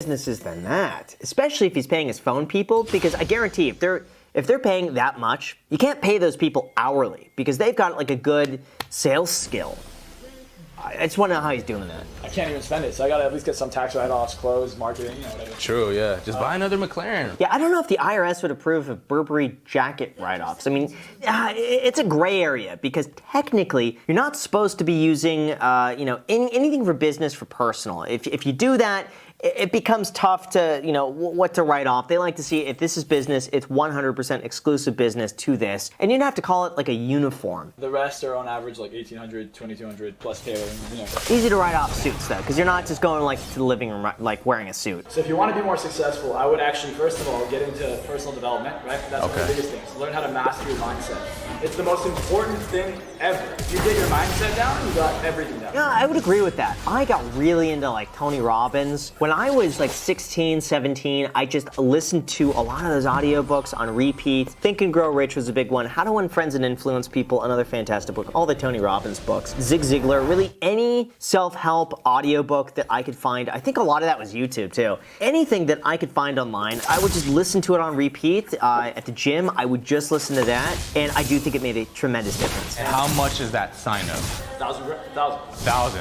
businesses than that, especially if he's paying his phone people, because I guarantee if they're paying that much, you can't pay those people hourly because they've got like a good sales skill. I just want to know how he's doing that. I can't even spend it, so I gotta at least get some tax write-offs, clothes, marketing, you know, whatever. True, yeah. Just buy another McLaren. Yeah, I don't know if the IRS would approve of Burberry jacket write-offs. I mean, it's a gray area because technically you're not supposed to be using, anything for business for personal. If you do that, it becomes tough to, what to write off. They like to see if this is business, it's 100% exclusive business to this, and you'd have to call it like a uniform. The rest are on average like $1,800, $2,200 plus tailoring, Easy to write off suits though, because you're not just going like to the living room like wearing a suit. So if you want to be more successful, I would actually first of all get into personal development, right? That's one of the biggest things. Learn how to master your mindset. It's the most important thing ever. If you get your mindset down, you got everything down. Yeah, I would agree with that. I got really into like Tony Robbins. When I was like 16, 17, I just listened to a lot of those audiobooks on repeat. Think and Grow Rich was a big one. How to Win Friends and Influence People, another fantastic book. All the Tony Robbins books. Zig Ziglar, really any self-help audiobook that I could find. I think a lot of that was YouTube too. Anything that I could find online, I would just listen to it on repeat. At the gym, I would just listen to that. And I do think it made a tremendous difference. And how much is that sign up? $1,000.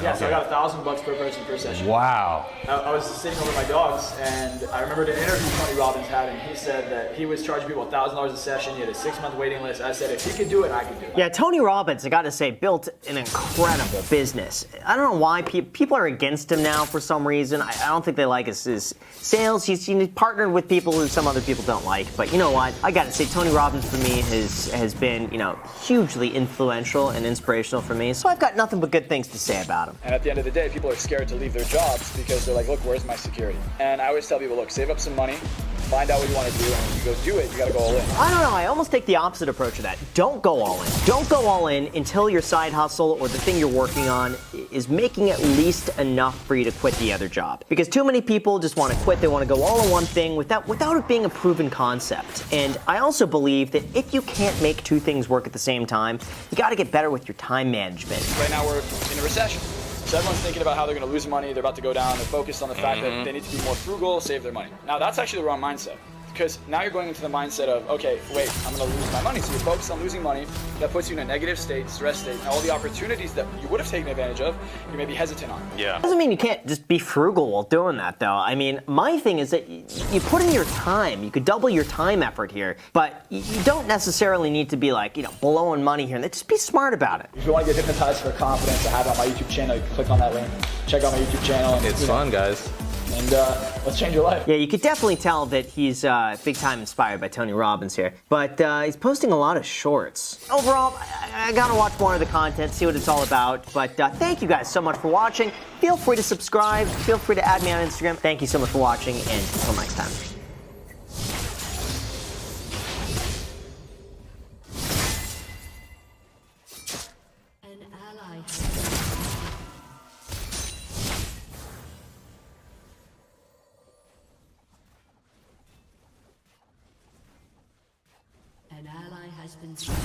Yeah, okay. so I got $1,000 per person per session. Wow. I was sitting over with my dogs, and I remember the interview Tony Robbins had, and he said that he was charging people $1,000 a session. He had a 6-month waiting list. I said, if he could do it, I could do it. Yeah, Tony Robbins, I gotta say, built an incredible business. I don't know why people are against him now for some reason. I don't think they like his sales. He's partnered with people who some other people don't like. But you know what? I gotta say, Tony Robbins for me has been, hugely influential and inspirational for me. So I've got nothing but good things to say about him. And at the end of the day, people are scared to leave their jobs because they're like, look, where's my security? And I always tell people, look, save up some money, find out what you want to do, and when you go do it, you gotta go all in. I don't know, I almost take the opposite approach of that. Don't go all in. Don't go all in until your side hustle or the thing you're working on is making at least enough for you to quit the other job. Because too many people just want to quit, they want to go all in one thing without it being a proven concept. And I also believe that if you can't make two things work at the same time, you gotta get better with your time management. Right now we're in a recession. So everyone's thinking about how they're going to lose money, they're about to go down, they're focused on the fact that they need to be more frugal, save their money. Now that's actually the wrong mindset. Because now you're going into the mindset of, okay, wait, I'm going to lose my money. So you're focused on losing money. That puts you in a negative state, stress state, and all the opportunities that you would have taken advantage of, you may be hesitant on. Yeah. Doesn't mean you can't just be frugal while doing that, though. I mean, my thing is that you put in your time. You could double your time effort here, but you don't necessarily need to be like, blowing money here. Just be smart about it. If you want to get hypnotized for confidence, I have it on my YouTube channel. You can click on that link, check out my YouTube channel. And, It's fun, guys. And let's change your life. Yeah, you could definitely tell that he's big time inspired by Tony Robbins here. But he's posting a lot of shorts. Overall, I gotta watch more of the content, see what it's all about. But thank you guys so much for watching. Feel free to subscribe. Feel free to add me on Instagram. Thank you so much for watching, and until next time. An ally. An ally has been slain.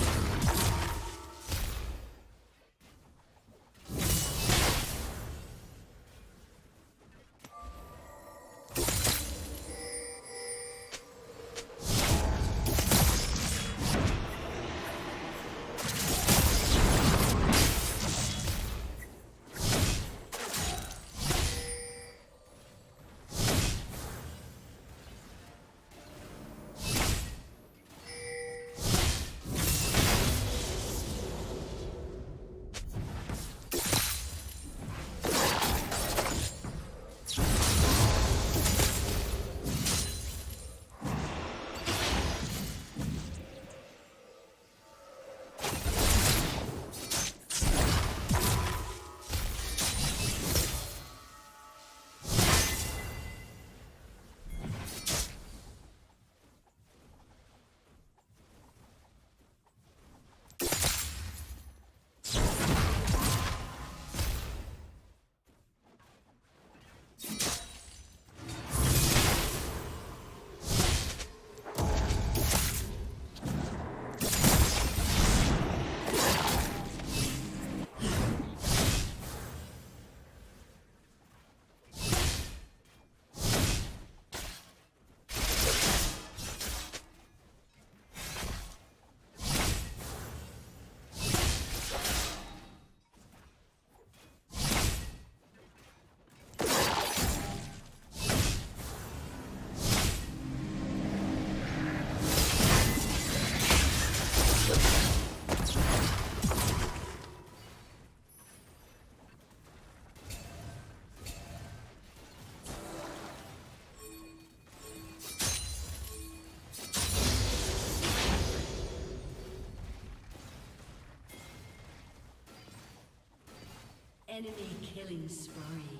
Enemy killing spree.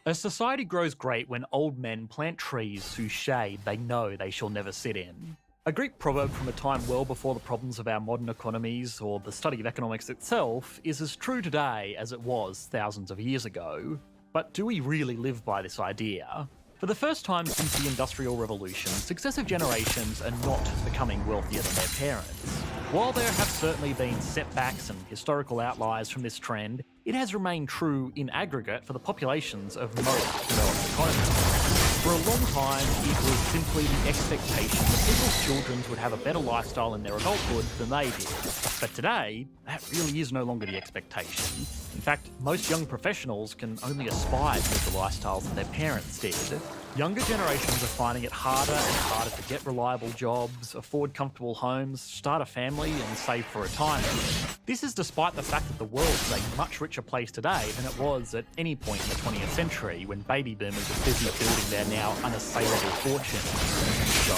A society grows great when old men plant trees whose shade they know they shall never sit in. A Greek proverb from a time well before the problems of our modern economies or the study of economics itself is as true today as it was thousands of years ago. But do we really live by this idea? For the first time since the Industrial Revolution, successive generations are not becoming wealthier than their parents. While there have certainly been setbacks and historical outliers from this trend, it has remained true in aggregate for the populations of most developed economies. For a long time, it was simply the expectation that people's children would have a better lifestyle in their adulthood than they did. But today, that really is no longer the expectation. In fact, most young professionals can only aspire to live the lifestyles that their parents did. Younger generations are finding it harder and harder to get reliable jobs, afford comfortable homes, start a family and save for retirement. This is despite the fact that the world is a much richer place today than it was at any point in the 20th century when baby boomers were busy building their now unassailable fortunes. So,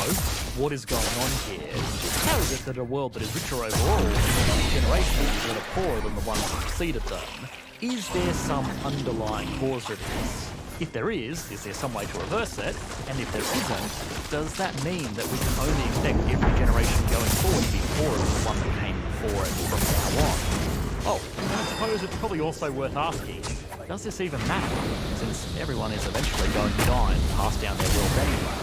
what is going on here? How is it that a world that is richer overall is generations that are poorer than the ones that preceded them? Is there some underlying cause to this? If there is there some way to reverse it? And if there isn't, does that mean that we can only expect every generation going forward to be poorer than the one that came before it from now on? Oh, and I suppose it's probably also worth asking, does this even matter? Since everyone is eventually going to die and pass down their wealth anyway.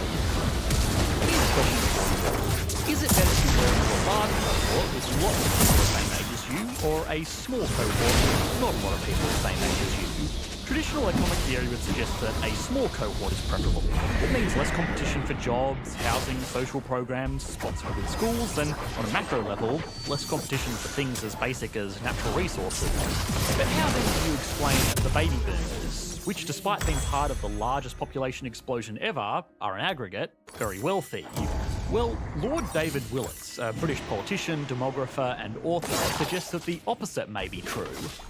Here's a question for you. Is it better to belong to a large cohort with lots of people the same age as you, or a small cohort with not a lot of people the same age as you? Traditional economic theory would suggest that a small cohort is preferable. It means less competition for jobs, housing, social programs, spots for good schools, and on a macro level, less competition for things as basic as natural resources. But how then do you explain the baby boomers, which despite being part of the largest population explosion ever, are in aggregate very wealthy? Well, Lord David Willetts, a British politician, demographer and author, suggests that the opposite may be true,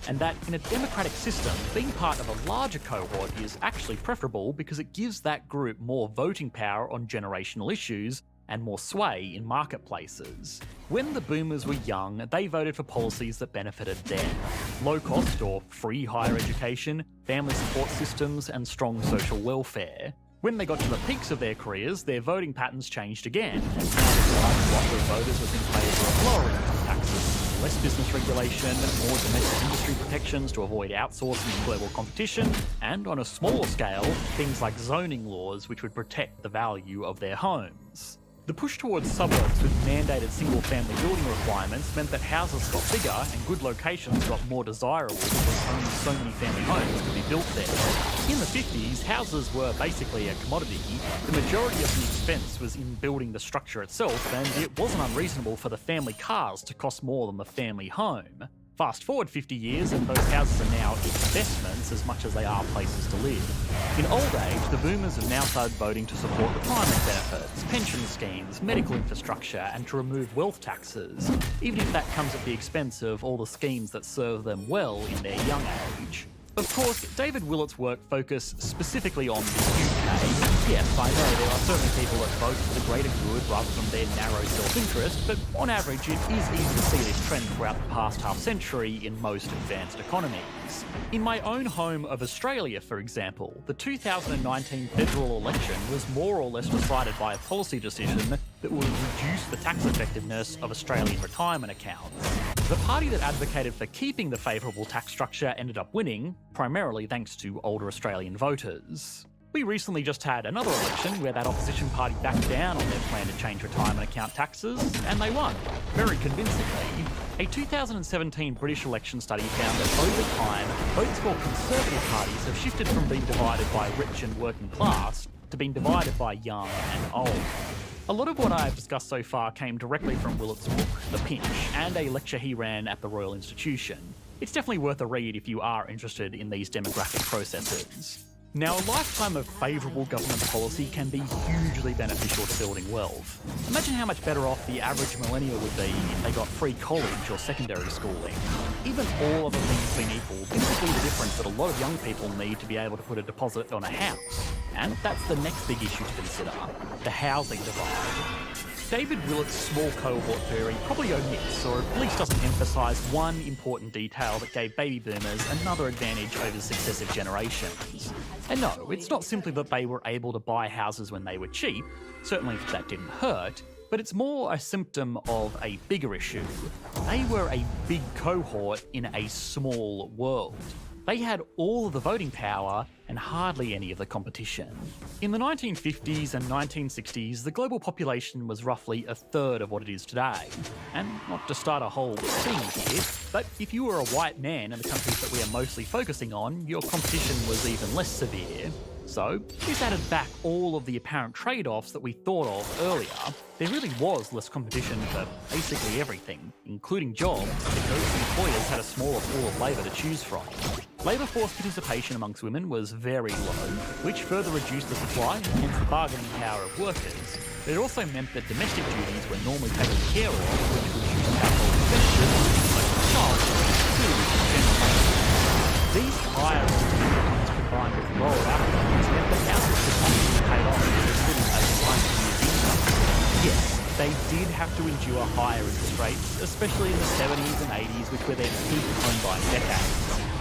and that in a democratic system, being part of a larger cohort is actually preferable because it gives that group more voting power on generational issues and more sway in marketplaces. When the boomers were young, they voted for policies that benefited them. Low cost or free higher education, family support systems and strong social welfare. When they got to the peaks of their careers, their voting patterns changed again, and now the large block of voters was in favour of lower income taxes, less business regulation, more domestic industry protections to avoid outsourcing and global competition, and on a smaller scale, things like zoning laws which would protect the value of their homes. The push towards suburbs with mandated single-family building requirements meant that houses got bigger and good locations got more desirable because only so many family homes could be built there. In the 50s, houses were basically a commodity. The majority of the expense was in building the structure itself, and it wasn't unreasonable for the family cars to cost more than the family home. Fast forward 50 years and those houses are now investments as much as they are places to live. In old age, the boomers have now started voting to support retirement benefits, pension schemes, medical infrastructure and to remove wealth taxes, even if that comes at the expense of all the schemes that serve them well in their young age. Of course, David Willetts' work focused specifically on the UK. Yes, I know there are certainly people that vote for the greater good rather than their narrow self-interest, but on average it is easy to see this trend throughout the past half-century in most advanced economies. In my own home of Australia, for example, the 2019 federal election was more or less decided by a policy decision that would reduce the tax effectiveness of Australian retirement accounts. The party that advocated for keeping the favourable tax structure ended up winning, primarily thanks to older Australian voters. We recently just had another election where that opposition party backed down on their plan to change retirement account taxes, and they won, very convincingly. A 2017 British election study found that over time, votes for Conservative parties have shifted from being divided by rich and working class to being divided by young and old. A lot of what I have discussed so far came directly from Willetts' book, The Pinch, and a lecture he ran at the Royal Institution. It's definitely worth a read if you are interested in these demographic processes. Now, a lifetime of favourable government policy can be hugely beneficial to building wealth. Imagine how much better off the average millennial would be if they got free college or secondary schooling. Even all other things being equal, this would be the difference that a lot of young people need to be able to put a deposit on a house. And that's the next big issue to consider, the housing divide. David Willett's small cohort theory probably omits, or at least doesn't emphasise, one important detail that gave baby boomers another advantage over successive generations. And no, it's not simply that they were able to buy houses when they were cheap, certainly that didn't hurt, but it's more a symptom of a bigger issue. They were a big cohort in a small world. They had all of the voting power and hardly any of the competition. In the 1950s and 1960s, the global population was roughly a third of what it is today. And not to start a whole thing here, but if you were a white man in the countries that we are mostly focusing on, your competition was even less severe. So, this added back all of the apparent trade-offs that we thought of earlier. There really was less competition for basically everything, including jobs, because employers had a smaller pool of labour to choose from. Labour force participation amongst women was very low, which further reduced the supply and hence the bargaining power of workers. But it also meant that domestic duties were normally taken care of, which reduced household expenditures, like childcare, food, and general maintenance. These higher incomes combined with lower outcomes meant that houses could not be paid off with as little as 1 year's income. Yes, they did have to endure higher interest rates, especially in the 70s and 80s, which were their peak home buying decades.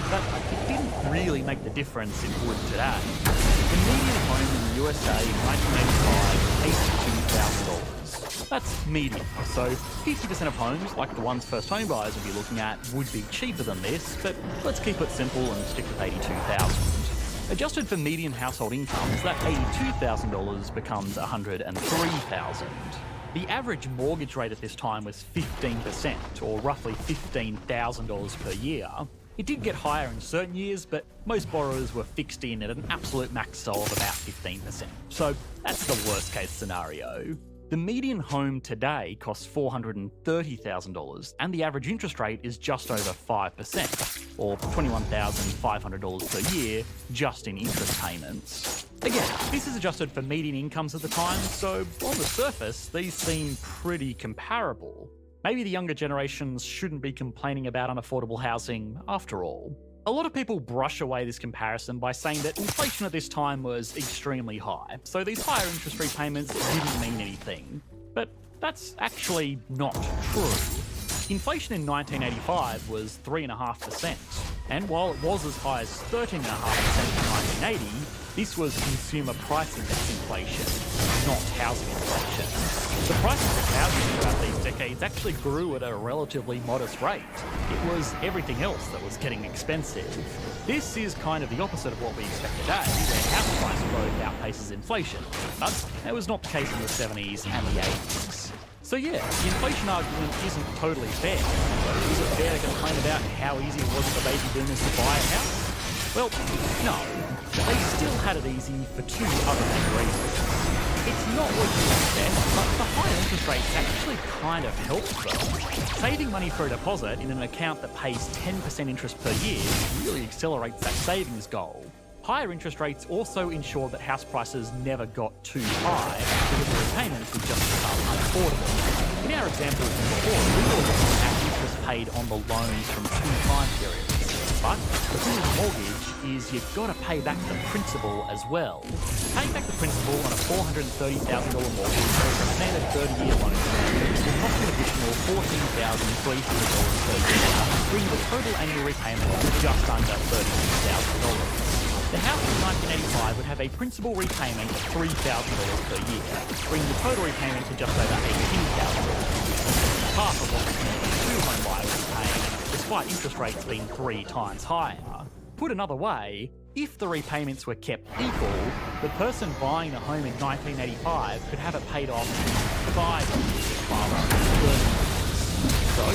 But it didn't really make the difference it would today. The median home in the USA in 1985 was $82,000. That's median, so 50% of homes, like the ones first home buyers would be looking at, would be cheaper than this, but let's keep it simple and stick with $82,000. Adjusted for median household incomes, that $82,000 becomes $103,000. The average mortgage rate at this time was 15%, or roughly $15,000 per year. It did get higher in certain years, but most borrowers were fixed in at an absolute max of about 15%. So that's the worst case scenario. The median home today costs $430,000, and the average interest rate is just over 5%, or $21,500 per year, just in interest payments. Again, this is adjusted for median incomes at the time, so on the surface, these seem pretty comparable. Maybe the younger generations shouldn't be complaining about unaffordable housing after all. A lot of people brush away this comparison by saying that inflation at this time was extremely high, so these higher interest rate payments didn't mean anything. But that's actually not true. Inflation in 1985 was 3.5%, and while it was as high as 13.5% in 1980, this was consumer price index inflation, not housing inflation. The prices of housing throughout these decades actually grew at a relatively modest rate. It was everything else that was getting expensive. This is kind of the opposite of what we expect today, where house price growth outpaces inflation. But that was not the case in the 70s and the 80s. So yeah, the inflation argument isn't totally fair. But is it fair to complain about how easy it was for baby boomers to buy a house? Well, no. They still had it easy for two other main reasons. It's not what you expect, but the high interest rates actually kind of help them. Saving money for a deposit in an account that pays 10% interest per year really accelerates that savings goal. Higher interest rates also ensured that house prices never got too high because the repayments would just become unaffordable. In our example before, we were looking at interest paid on the loans from 2 time periods. But the thing with a mortgage is you've got to pay back the principal as well. Paying back the principal on a $430,000 mortgage or a standard 30-year loan will cost an additional $14,300 per year, bringing the total annual repayment to just under $36,000. The house in 1985 would have a principal repayment of $3,000 per year, bringing the total repayment to just over $18,000, half of what the two-home buyer would be paying, despite interest rates being 3 times higher. Put another way, if the repayments were kept equal, the person buying the home in 1985 could have it paid off 5 years rather than 30 years. So,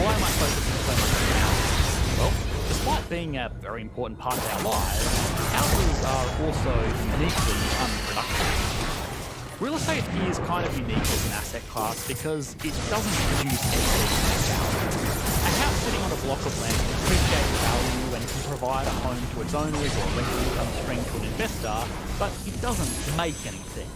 why am I focusing so much on houses? Well, despite being a very important part of our lives, houses are also uniquely unproductive. Real estate is kind of unique as an asset class because it doesn't produce anything value. A house sitting on a block of land can appreciate value and can provide a home to its owners or a rental income stream to an investor, but it doesn't make anything.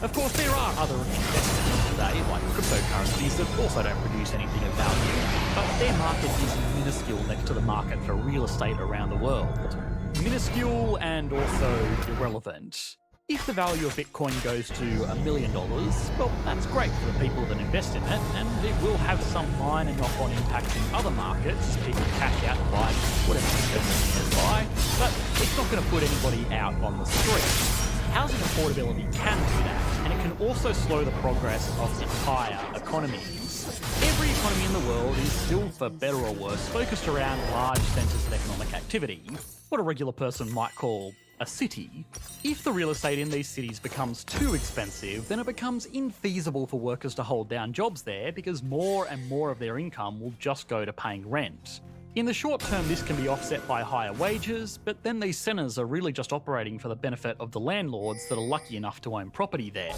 Of course, there are other investments today, like cryptocurrencies, that also don't produce anything of value, but their market is minuscule next to the market for real estate around the world. Minuscule and also irrelevant. If the value of Bitcoin goes to $1 million, well, that's great for the people that invest in it, and it will have some minor knock-on impacts in other markets as people cash out and buy whatever investment they buy, but it's not going to put anybody out on the street. Housing affordability can do that, and it can also slow the progress of entire economies. Every economy in the world is still, for better or worse, focused around large centres of economic activity, what a regular person might call a city. If the real estate in these cities becomes too expensive, then it becomes infeasible for workers to hold down jobs there because more and more of their income will just go to paying rent. In the short term, this can be offset by higher wages, but then these centres are really just operating for the benefit of the landlords that are lucky enough to own property there.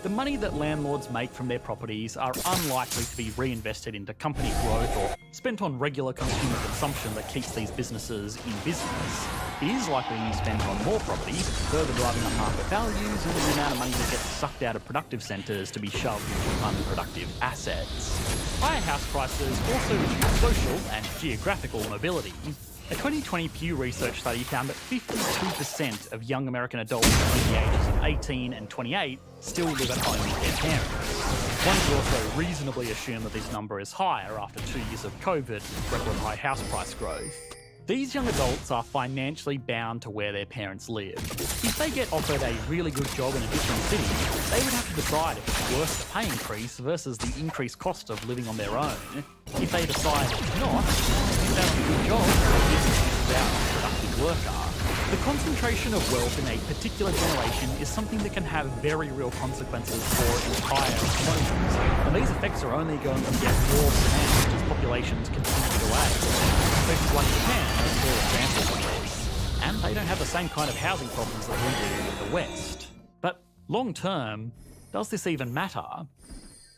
The money that landlords make from their properties are unlikely to be reinvested into company growth or spent on regular consumer consumption that keeps these businesses in business. It is likely to be spent on more property, further driving up market values and the amount of money that gets sucked out of productive centres to be shoved into unproductive assets. Higher house prices also reduce social and geographical mobility. A 2020 Pew Research study found that 52% of young American adults between the ages of 18 and 28 still live at home with their parents. One could also reasonably assume that this number is higher after 2 years of COVID and record high house price growth. These young adults are financially bound to where their parents live. If they get offered a really good job in a different city, they would have to decide if it's worth the pay increase versus the increased cost of living on their own. If they decide it's not, if they're on a good job, the business is about a productive worker. The concentration of wealth in a particular generation is something that can have very real consequences for entire economies, and these effects are only going to get more pronounced as populations continue to age. Places like Japan are still examples of this, and they don't have the same kind of housing problems that we do in the West. But long term, does this even matter?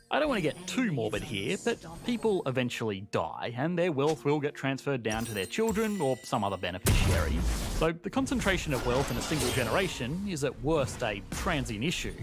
I don't want to get too morbid here, but people eventually die, and their wealth will get transferred down to their children or some other beneficiary. So the concentration of wealth in a single generation is at worst a transient issue.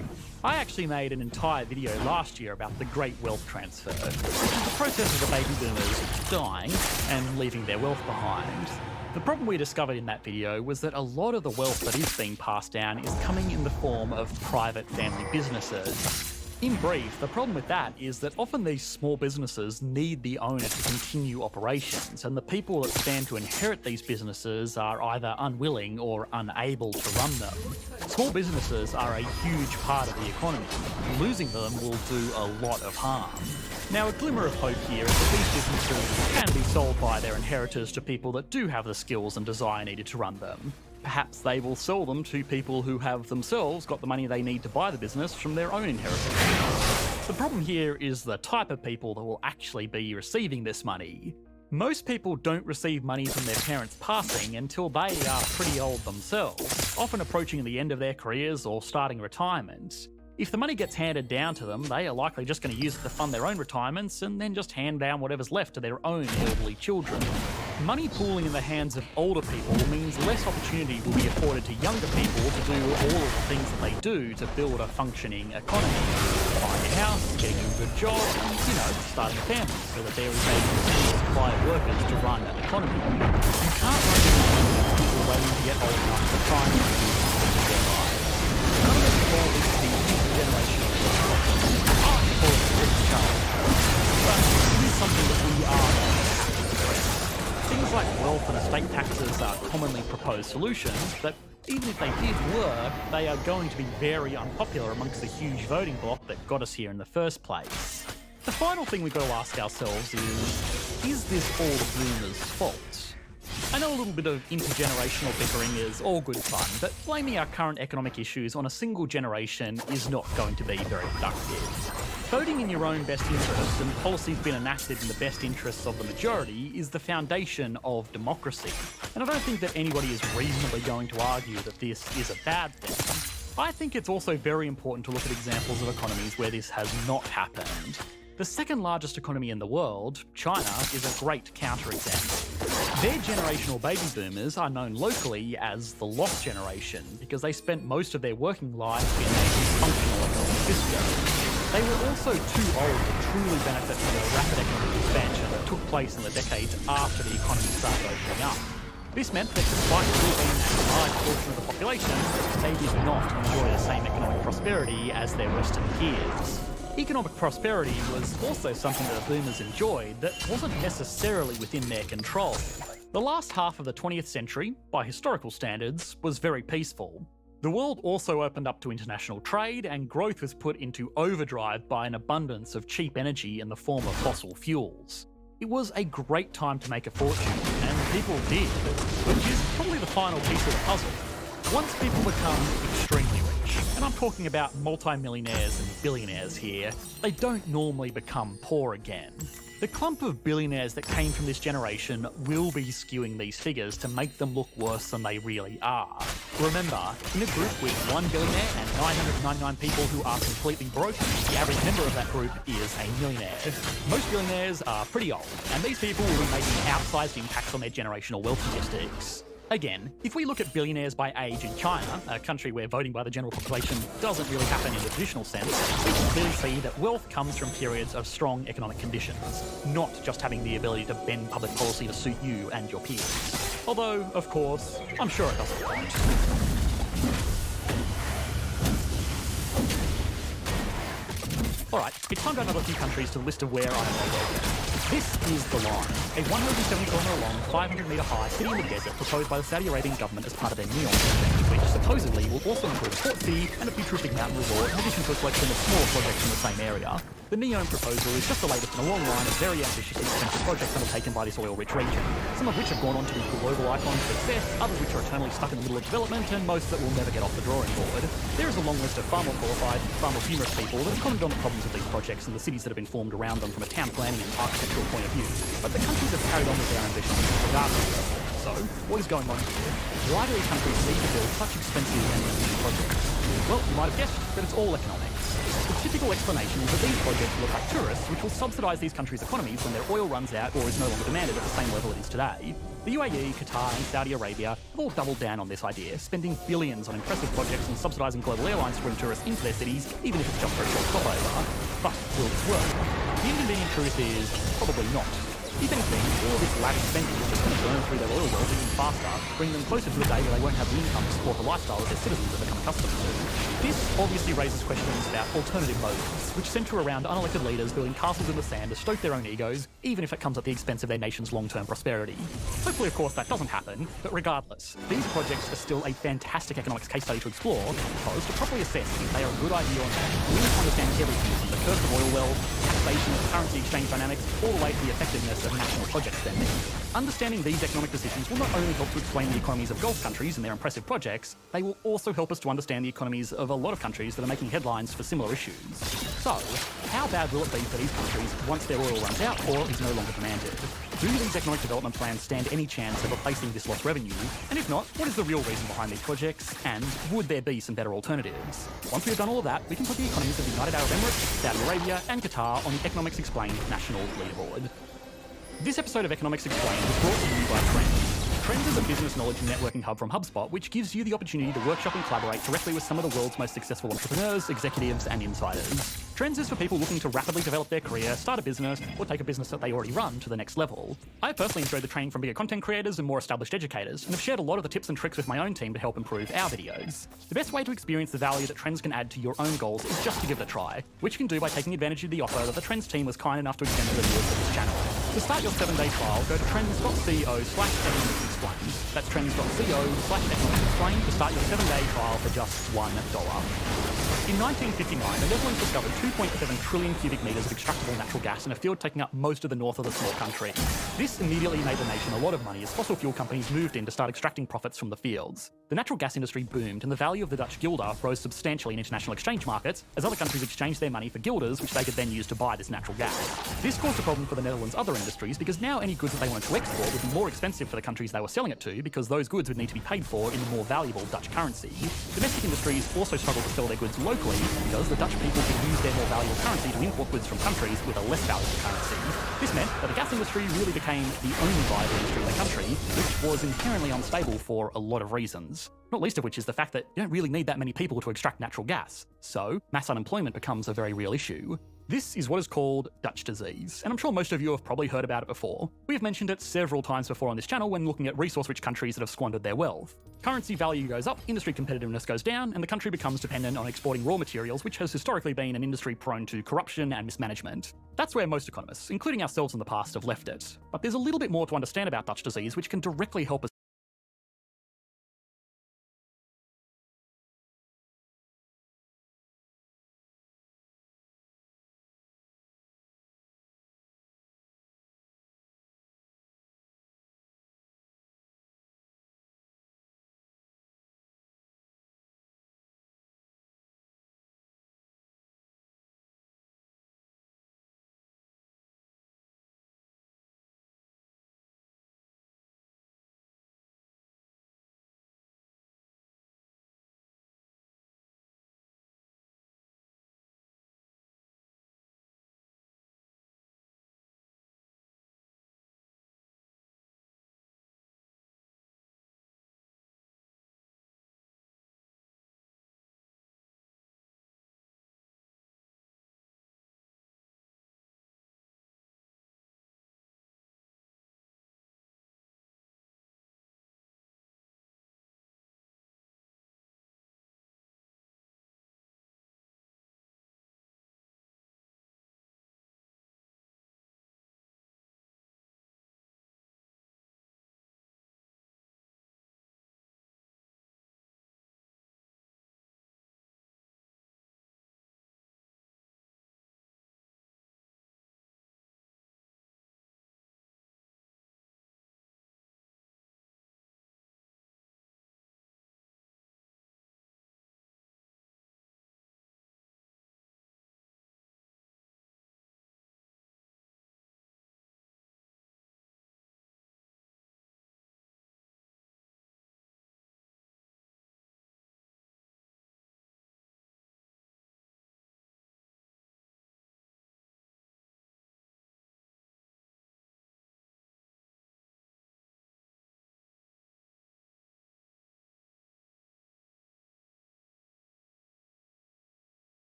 I actually made an entire video last year about the Great Wealth Transfer, which is the process of the baby boomers dying and leaving their wealth behind. The problem we discovered in that video was that a lot of the wealth that is being passed down is coming in the form of private family businesses. In brief, the problem with that is that often these small businesses need the owner to continue operations, and the people that stand to inherit these businesses are either unwilling or unable to run them. Small businesses are a huge part of the economy. Losing them will do a lot of harm. Now, a glimmer of hope here is that these businesses can be sold by their inheritors to people that do have the skills and desire needed to run them. Perhaps they will sell them to people who have themselves got the money they need to buy the business from their own inheritance. The problem here is the type of people that will actually be receiving this money. Most people don't receive money from their parents passing until they are pretty old themselves, often approaching the end of their careers or starting retirement. If the money gets handed down to them, they are likely just going to use it to fund their own retirements and then just hand down whatever's left to their own elderly children. Money pooling in the hands of older people means less opportunity will be afforded to younger people to do all of the things that they do to build a functioning economy. Buying a house, getting a good job, and, starting a family so that there is a continuous supply of workers to run an economy. You can't run an economy with people waiting to get old enough to try and do their lives. None of this all leads to the intergenerational wealth. I call it the rich child. But it is something that we are going to have to address. Things like wealth and estate taxes are commonly proposed solutions, but even if they did work, they are going to be very unpopular amongst the huge voting bloc that got us here in the first place. The final thing we've got to ask ourselves is this all the boomers' fault? I know a little bit of intergenerational bickering is all good fun, but blaming our current economic issues on a single generation is not going to be very productive. Voting in your own best interests and policies being enacted in the best interests of the majority is the foundation of democracy. And I don't think that anybody is reasonably going to argue that this is a bad thing. I think it's also very important to look at examples of economies where this has not happened. The second largest economy in the world, China, is a great counterexample. Their generational baby boomers are known locally as the lost generation because they spent most of their working lives in a dysfunctional economic system. They were also too old to truly benefit from the rapid economic expansion that took place in the decades after the economy started opening up. This meant that despite still being a large portion of the population, they did not enjoy the same economic prosperity as their Western peers. Economic prosperity was also something that the boomers enjoyed that wasn't necessarily within their control. The last half of the 20th century, by historical standards, was very peaceful. The world also opened up to international trade, and growth was put into overdrive by an abundance of cheap energy in the form of fossil fuels. It was a great time to make a fortune, and people did, which is probably the final piece of the puzzle. Once people become extremely rich, and I'm talking about multi-millionaires and billionaires here, they don't normally become poor again. The clump of billionaires that came from this generation will be skewing these figures to make them look worse than they really are. Remember, in a group with 1 billionaire and 999 people who are completely broke, the average member of that group is a millionaire. Most billionaires are pretty old, and these people will be making outsized impacts on their generational wealth statistics. Again, if we look at billionaires by age in China, a country where voting by the general population doesn't really happen in the traditional sense, we can clearly see that wealth comes from periods of strong economic conditions, not just having the ability to bend public policy to suit you and your peers. Although, of course, I'm sure it doesn't work. Alright, it's time to add another few countries to the list of where I am located. This is the line, a 170km long, 500-metre high city in the desert proposed by the Saudi Arabian government as part of their NEOM project, which supposedly will also include a port city and a futuristic mountain resort in addition to a selection of smaller projects in the same area. The NEOM proposal is just the latest in a long line of very ambitious expensive projects undertaken by this oil-rich region, some of which have gone on to be global icons of success, others which are eternally stuck in the middle of development, and most that will never get off the drawing board. There is a long list of far more qualified, far more humorous people that have commented on the problems of these projects and the cities that have been formed around them from a town planning and architectural point of view, but the countries have carried on with their ambitions regardless. So, what is going on here? Why do these countries need to build such expensive and ambitious projects? Well, you might have guessed that it's all economics. The typical explanation is that these projects look like tourists, which will subsidise these countries' economies when their oil runs out or is no longer demanded at the same level it is today. The UAE, Qatar and Saudi Arabia have all doubled down on this idea, spending billions on impressive projects and subsidising global airlines to bring tourists into their cities, even if it's just for a short stopover. But will this work? The inconvenient truth is, probably not. If anything, all of this lavish spending is just going to burn through their oil wells even faster, bringing them closer to a day where they won't have the income to support the lifestyle that their citizens have become accustomed to. This obviously raises questions about alternative motives, which centre around unelected leaders building castles in the sand to stoke their own egos, even if it comes at the expense of their nation's long-term prosperity. Hopefully, of course, that doesn't happen, but regardless, these projects are still a fantastic economics case study to explore, because to properly assess if they are a good idea or not, we need to understand everything from the curse of oil wells, taxation, currency exchange dynamics, all the way to the effectiveness of national project spending. Understanding these economic decisions will not only help to explain the economies of Gulf countries and their impressive projects, they will also help us to understand the economies of a lot of countries that are making headlines for similar issues. So, how bad will it be for these countries once their oil runs out or is no longer demanded? Do these economic development plans stand any chance of replacing this lost revenue? And if not, what is the real reason behind these projects? And would there be some better alternatives? Once we have done all of that, we can put the economies of the United Arab Emirates, Saudi Arabia and Qatar on the Economics Explained national leaderboard. This episode of Economics Explained was brought to you by Trends. Trends is a business knowledge and networking hub from HubSpot, which gives you the opportunity to workshop and collaborate directly with some of the world's most successful entrepreneurs, executives, and insiders. Trends is for people looking to rapidly develop their career, start a business, or take a business that they already run to the next level. I personally enjoyed the training from bigger content creators and more established educators, and have shared a lot of the tips and tricks with my own team to help improve our videos. The best way to experience the value that Trends can add to your own goals is just to give it a try, which you can do by taking advantage of the offer that the Trends team was kind enough to extend to the viewers of this channel. To start your 7-day trial, go to trends.co/economicsexplained. That's trends.co/economicsexplained to start your 7-day trial for just $1. In 1959, the Netherlands discovered 2.7 trillion cubic metres of extractable natural gas in a field taking up most of the north of the small country. This immediately made the nation a lot of money as fossil fuel companies moved in to start extracting profits from the fields. The natural gas industry boomed and the value of the Dutch guilder rose substantially in international exchange markets as other countries exchanged their money for guilders which they could then use to buy this natural gas. This caused a problem for the Netherlands' other industries because now any goods that they wanted to export would be more expensive for the countries they were selling it to because those goods would need to be paid for in the more valuable Dutch currency. Domestic industries also struggled to sell their goods locally because the Dutch people could use their more valuable currency to import goods from countries with a less valuable currency. This meant that the gas industry really became the only viable industry in the country, which was inherently unstable for a lot of reasons. Not least of which is the fact that you don't really need that many people to extract natural gas. So, mass unemployment becomes a very real issue. This is what is called Dutch disease, and I'm sure most of you have probably heard about it before. We have mentioned it several times before on this channel when looking at resource-rich countries that have squandered their wealth. Currency value goes up, industry competitiveness goes down, and the country becomes dependent on exporting raw materials, which has historically been an industry prone to corruption and mismanagement. That's where most economists, including ourselves in the past, have left it. But there's a little bit more to understand about Dutch disease, which can directly help us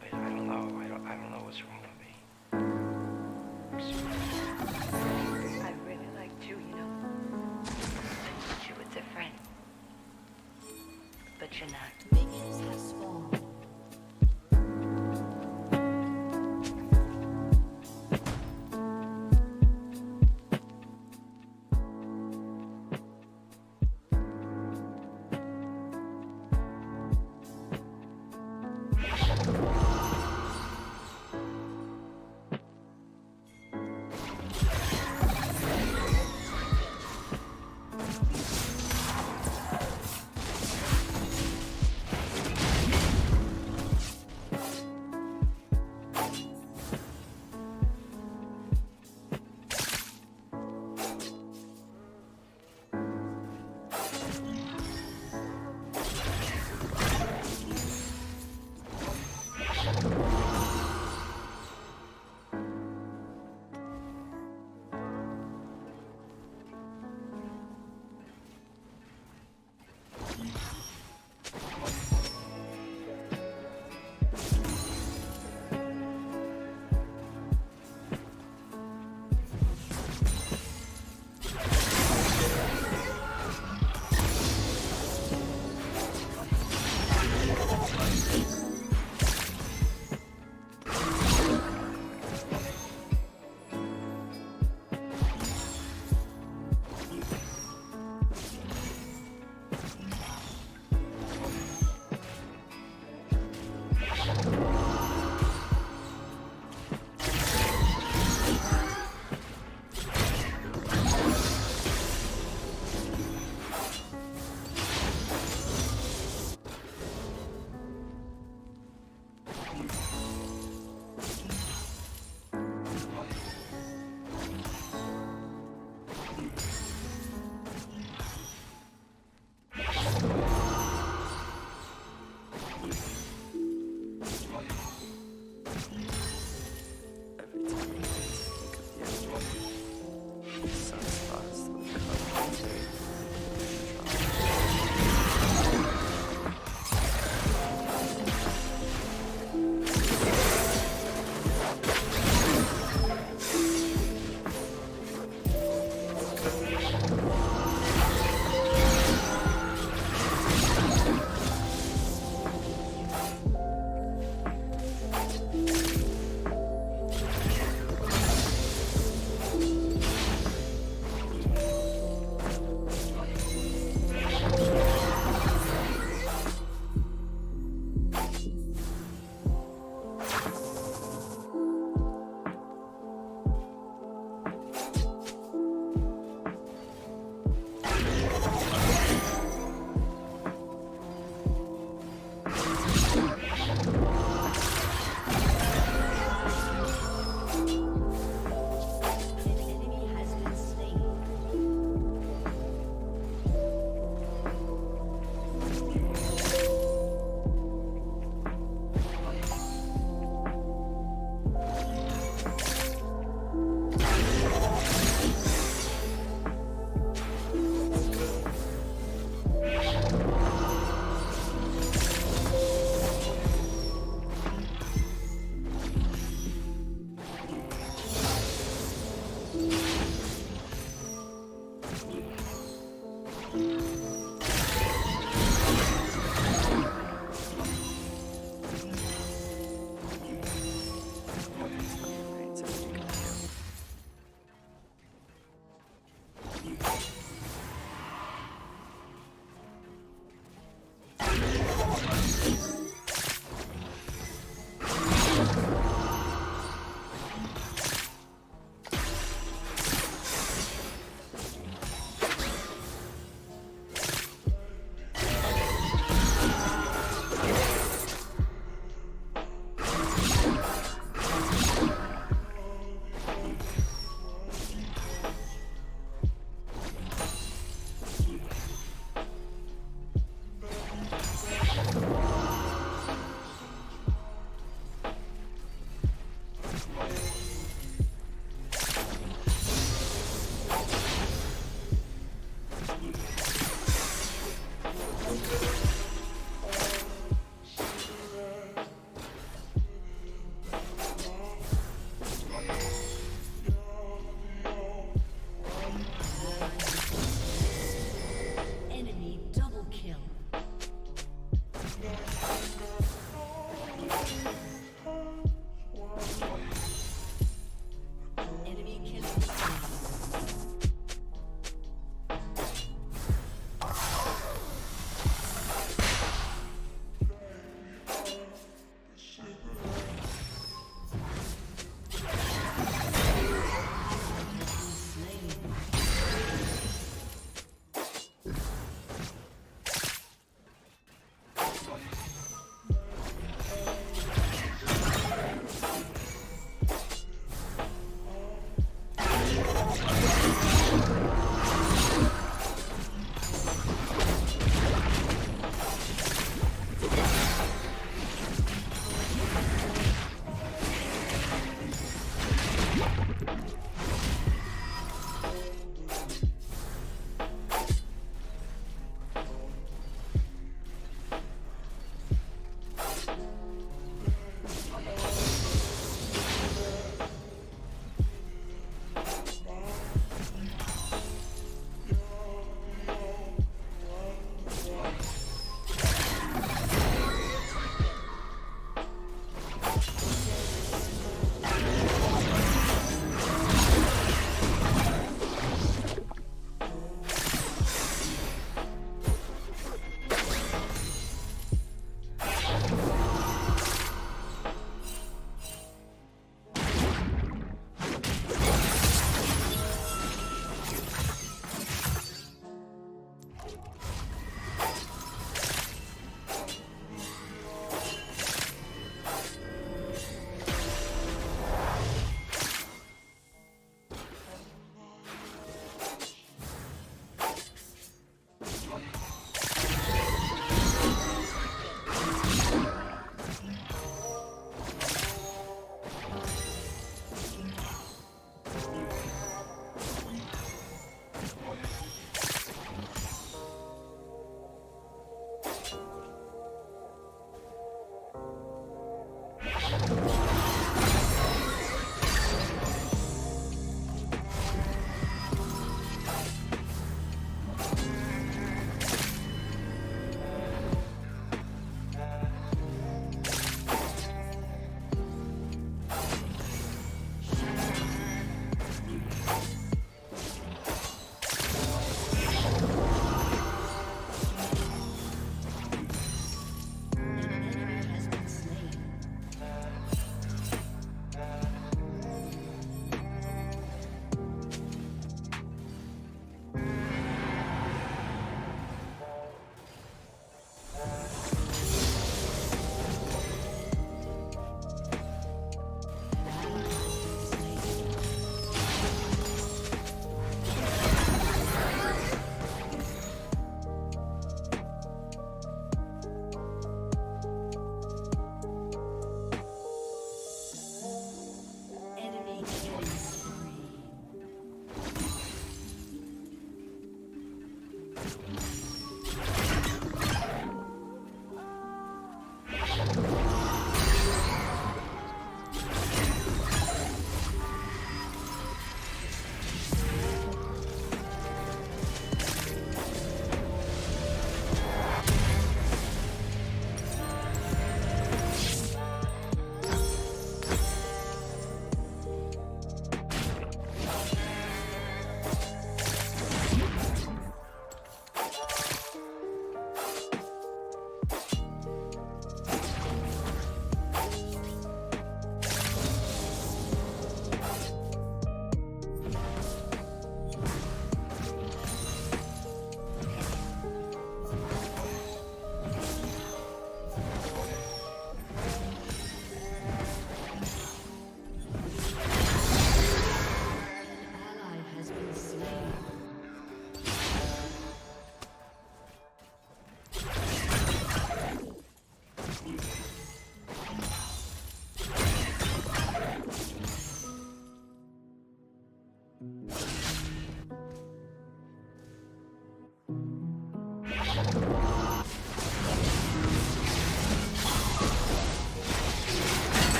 but I don't know. I don't know what's wrong with me. I really liked you, you know. I thought you were different. But you're not. Minions have spawned.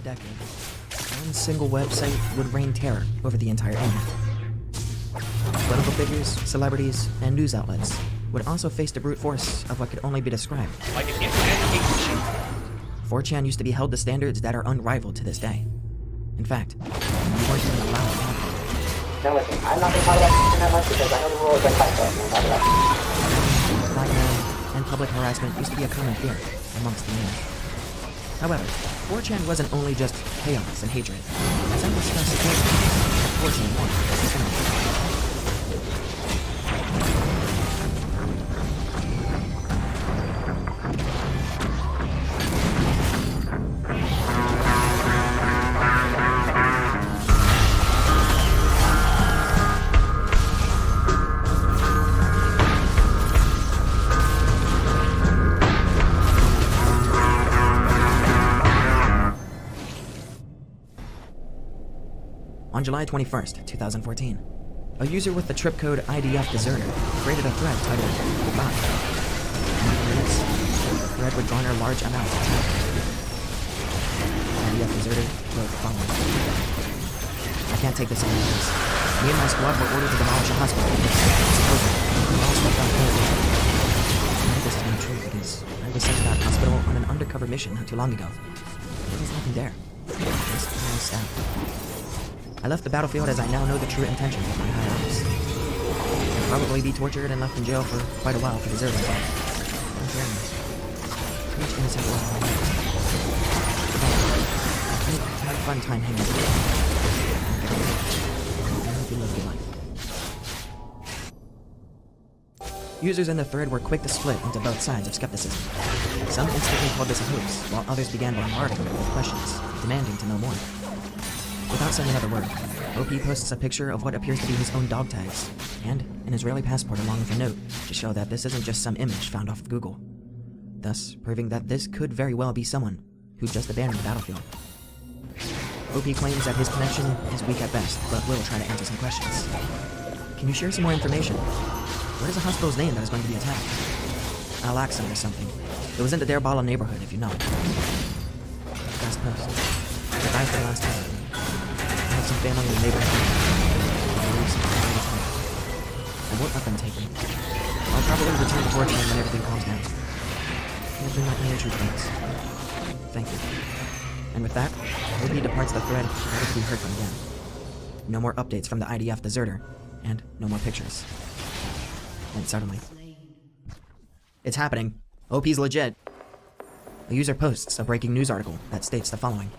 decade, one single website would reign terror over the entire internet. Political figures, celebrities, and news outlets would also face the brute force of what could only be described Like an internet hate machine. 4chan used to be held to standards that are unrivaled to this day. In fact, we weren't even allowed to have them. Now listen, I'm not going to talk about this that much because I know the rules are tight, so I'm going to talk about it. Blackmail and public harassment used to be a common fear amongst the internet. However, 4chan wasn't only just chaos and hatred. As I discussed earlier, 4chan was internet. On July 21st, 2014, a user with the trip code IDF Deserter created a thread titled Goodbye. And this, the thread would garner large amounts of traffic. IDF Deserter wrote the following: I can't take this anymore. Me and my squad were ordered to demolish a hospital. Supposedly, we all slept out there. I know this is not true because I was sent to that hospital on an undercover mission not too long ago. There was nothing there. Just my staff. I left the battlefield as I now know the true intentions of my higher ups. I'll probably be tortured and left in jail for quite a while for deserting, but in fairness, each innocent one of my life. I had a fun time hanging with you. I hope you live your life. Users in the thread were quick to split into both sides of skepticism. Some instantly called this a hoax, while others began bombarding me with questions, demanding to know more. Without saying another word, OP posts a picture of what appears to be his own dog tags, and an Israeli passport along with a note to show that this isn't just some image found off of Google, thus proving that this could very well be someone who just abandoned the battlefield. OP claims that his connection is weak at best, but will try to answer some questions. Can you share some more information? What is the hospital's name that is going to be attacked? Al-Aqsa or something. It was in the Deir Bala neighborhood, if you know. Last post. Goodbye for the last time. I have some family in the neighborhood. I won't let them take me. I'll probably return to 4chan when everything calms down. You've been my only true friends. Thank you. And with that, OP departs the thread, never to be heard from again. No more updates from the IDF deserter, and no more pictures. And suddenly, it's happening. OP's legit. A user posts a breaking news article that states the following: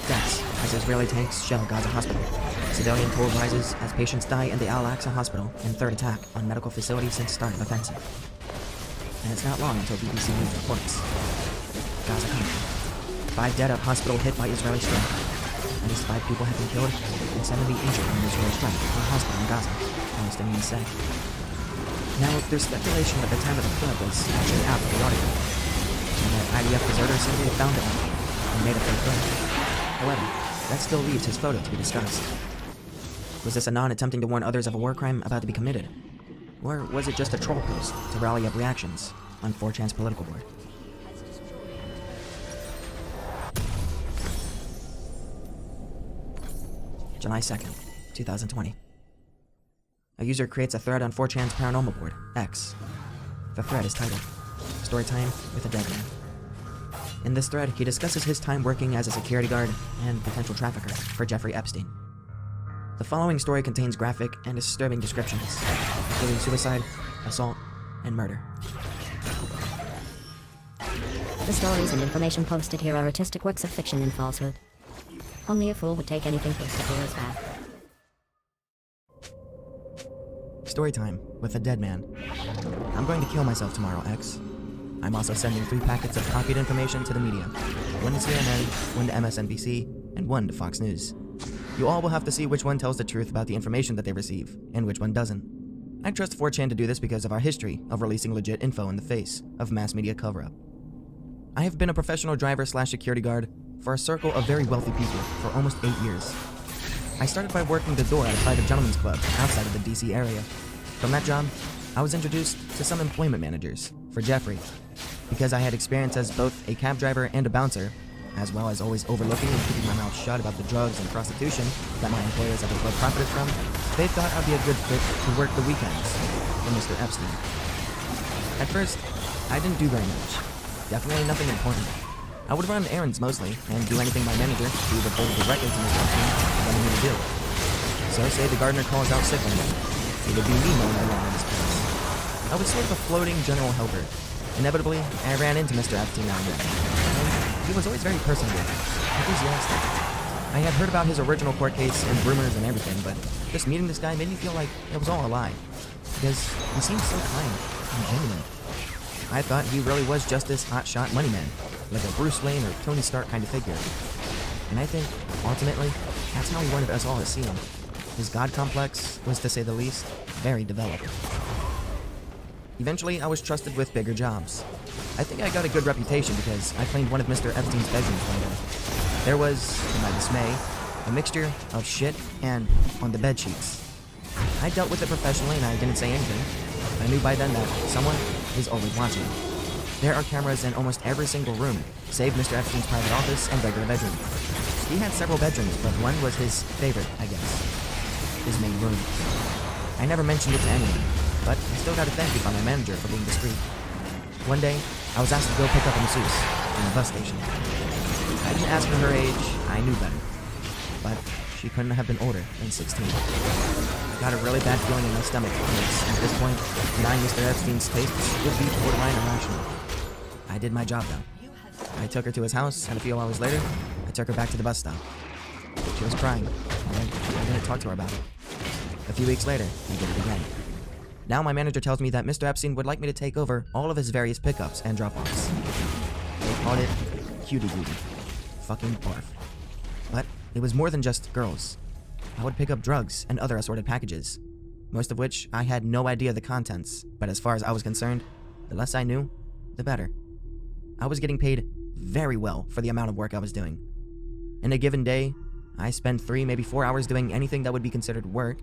deaths as Israeli tanks shell Gaza hospital. Civilian toll rises as patients die in the Al-Aqsa hospital in third attack on medical facility since start of offensive. And it's not long until BBC News reports. Gaza country. 5 dead at hospital hit by Israeli strike. At least 5 people have been killed and 70 injured in an Israeli strike in a hospital in Gaza, Palestinians say. Now, there's speculation that the time of the flood was actually after the article, and that IDF deserter simply found it and made a fake thread. However, that still leaves his photo to be discussed. Was this Anon attempting to warn others of a war crime about to be committed? Or was it just a troll post to rally up reactions on 4chan's political board? July 2nd, 2020. A user creates a thread on 4chan's paranormal board, X. The thread is titled, Storytime with a Dead Man. In this thread, he discusses his time working as a security guard and potential trafficker for Jeffrey Epstein. The following story contains graphic and disturbing descriptions, including suicide, assault, and murder. The stories and information posted here are artistic works of fiction and falsehood. Only a fool would take anything posted here as fact. Storytime with a dead man. I'm going to kill myself tomorrow, X. I'm also sending 3 packets of copied information to the media. 1 to CNN, 1 to MSNBC, and 1 to Fox News. You all will have to see which one tells the truth about the information that they receive, and which one doesn't. I trust 4chan to do this because of our history of releasing legit info in the face of mass media cover-up. I have been a professional driver/security guard for a circle of very wealthy people for almost 8 years. I started by working the door at a private gentleman's club outside of the DC area. From that job, I was introduced to some employment managers for Jeffrey. Because I had experience as both a cab driver and a bouncer, as well as always overlooking and keeping my mouth shut about the drugs and prostitution that my employers at the club profited from, they thought I'd be a good fit to work the weekends for Mr. Epstein. At first, I didn't do very much. Definitely nothing important. I would run errands mostly, and do anything my manager, who reported directly to Mr. Epstein, wanted me to do. So say the gardener calls out sick one day. It would be me mowing the lawn in his place. I was sort of a floating general helper. Inevitably, I ran into Mr. Epstein now and then. And he was always very personable, enthusiastic. I had heard about his original court case and rumors and everything, but just meeting this guy made me feel like it was all a lie. Because he seemed so kind and genuine. I thought he really was just this hotshot money man, like a Bruce Wayne or Tony Stark kind of figure. And I think, ultimately, that's how he wanted us all to see him. His god complex was, to say the least, very developed. Eventually, I was trusted with bigger jobs. I think I got a good reputation because I cleaned one of Mr. Epstein's bedrooms one day. There was, to my dismay, a mixture of shit and on the bed sheets. I dealt with it professionally and I didn't say anything. I knew by then that someone is always watching. There are cameras in almost every single room, save Mr. Epstein's private office and regular bedroom. He had several bedrooms, but one was his favorite, I guess. His main room. I never mentioned it to anyone, but I still got a thank you from my manager for being discreet. One day, I was asked to go pick up a masseuse in a bus station. I didn't ask her her age, I knew better. But she couldn't have been older than 16. I got a really bad feeling in my stomach because at this point, denying Mr. Epstein's tastes would be borderline irrational. I did my job though. I took her to his house, and a few hours later, I took her back to the bus stop. She was crying, and I didn't talk to her about it. A few weeks later, I did it again. Now my manager tells me that Mr. Epstein would like me to take over all of his various pickups and drop-offs. They called it cutie duty. Fucking barf. But it was more than just girls. I would pick up drugs and other assorted packages, most of which I had no idea the contents, but as far as I was concerned, the less I knew, the better. I was getting paid very well for the amount of work I was doing. In a given day, I spent 3, maybe 4 hours doing anything that would be considered work.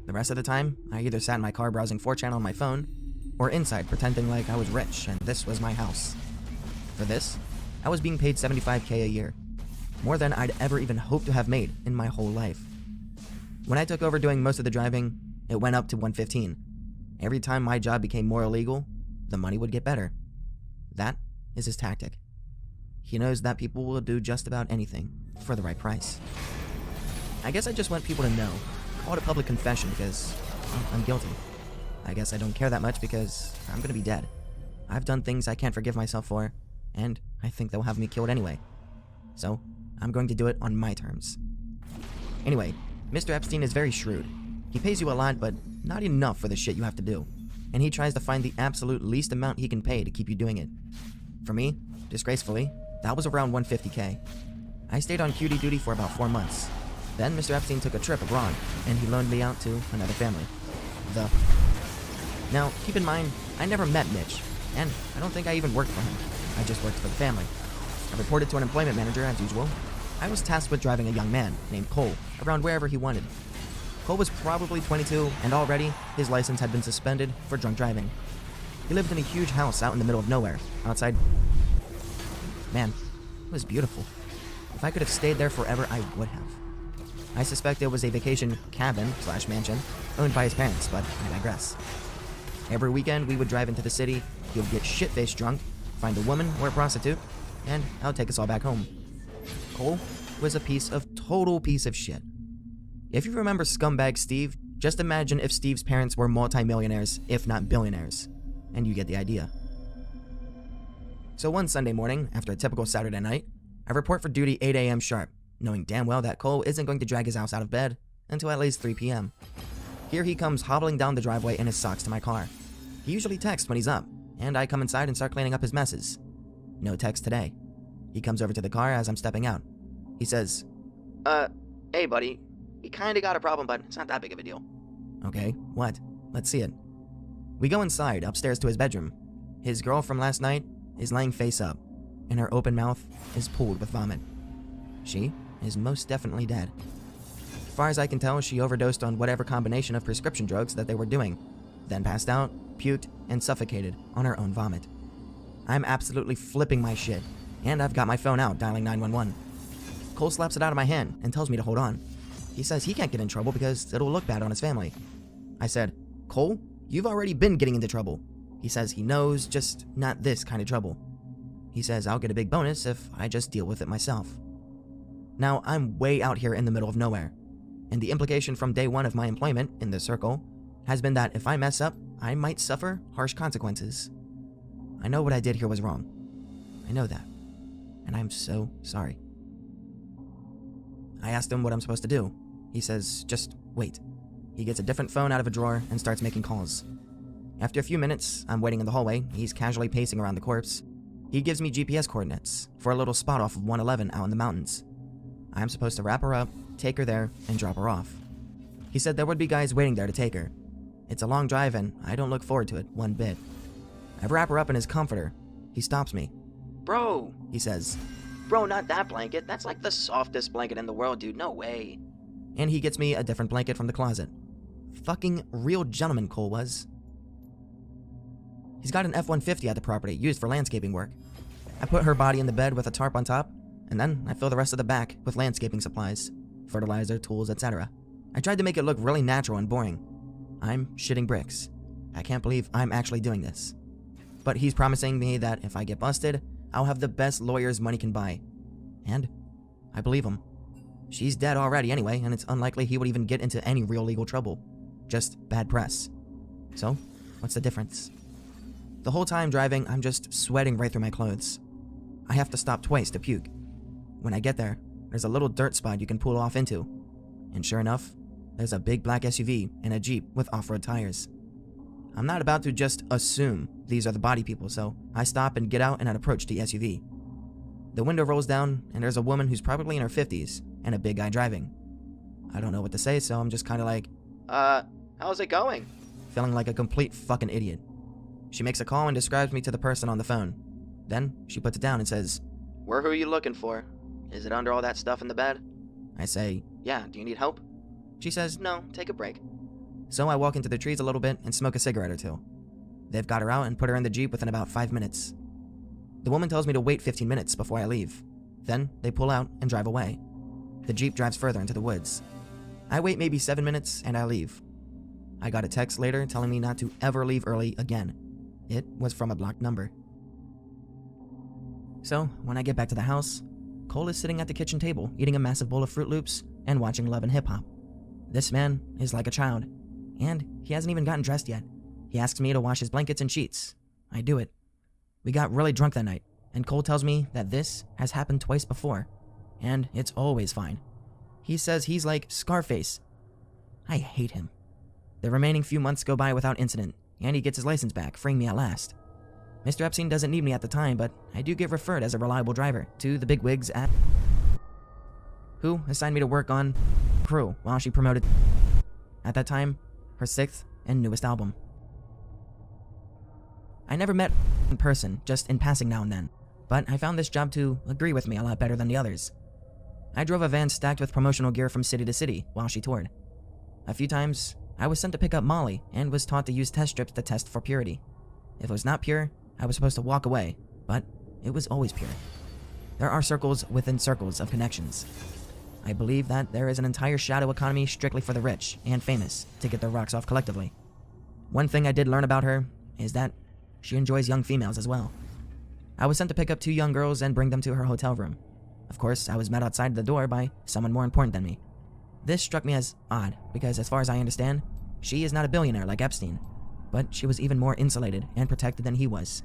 The rest of the time, I either sat in my car browsing 4chan on my phone, or inside pretending like I was rich and this was my house. For this, I was being paid $75K a year, more than I'd ever even hoped to have made in my whole life. When I took over doing most of the driving, it went up to $115. Every time my job became more illegal, the money would get better. That is his tactic. He knows that people will do just about anything for the right price. I guess I just want people to know. Call it a public confession because I'm guilty. I guess I don't care that much because I'm gonna be dead. I've done things I can't forgive myself for, and I think they'll have me killed anyway. So, I'm going to do it on my terms. Anyway, Mr. Epstein is very shrewd. He pays you a lot, but not enough for the shit you have to do. And he tries to find the absolute least amount he can pay to keep you doing it. For me, disgracefully, that was around $150K. I stayed on cutie duty for about 4 months. Then Mr. Epstein took a trip abroad, and he loaned me out to another family. Now, keep in mind, I never met Mitch, and I don't think I even worked for him. I just worked for the family. I reported to an employment manager as usual. I was tasked with driving a young man named Cole around wherever he wanted. Cole was probably 22, and already his license had been suspended for drunk driving. He lived in a huge house out in the middle of nowhere, outside. Man, it was beautiful. If I could have stayed there forever, I would have. I suspect it was a vacation cabin/mansion owned by his parents, but I digress. Every weekend, we would drive into the city, he would get shit-faced drunk, find a woman or a prostitute, and I would take us all back home. Cole was a total piece of shit. If you remember Scumbag Steve, just imagine if Steve's parents were multimillionaires, if not billionaires, and you get the idea. So one Sunday morning, after a typical Saturday night, I report for duty 8 a.m. sharp, knowing damn well that Cole isn't going to drag his ass out of bed until at least 3 p.m. Here he comes hobbling down the driveway in his socks to my car. He usually texts when he's up, and I come inside and start cleaning up his messes. No text today. He comes over to the car as I'm stepping out. He says, hey buddy, we kinda got a problem, but it's not that big of a deal. Okay, what? Let's see it. We go inside, upstairs to his bedroom. His girl from last night is laying face up, and her open mouth is pooled with vomit. She is most definitely dead. As far as I can tell, she overdosed on whatever combination of prescription drugs that they were doing, then passed out, puked, and suffocated on her own vomit. I'm absolutely flipping my shit. and I've got my phone out dialing 911. Cole slaps it out of my hand and tells me to hold on. He says he can't get in trouble because it'll look bad on his family. I said, Cole, you've already been getting into trouble. He says he knows, just not this kind of trouble. He says I'll get a big bonus if I just deal with it myself. Now, I'm way out here in the middle of nowhere, and the implication from day one of my employment in this circle has been that if I mess up, I might suffer harsh consequences. I know what I did here was wrong. I know that, and I'm so sorry. I asked him what I'm supposed to do. He says, just wait. He gets a different phone out of a drawer and starts making calls. After a few minutes, I'm waiting in the hallway. He's casually pacing around the corpse. He gives me GPS coordinates for a little spot off of 111 out in the mountains. I'm supposed to wrap her up, take her there, and drop her off. He said there would be guys waiting there to take her. It's a long drive and I don't look forward to it one bit. I wrap her up in his comforter. He stops me. Bro, he says. Bro, not that blanket. That's like the softest blanket in the world, dude. No way. And he gets me a different blanket from the closet. Fucking real gentleman, Cole was. He's got an F-150 at the property, used for landscaping work. I put her body in the bed with a tarp on top, and then I fill the rest of the back with landscaping supplies, fertilizer, tools, etc. I tried to make it look really natural and boring. I'm shitting bricks. I can't believe I'm actually doing this. But he's promising me that if I get busted, I'll have the best lawyers money can buy. And I believe him. She's dead already anyway, and it's unlikely he would even get into any real legal trouble. Just bad press. So, what's the difference? The whole time driving, I'm just sweating right through my clothes. I have to stop twice to puke. When I get there, there's a little dirt spot you can pull off into. And sure enough, there's a big black SUV and a Jeep with off-road tires. I'm not about to just assume these are the body people, so I stop and get out and I approach the SUV. The window rolls down, and there's a woman who's probably in her 50s and a big guy driving. I don't know what to say, so I'm just kind of like, how's it going? Feeling like a complete fucking idiot. She makes a call and describes me to the person on the phone. Then she puts it down and says, who are you looking for? Is it under all that stuff in the bed? I say, yeah, do you need help? She says, no, take a break. So I walk into the trees a little bit and smoke a cigarette or two. They've got her out and put her in the Jeep within about 5 minutes. The woman tells me to wait 15 minutes before I leave. Then they pull out and drive away. The Jeep drives further into the woods. I wait maybe 7 minutes and I leave. I got a text later telling me not to ever leave early again. It was from a blocked number. So, when I get back to the house, Cole is sitting at the kitchen table eating a massive bowl of Fruit Loops and watching Love and Hip Hop. This man is like a child, and he hasn't even gotten dressed yet. He asks me to wash his blankets and sheets. I do it. We got really drunk that night, and Cole tells me that this has happened twice before, and it's always fine. He says he's like Scarface. I hate him. The remaining few months go by without incident, and he gets his license back, freeing me at last. Mr. Epstein doesn't need me at the time, but I do get referred as a reliable driver to the bigwigs at who assigned me to work on Crew while she promoted, at that time, her 6th and newest album. I never met in person, just in passing now and then, but I found this job to agree with me a lot better than the others. I drove a van stacked with promotional gear from city to city while she toured. A few times, I was sent to pick up Molly and was taught to use test strips to test for purity. If it was not pure, I was supposed to walk away, but it was always pure. There are circles within circles of connections. I believe that there is an entire shadow economy strictly for the rich and famous to get their rocks off collectively. One thing I did learn about her is that she enjoys young females as well. I was sent to pick up 2 young girls and bring them to her hotel room. Of course, I was met outside the door by someone more important than me. This struck me as odd, because as far as I understand, she is not a billionaire like Epstein, but she was even more insulated and protected than he was.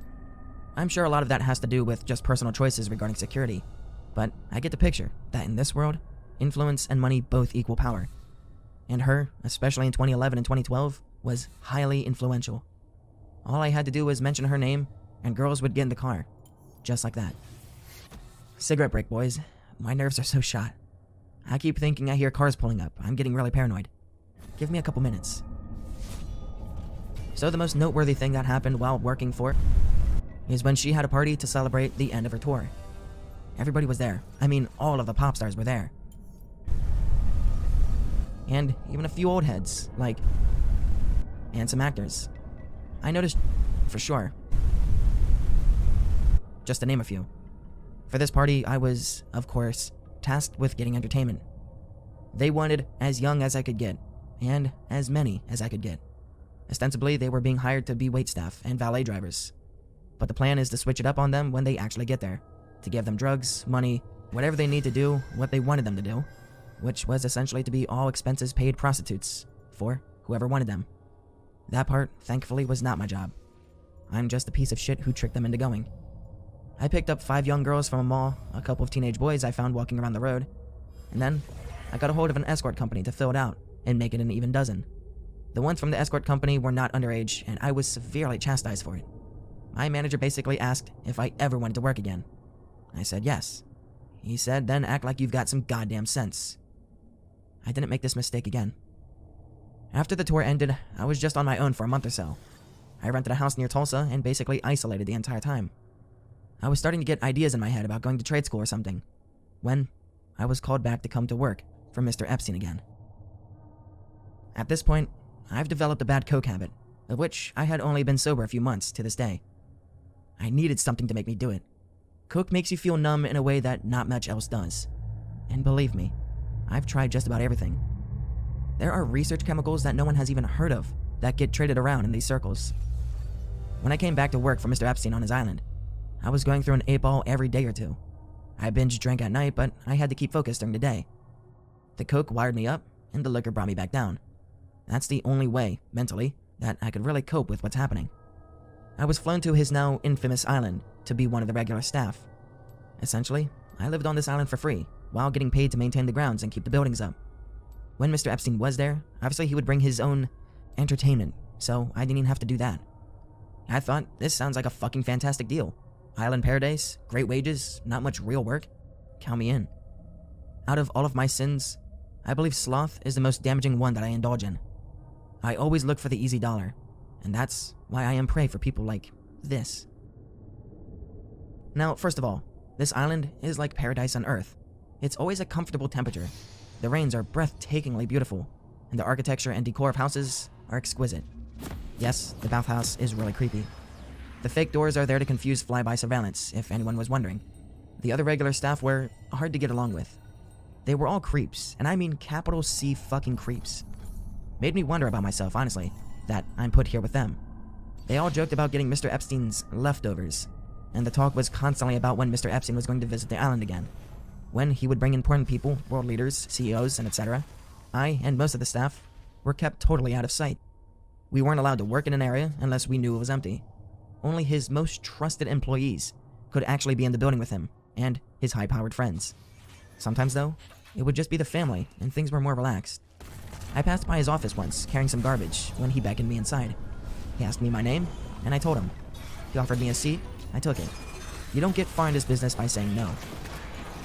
I'm sure a lot of that has to do with just personal choices regarding security, but I get the picture that in this world, influence and money both equal power. And her, especially in 2011 and 2012, was highly influential. All I had to do was mention her name, and girls would get in the car. Just like that. Cigarette break, boys. My nerves are so shot. I keep thinking I hear cars pulling up. I'm getting really paranoid. Give me a couple minutes. So the most noteworthy thing that happened while working for is when she had a party to celebrate the end of her tour. Everybody was there. I mean, all of the pop stars were there. And even a few old heads, and some actors. I noticed for sure. Just to name a few. For this party, I was, of course, tasked with getting entertainment. They wanted as young as I could get, and as many as I could get. Ostensibly, they were being hired to be waitstaff and valet drivers. But the plan is to switch it up on them when they actually get there, to give them drugs, money, whatever they need to do what they wanted them to do, which was essentially to be all expenses paid prostitutes for whoever wanted them. That part, thankfully, was not my job. I'm just a piece of shit who tricked them into going. I picked up 5 young girls from a mall, a couple of teenage boys I found walking around the road, and then I got a hold of an escort company to fill it out and make it an even dozen. The ones from the escort company were not underage, and I was severely chastised for it. My manager basically asked if I ever wanted to work again. I said yes. He said, then act like you've got some goddamn sense. I didn't make this mistake again. After the tour ended, I was just on my own for a month or so. I rented a house near Tulsa and basically isolated the entire time. I was starting to get ideas in my head about going to trade school or something, when I was called back to come to work for Mr. Epstein again. At this point, I've developed a bad coke habit, of which I had only been sober a few months to this day. I needed something to make me do it. Coke makes you feel numb in a way that not much else does. And believe me, I've tried just about everything. There are research chemicals that no one has even heard of that get traded around in these circles. When I came back to work for Mr. Epstein on his island, I was going through an 8-ball every day or two. I binge drank at night, but I had to keep focused during the day. The coke wired me up, and the liquor brought me back down. That's the only way, mentally, that I could really cope with what's happening. I was flown to his now infamous island to be one of the regular staff. Essentially, I lived on this island for free, while getting paid to maintain the grounds and keep the buildings up. When Mr. Epstein was there, obviously he would bring his own entertainment, so I didn't even have to do that. I thought, this sounds like a fucking fantastic deal. Island paradise, great wages, not much real work. Count me in. Out of all of my sins, I believe sloth is the most damaging one that I indulge in. I always look for the easy dollar, and that's why I am prey for people like this. Now, first of all, this island is like paradise on Earth. It's always a comfortable temperature. The rains are breathtakingly beautiful, and the architecture and decor of houses are exquisite. Yes, the bathhouse is really creepy. The fake doors are there to confuse flyby surveillance, if anyone was wondering. The other regular staff were hard to get along with. They were all creeps, and I mean capital C fucking creeps. Made me wonder about myself, honestly, that I'm put here with them. They all joked about getting Mr. Epstein's leftovers, and the talk was constantly about when Mr. Epstein was going to visit the island again. When he would bring important people, world leaders, CEOs, and etc., I and most of the staff were kept totally out of sight. We weren't allowed to work in an area unless we knew it was empty. Only his most trusted employees could actually be in the building with him, and his high-powered friends. Sometimes, though, it would just be the family, and things were more relaxed. I passed by his office once, carrying some garbage, when he beckoned me inside. He asked me my name, and I told him. He offered me a seat, I took it. You don't get far in this business by saying no.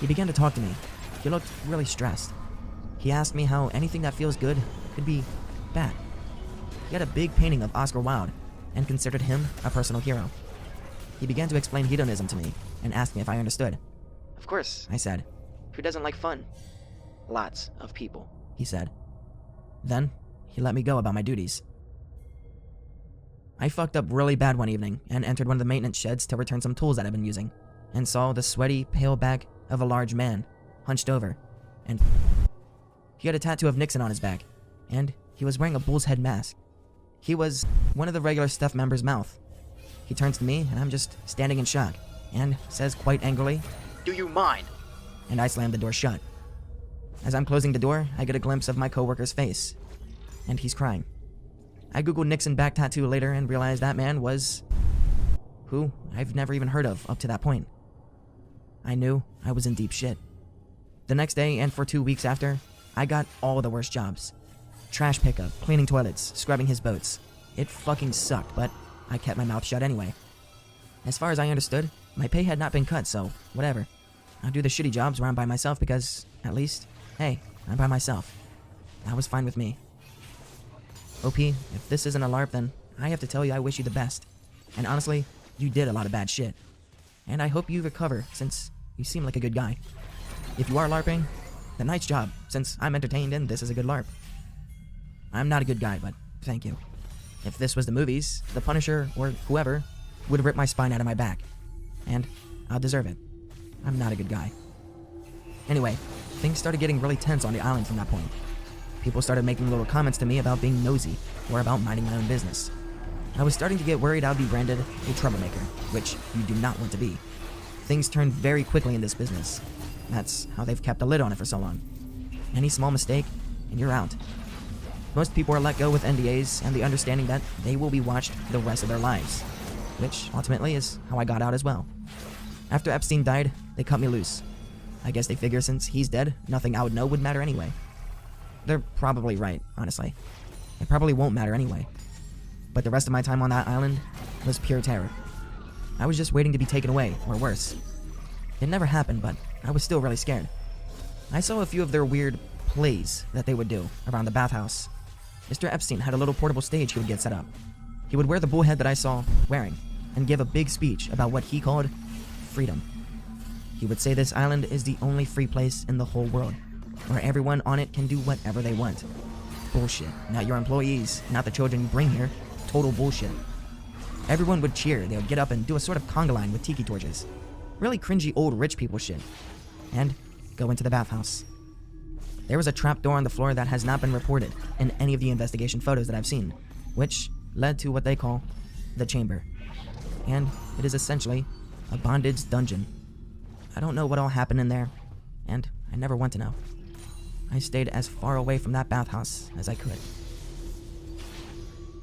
He began to talk to me. He looked really stressed. He asked me how anything that feels good could be bad. He had a big painting of Oscar Wilde, and considered him a personal hero. He began to explain hedonism to me, and asked me if I understood. Of course, I said. Who doesn't like fun? Lots of people, he said. Then, he let me go about my duties. I fucked up really bad one evening, and entered one of the maintenance sheds to return some tools that I'd been using, and saw the sweaty, pale back of a large man, hunched over, and he had a tattoo of Nixon on his back, and he was wearing a bull's head mask. He was one of the regular staff members' mouth. He turns to me, and I'm just standing in shock, and says quite angrily, "Do you mind?" And I slam the door shut. As I'm closing the door, I get a glimpse of my coworker's face, and he's crying. I googled Nixon back tattoo later and realized that man was who I've never even heard of up to that point. I knew I was in deep shit. The next day and for 2 weeks after, I got all the worst jobs. Trash pickup, cleaning toilets, scrubbing his boats. It fucking sucked, but I kept my mouth shut anyway. As far as I understood, my pay had not been cut, so whatever. I'll do the shitty jobs where I'm by myself because, at least, hey, I'm by myself. That was fine with me. OP, if this isn't a LARP, then I have to tell you I wish you the best. And honestly, you did a lot of bad shit. And I hope you recover, since you seem like a good guy. If you are LARPing, then nice job, since I'm entertained and this is a good LARP. I'm not a good guy, but thank you. If this was the movies, the Punisher, or whoever, would rip my spine out of my back. And I'll deserve it. I'm not a good guy. Anyway, things started getting really tense on the island from that point. People started making little comments to me about being nosy or about minding my own business. I was starting to get worried I would be branded a troublemaker, which you do not want to be. Things turned very quickly in this business. That's how they've kept a lid on it for so long. Any small mistake, and you're out. Most people are let go with NDAs and the understanding that they will be watched the rest of their lives, which ultimately is how I got out as well. After Epstein died, they cut me loose. I guess they figure since he's dead, nothing I would know would matter anyway. They're probably right, honestly. It probably won't matter anyway. But the rest of my time on that island was pure terror. I was just waiting to be taken away, or worse. It never happened, but I was still really scared. I saw a few of their weird plays that they would do around the bathhouse. Mr. Epstein had a little portable stage he would get set up. He would wear the bullhead that I saw wearing and give a big speech about what he called freedom. He would say this island is the only free place in the whole world, where everyone on it can do whatever they want. Bullshit. Not your employees, not the children you bring here. Total bullshit. Everyone would cheer. They would get up and do a sort of conga line with tiki torches. Really cringy old rich people shit. And go into the bathhouse. There was a trap door on the floor that has not been reported in any of the investigation photos that I've seen, which led to what they call the chamber. And it is essentially a bondage dungeon. I don't know what all happened in there, and I never want to know. I stayed as far away from that bathhouse as I could.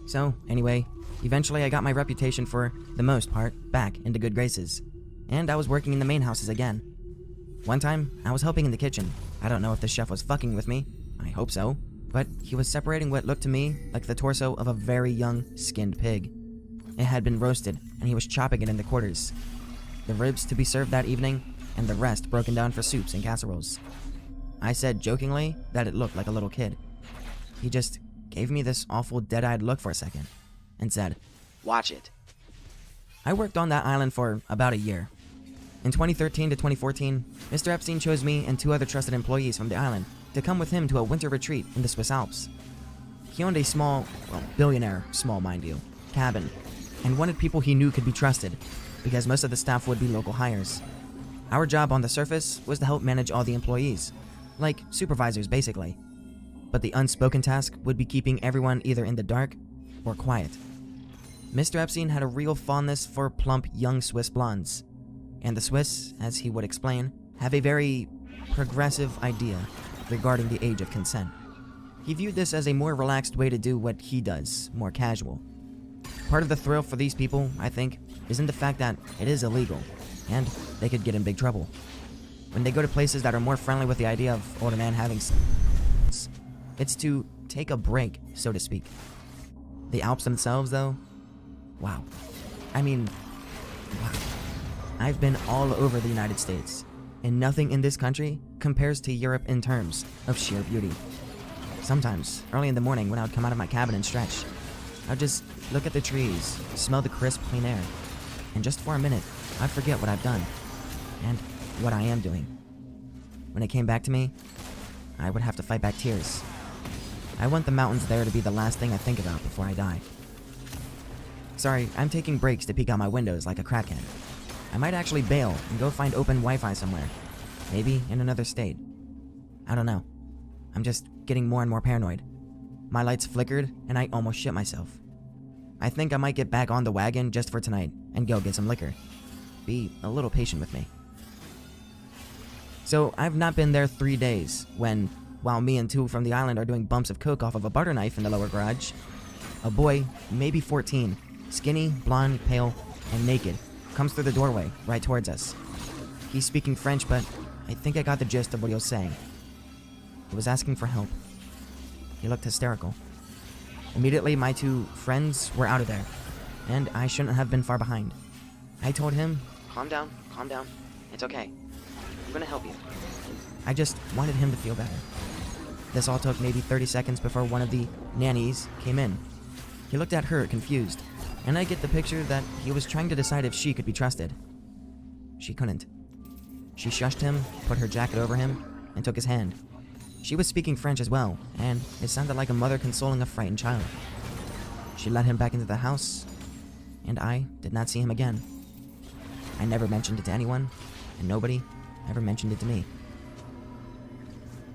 So, anyway, eventually I got my reputation for the most part back into good graces, and I was working in the main houses again. One time, I was helping in the kitchen. I don't know if the chef was fucking with me. I hope so. But he was separating what looked to me like the torso of a very young, skinned pig. It had been roasted, and he was chopping it into quarters. The ribs to be served that evening, and the rest broken down for soups and casseroles. I said jokingly that it looked like a little kid. He just gave me this awful dead-eyed look for a second, and said, "Watch it." I worked on that island for about a year. In 2013 to 2014, Mr. Epstein chose me and 2 other trusted employees from the island to come with him to a winter retreat in the Swiss Alps. He owned a small, billionaire, small mind you, cabin, and wanted people he knew could be trusted, because most of the staff would be local hires. Our job on the surface was to help manage all the employees, like supervisors basically. But the unspoken task would be keeping everyone either in the dark or quiet. Mr. Epstein had a real fondness for plump young Swiss blondes. And the Swiss, as he would explain, have a very progressive idea regarding the age of consent. He viewed this as a more relaxed way to do what he does, more casual. Part of the thrill for these people, I think, is in the fact that it is illegal, and they could get in big trouble. When they go to places that are more friendly with the idea of older men having sex, it's to take a break, so to speak. The Alps themselves, though, wow. I mean, wow. I've been all over the United States, and nothing in this country compares to Europe in terms of sheer beauty. Sometimes, early in the morning when I would come out of my cabin and stretch, I'd just look at the trees, smell the crisp, clean air, and just for a minute, I'd forget what I've done, and what I am doing. When it came back to me, I would have to fight back tears. I want the mountains there to be the last thing I think about before I die. Sorry, I'm taking breaks to peek out my windows like a crackhead. I might actually bail and go find open Wi-Fi somewhere. Maybe in another state. I don't know. I'm just getting more and more paranoid. My lights flickered and I almost shit myself. I think I might get back on the wagon just for tonight and go get some liquor. Be a little patient with me. So I've not been there 3 days when, while me and 2 from the island are doing bumps of coke off of a butter knife in the lower garage, a boy, maybe 14, skinny, blonde, pale, and naked, comes through the doorway right towards us. He's speaking French, but I think I got the gist of what he was saying. He was asking for help. He looked hysterical. Immediately, my 2 friends were out of there, and I shouldn't have been far behind. I told him, calm down, it's okay. I'm gonna help you. I just wanted him to feel better. This all took maybe 30 seconds before one of the nannies came in. He looked at her, confused, and I get the picture that he was trying to decide if she could be trusted. She couldn't. She shushed him, put her jacket over him, and took his hand. She was speaking French as well, and it sounded like a mother consoling a frightened child. She led him back into the house, and I did not see him again. I never mentioned it to anyone, and nobody ever mentioned it to me.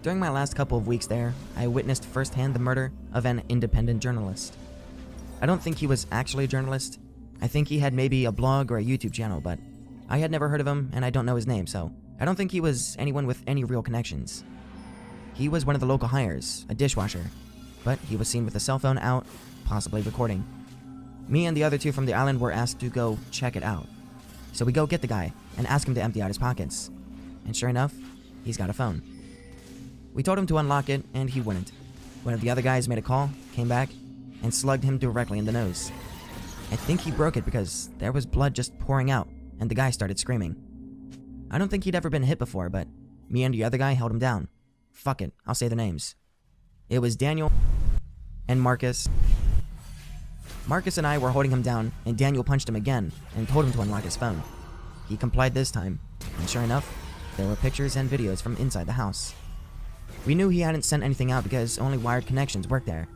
During my last couple of weeks there, I witnessed firsthand the murder of an independent journalist. I don't think he was actually a journalist. I think he had maybe a blog or a YouTube channel, but I had never heard of him and I don't know his name, so I don't think he was anyone with any real connections. He was one of the local hires, a dishwasher, but he was seen with a cell phone out, possibly recording. Me and the other two from the island were asked to go check it out. So we go get the guy and ask him to empty out his pockets. And sure enough, he's got a phone. We told him to unlock it, and he wouldn't. One of the other guys made a call, came back, and slugged him directly in the nose. I think he broke it because there was blood just pouring out, and the guy started screaming. I don't think he'd ever been hit before, but me and the other guy held him down. Fuck it, I'll say the names. It was Daniel and Marcus. Marcus and I were holding him down, and Daniel punched him again and told him to unlock his phone. He complied this time, and sure enough, there were pictures and videos from inside the house. We knew he hadn't sent anything out because only wired connections worked there.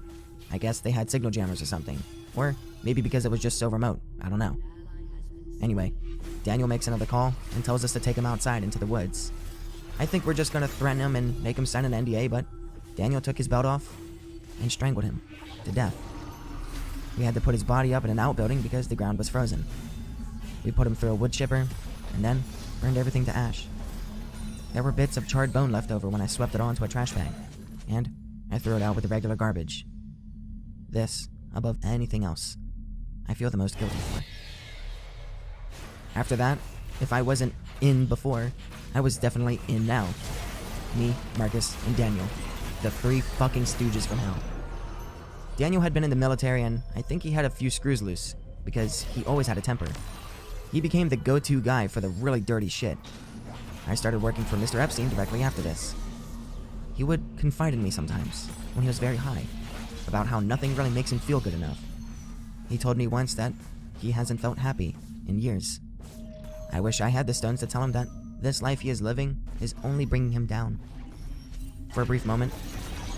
I guess they had signal jammers or something. Or maybe because it was just so remote, I don't know. Anyway, Daniel makes another call and tells us to take him outside into the woods. I think we're just gonna threaten him and make him sign an NDA, but Daniel took his belt off and strangled him to death. We had to put his body up in an outbuilding because the ground was frozen. We put him through a wood chipper and then burned everything to ash. There were bits of charred bone left over when I swept it onto a trash bag, and I threw it out with the regular garbage. This, above anything else, I feel the most guilty for. After that, if I wasn't in before, I was definitely in now. Me, Marcus, and Daniel, the three fucking stooges from hell. Daniel had been in the military, and I think he had a few screws loose, because he always had a temper. He became the go-to guy for the really dirty shit. I started working for Mr. Epstein directly after this. He would confide in me sometimes, when he was very high, about how nothing really makes him feel good enough. He told me once that he hasn't felt happy in years. I wish I had the stones to tell him that this life he is living is only bringing him down. For a brief moment,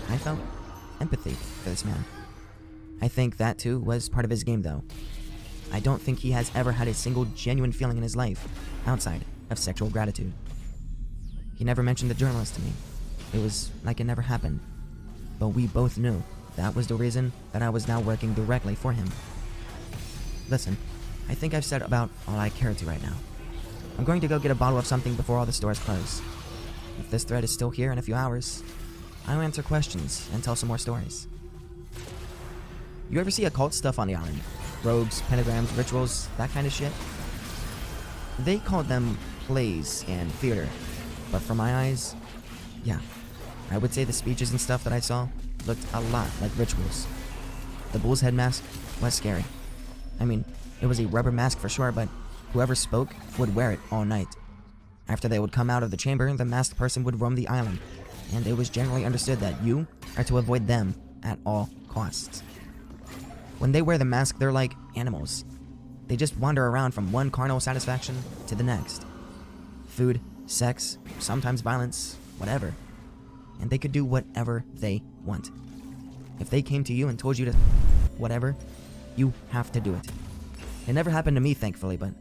I felt empathy for this man. I think that too was part of his game though. I don't think he has ever had a single genuine feeling in his life outside of sexual gratitude. He never mentioned the journalist to me. It was like it never happened. But we both knew that was the reason that I was now working directly for him. Listen, I think I've said about all I care to right now. I'm going to go get a bottle of something before all the stores close. If this thread is still here in a few hours, I'll answer questions and tell some more stories. You ever see occult stuff on the island? Robes, pentagrams, rituals, that kind of shit? They called them plays and theater, but for my eyes, yeah, I would say the speeches and stuff that I saw looked a lot like rituals. The bull's head mask was scary. I mean, it was a rubber mask for sure, but whoever spoke would wear it all night. After they would come out of the chamber, the masked person would roam the island, and it was generally understood that you are to avoid them at all costs. When they wear the mask, they're like animals. They just wander around from one carnal satisfaction to the next. Food, sex, sometimes violence, whatever. And they could do whatever they want. If they came to you and told you to whatever, you have to do it. It never happened to me, thankfully, but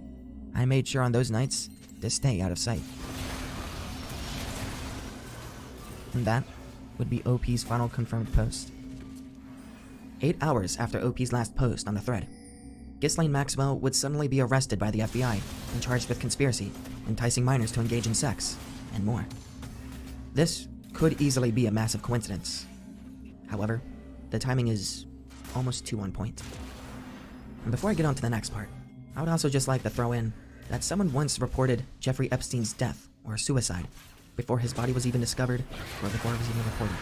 I made sure on those nights to stay out of sight. And that would be OP's final confirmed post. 8 hours after OP's last post on the thread, Ghislaine Maxwell would suddenly be arrested by the FBI and charged with conspiracy, enticing minors to engage in sex, and more. This could easily be a massive coincidence. However, the timing is almost too on point. And before I get on to the next part, I would also just like to throw in that someone once reported Jeffrey Epstein's death or suicide before his body was even discovered or before it was even reported.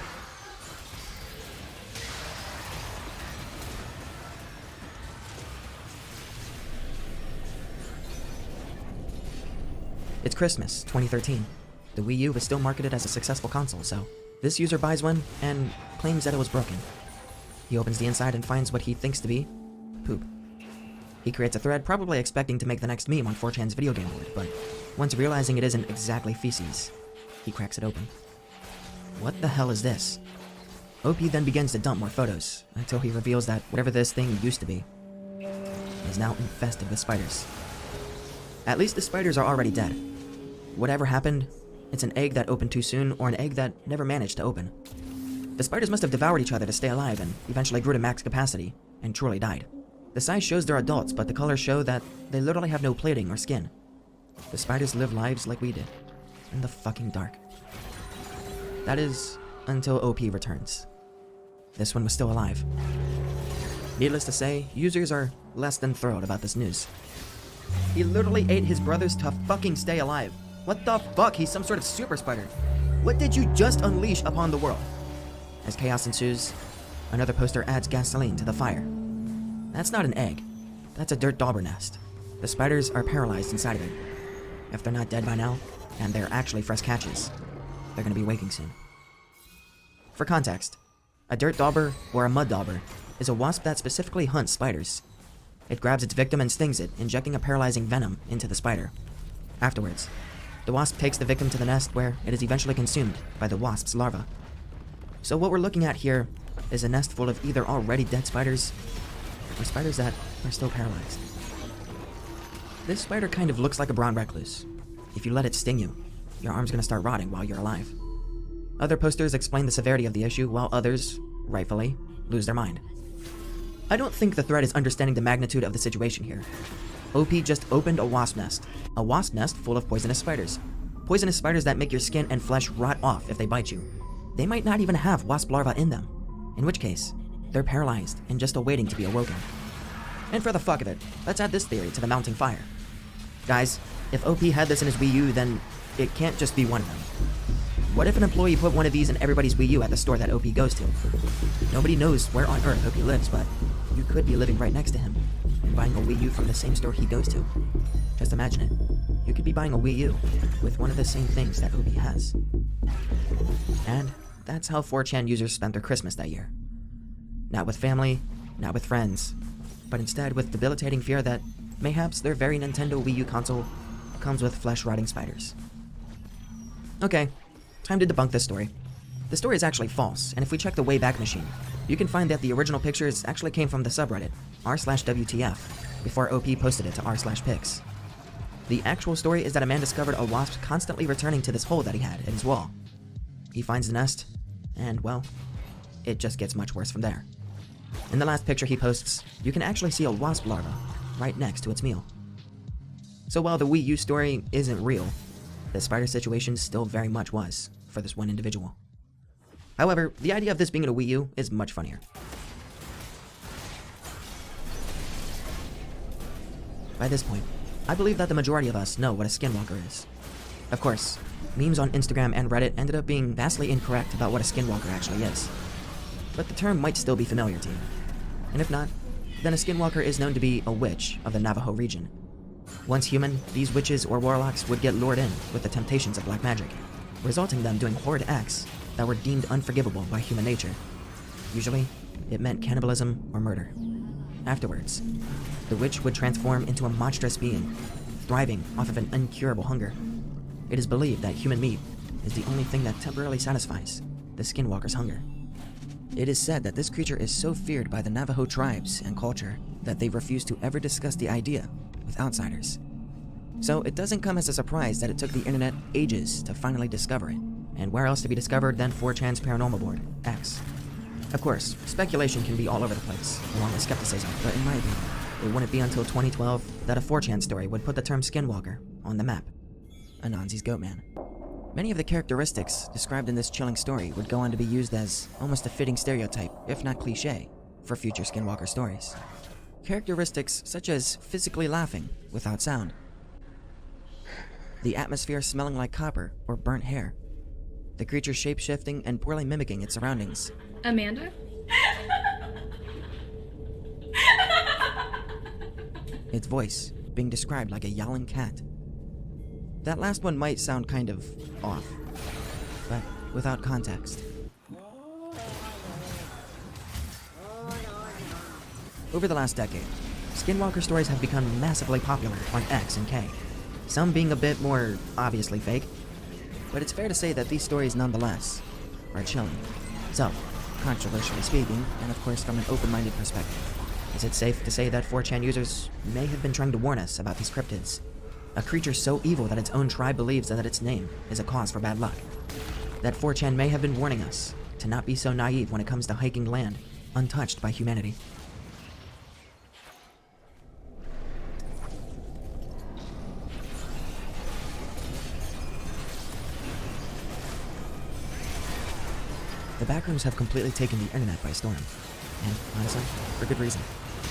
It's Christmas 2013. The Wii U is still marketed as a successful console, so this user buys one and claims that it was broken. He opens the inside and finds what he thinks to be poop. He creates a thread, probably expecting to make the next meme on 4chan's video game board, but once realizing it isn't exactly feces, he cracks it open. What the hell is this? OP then begins to dump more photos, until he reveals that whatever this thing used to be is now infested with spiders. At least the spiders are already dead. Whatever happened, it's an egg that opened too soon or an egg that never managed to open. The spiders must have devoured each other to stay alive and eventually grew to max capacity and truly died. The size shows they're adults, but the colors show that they literally have no plating or skin. The spiders live lives like we did, in the fucking dark. That is, until OP returns. This one was still alive. Needless to say, users are less than thrilled about this news. He literally ate his brothers to fucking stay alive. What the fuck? He's some sort of super spider. What did you just unleash upon the world? As chaos ensues, another poster adds gasoline to the fire. That's not an egg. That's a dirt dauber nest. The spiders are paralyzed inside of it. If they're not dead by now, and they're actually fresh catches, they're gonna be waking soon. For context, a dirt dauber or a mud dauber is a wasp that specifically hunts spiders. It grabs its victim and stings it, injecting a paralyzing venom into the spider. Afterwards, the wasp takes the victim to the nest where it is eventually consumed by the wasp's larva. So what we're looking at here is a nest full of either already dead spiders or spiders that are still paralyzed. This spider kind of looks like a brown recluse. If you let it sting you, your arm's gonna start rotting while you're alive. Other posters explain the severity of the issue, while others, rightfully, lose their mind. I don't think the thread is understanding the magnitude of the situation here. OP just opened a wasp nest full of poisonous spiders. Poisonous spiders that make your skin and flesh rot off if they bite you. They might not even have wasp larvae in them, in which case, they're paralyzed and just awaiting to be awoken. And for the fuck of it, let's add this theory to the mounting fire. Guys, if OP had this in his Wii U, then it can't just be one of them. What if an employee put one of these in everybody's Wii U at the store that OP goes to? Nobody knows where on earth OP lives, but you could be living right next to him and buying a Wii U from the same store he goes to. Just imagine it. You could be buying a Wii U with one of the same things that OP has. And that's how 4chan users spent their Christmas that year. Not with family, not with friends, but instead with debilitating fear that mayhaps their very Nintendo Wii U console comes with flesh-rotting spiders. Okay, time to debunk this story. The story is actually false, and if we check the Wayback Machine, you can find that the original pictures actually came from the subreddit, r/WTF, before OP posted it to r/pics. The actual story is that a man discovered a wasp constantly returning to this hole that he had in his wall. He finds the nest, and well, it just gets much worse from there. In the last picture he posts, you can actually see a wasp larva right next to its meal. So while the Wii U story isn't real, the spider situation still very much was for this one individual. However, the idea of this being in a Wii U is much funnier. By this point, I believe that the majority of us know what a skinwalker is. Of course, memes on Instagram and Reddit ended up being vastly incorrect about what a skinwalker actually is. But the term might still be familiar to you. And if not, then a skinwalker is known to be a witch of the Navajo region. Once human, these witches or warlocks would get lured in with the temptations of black magic, resulting in them doing horrid acts that were deemed unforgivable by human nature. Usually, it meant cannibalism or murder. Afterwards, the witch would transform into a monstrous being, thriving off of an incurable hunger. It is believed that human meat is the only thing that temporarily satisfies the skinwalker's hunger. It is said that this creature is so feared by the Navajo tribes and culture that they refuse to ever discuss the idea with outsiders. So it doesn't come as a surprise that it took the internet ages to finally discover it. And where else to be discovered than 4chan's paranormal board, X. Of course, speculation can be all over the place, along with skepticism, but in my opinion, it wouldn't be until 2012 that a 4chan story would put the term skinwalker on the map. Anansi's Goatman. Many of the characteristics described in this chilling story would go on to be used as almost a fitting stereotype, if not cliché, for future skinwalker stories. Characteristics such as physically laughing without sound, the atmosphere smelling like copper or burnt hair, the creature shape-shifting and poorly mimicking its surroundings. Amanda? Its voice being described like a yowling cat. That last one might sound kind of off, but without context. Over the last decade, skinwalker stories have become massively popular on X and K, some being a bit more obviously fake, but it's fair to say that these stories nonetheless are chilling. So, controversially speaking, and of course from an open-minded perspective, is it safe to say that 4chan users may have been trying to warn us about these cryptids A creature so evil that its own tribe believes that its name is a cause for bad luck. That 4chan may have been warning us to not be so naive when it comes to hiking land untouched by humanity. The backrooms have completely taken the internet by storm, and honestly, for good reason.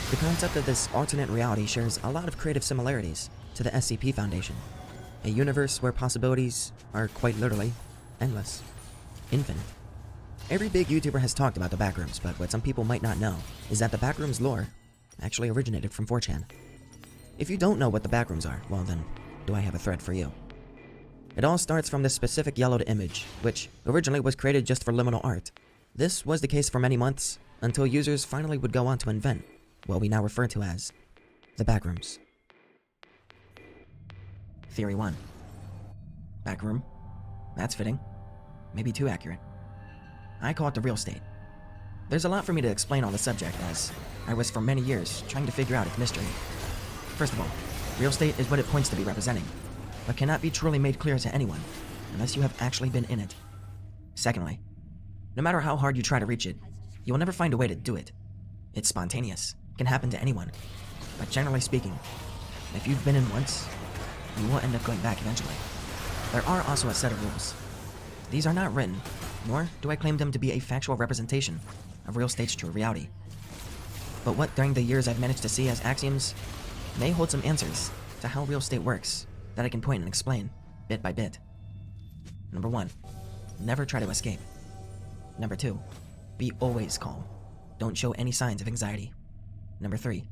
The concept of this alternate reality shares a lot of creative similarities to the SCP Foundation, a universe where possibilities are quite literally endless, infinite. Every big YouTuber has talked about the backrooms, but what some people might not know is that the backrooms lore actually originated from 4chan. If you don't know what the backrooms are, well then, do I have a thread for you. It all starts from this specific yellowed image, which originally was created just for liminal art. This was the case for many months, until users finally would go on to invent what we now refer to as the backrooms. Theory 1. Backroom. That's fitting. Maybe too accurate. I call it the real state. There's a lot for me to explain on the subject, as I was for many years trying to figure out its mystery. First of all, real state is what it points to be representing, but cannot be truly made clear to anyone unless you have actually been in it. Secondly, no matter how hard you try to reach it, you will never find a way to do it. It's spontaneous, can happen to anyone, but generally speaking, if you've been in once, you will end up going back eventually. There are also a set of rules. These are not written, nor do I claim them to be a factual representation of real state's true reality. But what during the years I've managed to see as axioms may hold some answers to how real state works that I can point and explain, bit by bit. Number 1, never try to escape. Number 2, be always calm. Don't show any signs of anxiety. Number 3,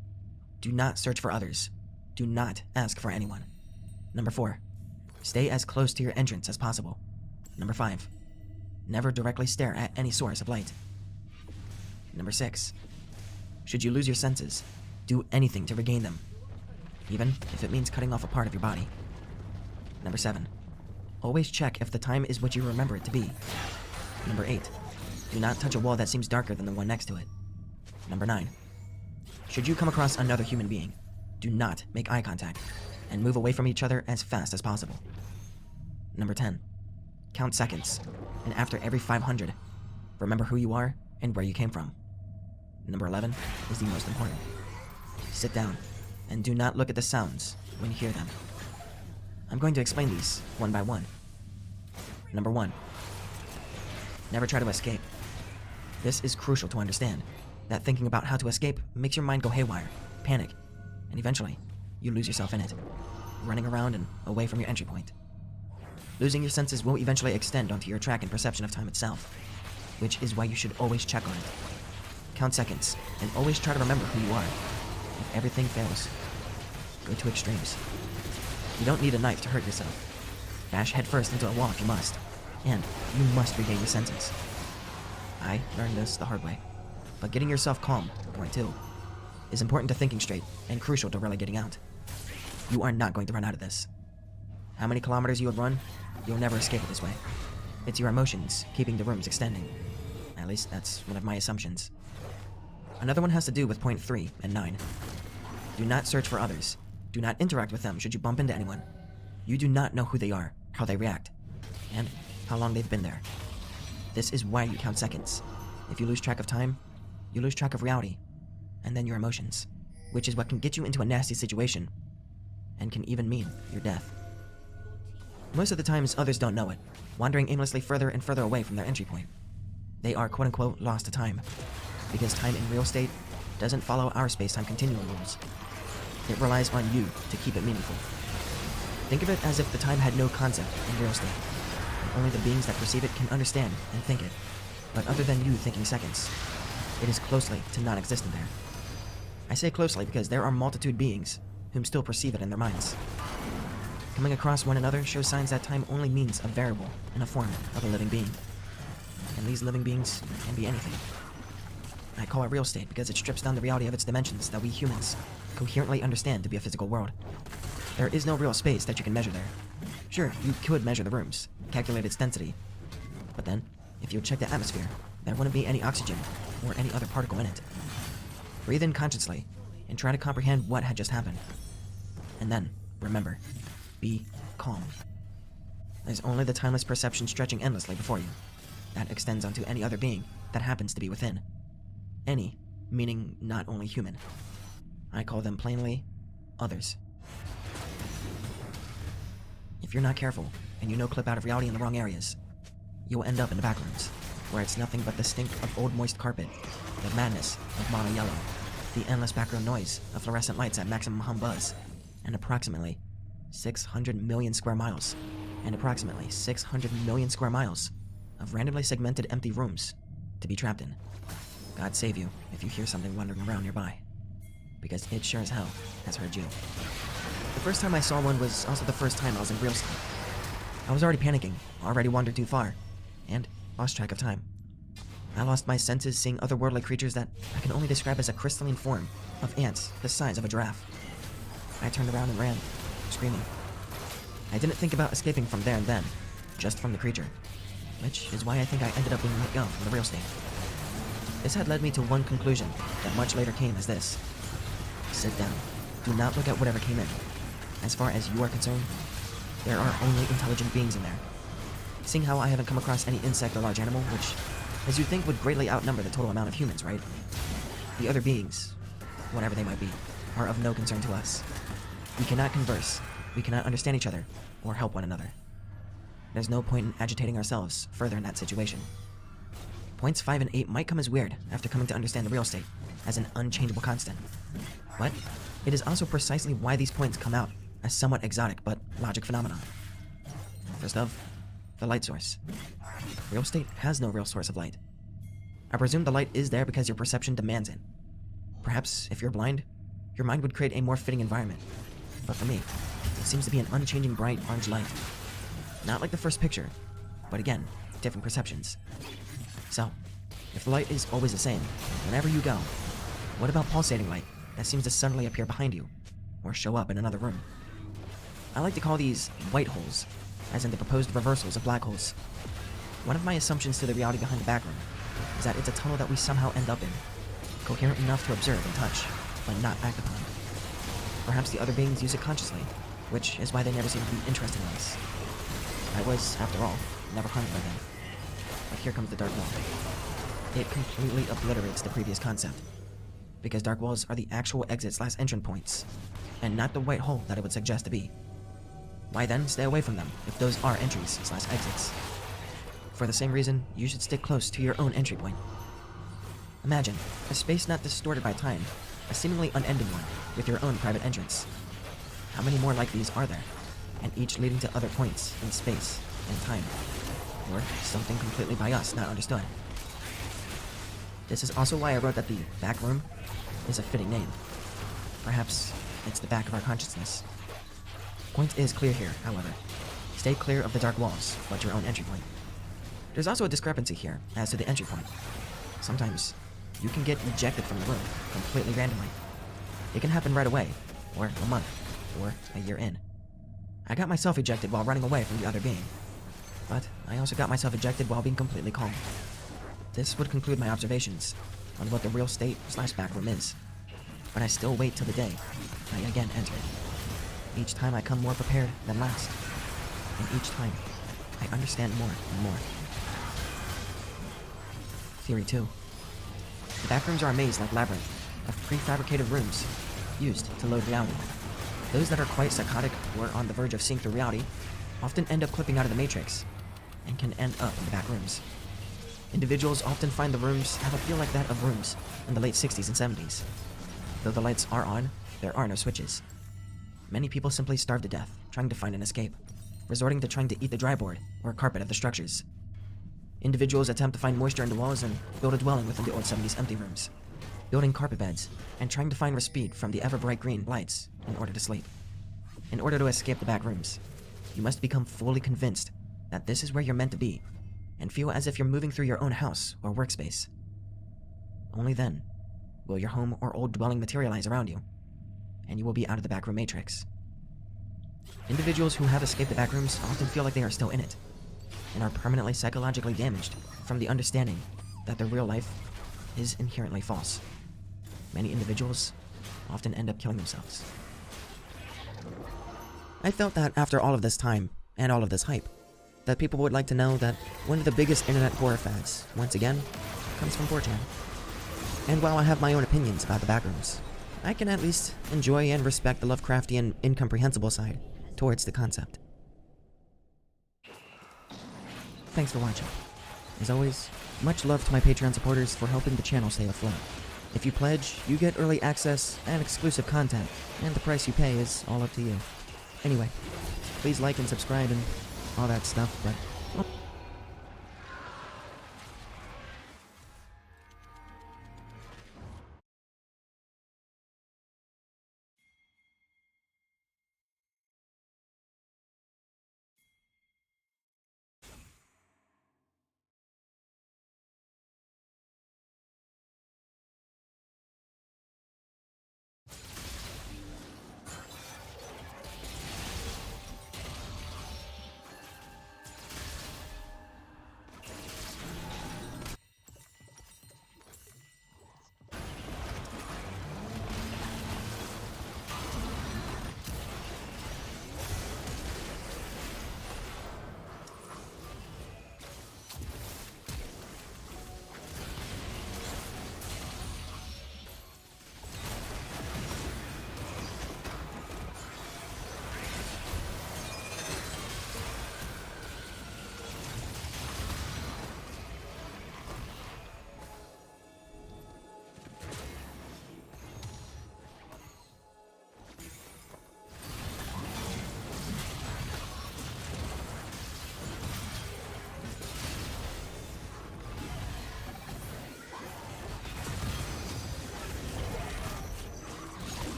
do not search for others. Do not ask for anyone. Number 4, stay as close to your entrance as possible. Number 5, never directly stare at any source of light. Number 6, should you lose your senses, do anything to regain them, even if it means cutting off a part of your body. Number 7, always check if the time is what you remember it to be. Number 8, do not touch a wall that seems darker than the one next to it. Number 9, should you come across another human being, do not make eye contact and move away from each other as fast as possible. Number 10, count seconds, and after every 500, remember who you are and where you came from. Number 11 is the most important. Sit down and do not look at the sounds when you hear them. I'm going to explain these one by one. Number 1, never try to escape. This is crucial to understand, that thinking about how to escape makes your mind go haywire, panic, and eventually, you lose yourself in it, running around and away from your entry point. Losing your senses will eventually extend onto your track and perception of time itself, which is why you should always check on it. Count seconds, and always try to remember who you are. If everything fails, go to extremes. You don't need a knife to hurt yourself. Dash headfirst into a wall if you must, and you must regain your senses. I learned this the hard way, but getting yourself calm, point 2, is important to thinking straight and crucial to really getting out. You are not going to run out of this. How many kilometers you would run, you'll never escape it this way. It's your emotions keeping the rooms extending. At least that's one of my assumptions. Another one has to do with point 3 and 9. Do not search for others. Do not interact with them should you bump into anyone. You do not know who they are, how they react, and how long they've been there. This is why you count seconds. If you lose track of time, you lose track of reality, and then your emotions, which is what can get you into a nasty situation, and can even mean your death. Most of the times, others don't know it, wandering aimlessly further and further away from their entry point. They are quote-unquote lost to time, because time in real state doesn't follow our space-time continuum rules. It relies on you to keep it meaningful. Think of it as if the time had no concept in real state, and only the beings that perceive it can understand and think it. But other than you thinking seconds, it is closely to non-existent there. I say closely because there are multitude beings whom still perceive it in their minds. Coming across one another shows signs that time only means a variable in a form of a living being. And these living beings can be anything. I call it real state because it strips down the reality of its dimensions that we humans coherently understand to be a physical world. There is no real space that you can measure there. Sure, you could measure the rooms, calculate its density, but then, if you check the atmosphere, there wouldn't be any oxygen or any other particle in it. Breathe in consciously and try to comprehend what had just happened. And then, remember, Be calm. There's only the timeless perception stretching endlessly before you. That extends onto any other being that happens to be within. Any, meaning not only human. I call them plainly, others. If you're not careful, and you no-clip out of reality in the wrong areas, you'll end up in the back rooms, where it's nothing but the stink of old moist carpet, the madness of mono yellow, the endless background noise of fluorescent lights at maximum hum buzz, and approximately 600 million square miles, and approximately 600 million square miles of randomly segmented empty rooms to be trapped in. God save you if you hear something wandering around nearby, because it sure as hell has heard you. The first time I saw one was also the first time I was in real estate. I was already panicking, already wandered too far, and lost track of time. I lost my senses seeing otherworldly creatures that I can only describe as a crystalline form of ants the size of a giraffe. I turned around and ran, screaming. I didn't think about escaping from there and then, just from the creature, which is why I think I ended up being let go from the real estate. This had led me to one conclusion that much later came as this. Sit down. Do not look at whatever came in. As far as you are concerned, there are only intelligent beings in there. Seeing how I haven't come across any insect or large animal, which, as you'd think, would greatly outnumber the total amount of humans, right? The other beings, whatever they might be, are of no concern to us. We cannot converse, we cannot understand each other, or help one another. There's no point in agitating ourselves further in that situation. Points 5 and 8 might come as weird after coming to understand the real state as an unchangeable constant. But it is also precisely why these points come out as somewhat exotic but logic phenomena. First of, the light source. Real state has no real source of light. I presume the light is there because your perception demands it. Perhaps if you're blind, your mind would create a more fitting environment. But for me, it seems to be an unchanging bright orange light. Not like the first picture, but again, different perceptions. So, if the light is always the same, whenever you go, what about pulsating light that seems to suddenly appear behind you, or show up in another room? I like to call these white holes, as in the proposed reversals of black holes. One of my assumptions to the reality behind the back room is that it's a tunnel that we somehow end up in, coherent enough to observe and touch, but not act upon. Perhaps the other beings use it consciously, which is why they never seem to be interested in us. I was, after all, never harmed by them. But here comes the dark wall. It completely obliterates the previous concept, because dark walls are the actual exit/entrance points, and not the white hole that it would suggest to be. Why then stay away from them if those are entries/exits? For the same reason, you should stick close to your own entry point. Imagine a space not distorted by time, a seemingly unending one with your own private entrance. How many more like these are there, and each leading to other points in space and time, or something completely by us not understood? This is also why I wrote that the back room is a fitting name. Perhaps it's the back of our consciousness. Point is clear here, however. Stay clear of the dark walls, but your own entry point. There's also a discrepancy here as to the entry point. Sometimes, you can get ejected from the room completely randomly. It can happen right away, or a month, or a year in. I got myself ejected while running away from the other being, but I also got myself ejected while being completely calm. This would conclude my observations on what the real state/back room is, but I still wait till the day I again enter it. Each time I come more prepared than last, and each time I understand more and more. Theory 2. The backrooms are a maze-like labyrinth of prefabricated rooms used to load reality. Those that are quite psychotic or on the verge of seeing through reality often end up clipping out of the matrix and can end up in the back rooms. Individuals often find the rooms have a feel like that of rooms in the late 60s and 70s. Though the lights are on, there are no switches. Many people simply starve to death trying to find an escape, resorting to trying to eat the drywall or carpet of the structures. Individuals attempt to find moisture in the walls and build a dwelling within the old 70s empty rooms, building carpet beds and trying to find respite from the ever-bright green lights in order to sleep. In order to escape the back rooms, you must become fully convinced that this is where you're meant to be and feel as if you're moving through your own house or workspace. Only then will your home or old dwelling materialize around you, and you will be out of the backroom matrix. Individuals who have escaped the backrooms often feel like they are still in it, and are permanently psychologically damaged from the understanding that their real life is inherently false. Many individuals often end up killing themselves. I felt that after all of this time, and all of this hype, that people would like to know that one of the biggest internet horror fads, once again, comes from 4chan. And while I have my own opinions about the backrooms, I can at least enjoy and respect the Lovecraftian, incomprehensible side towards the concept. Thanks for watching. As always, much love to my Patreon supporters for helping the channel stay afloat. If you pledge, you get early access and exclusive content, and the price you pay is all up to you. Anyway, please like and subscribe and all that stuff, but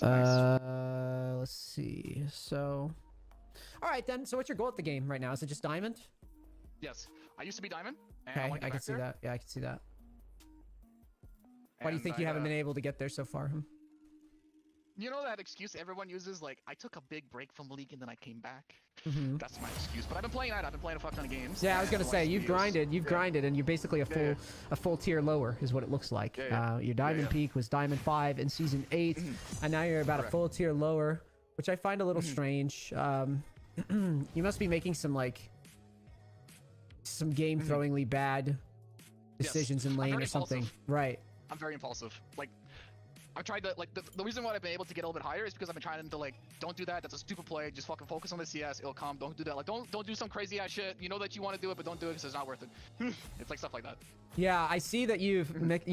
Let's see. So, all right then. So, what's your goal at the game right now? Is it just diamond? Yes. I used to be diamond. And Okay, wanna get I can back see there. that. Yeah, I can see that. Why do you And think you I, haven't been able to get there so far? You know that excuse everyone uses, like, I took a big break from League and then I came back? Mhm. That's my excuse. But I've been playing that. I've been playing a fuck ton of games. Yeah, I was and gonna say watching you've videos. grinded, and you're basically a Yeah, full tier lower, is what it looks like. Yeah. Your diamond Yeah. peak was diamond 5 in season 8, and now you're about a Correct. full tier lower, which I find a little strange. You must be making some game throwingly bad decisions in I'm lane very or something, impulsive. right? I'm very impulsive. Like, I've tried to, like, the reason why I've been able to get a little bit higher is because I've been trying to, like, don't do that. That's a stupid play. Just fucking focus on the CS. It'll come. Don't do that. Like, don't do some crazy ass shit. You know that you want to do it, but don't do it because it's not worth it. It's like stuff like that. Yeah, I see that you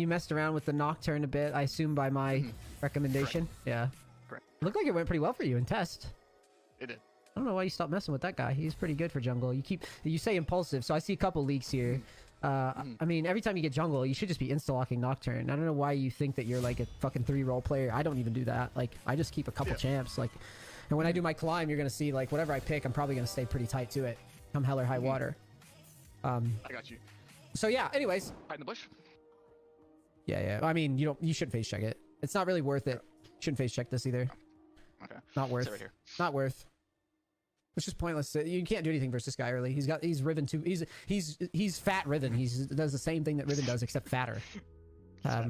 messed around with the Nocturne a bit. I assume by my recommendation. Yeah, Correct. looked like it went pretty well for you in test. It did. I don't know why you stopped messing with that guy. He's pretty good for jungle. You say impulsive, so I see a couple leaks here. I mean, every time you get jungle, you should just be insta-locking Nocturne. I don't know why you think that you're like a fucking 3-role player. I don't even do that. Like, I just keep a couple champs. Like, and when I do my climb, you're gonna see like whatever I pick, I'm probably gonna stay pretty tight to it, come hell or high water. I got you. So yeah. Anyways. Hide in the bush. Yeah. I mean, you should face check it. It's not really worth it. Shouldn't face check this either. Okay. Not worth. Stay right here. Not worth. It's just pointless. You can't do anything versus this guy early. He's Riven too. He's fat Riven. He does the same thing that Riven does except fatter. Yeah,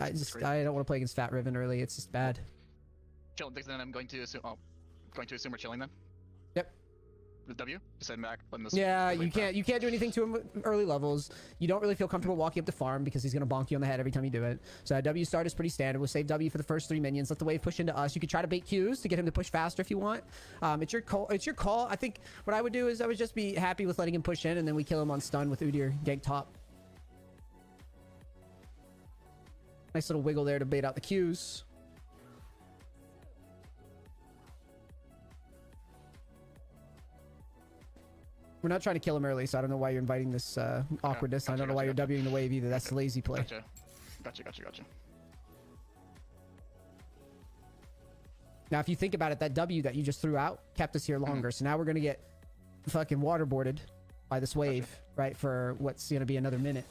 I don't want to play against fat Riven early. It's just bad. Chilling. Then I'm going to assume. Oh, going to assume we're chilling then. Yep. With W, just heading back. Letting this. Yeah, you can't do anything to him early levels. You don't really feel comfortable walking up to farm because he's gonna bonk you on the head every time you do it. So that W start is pretty standard. We'll save W for the first 3 minions. Let the wave push into us. You could try to bait Qs to get him to push faster if you want. It's your call. It's your call. I think what I would do is I would just be happy with letting him push in, and then we kill him on stun with Udyr gank top. Nice little wiggle there to bait out the Qs. We're not trying to kill him early, so I don't know why you're inviting this awkwardness. I don't know why you're Wing the wave either. That's a lazy play. Gotcha. Now, if you think about it, that W that you just threw out kept us here longer. So now we're going to get fucking waterboarded by this wave, right, for what's going to be another minute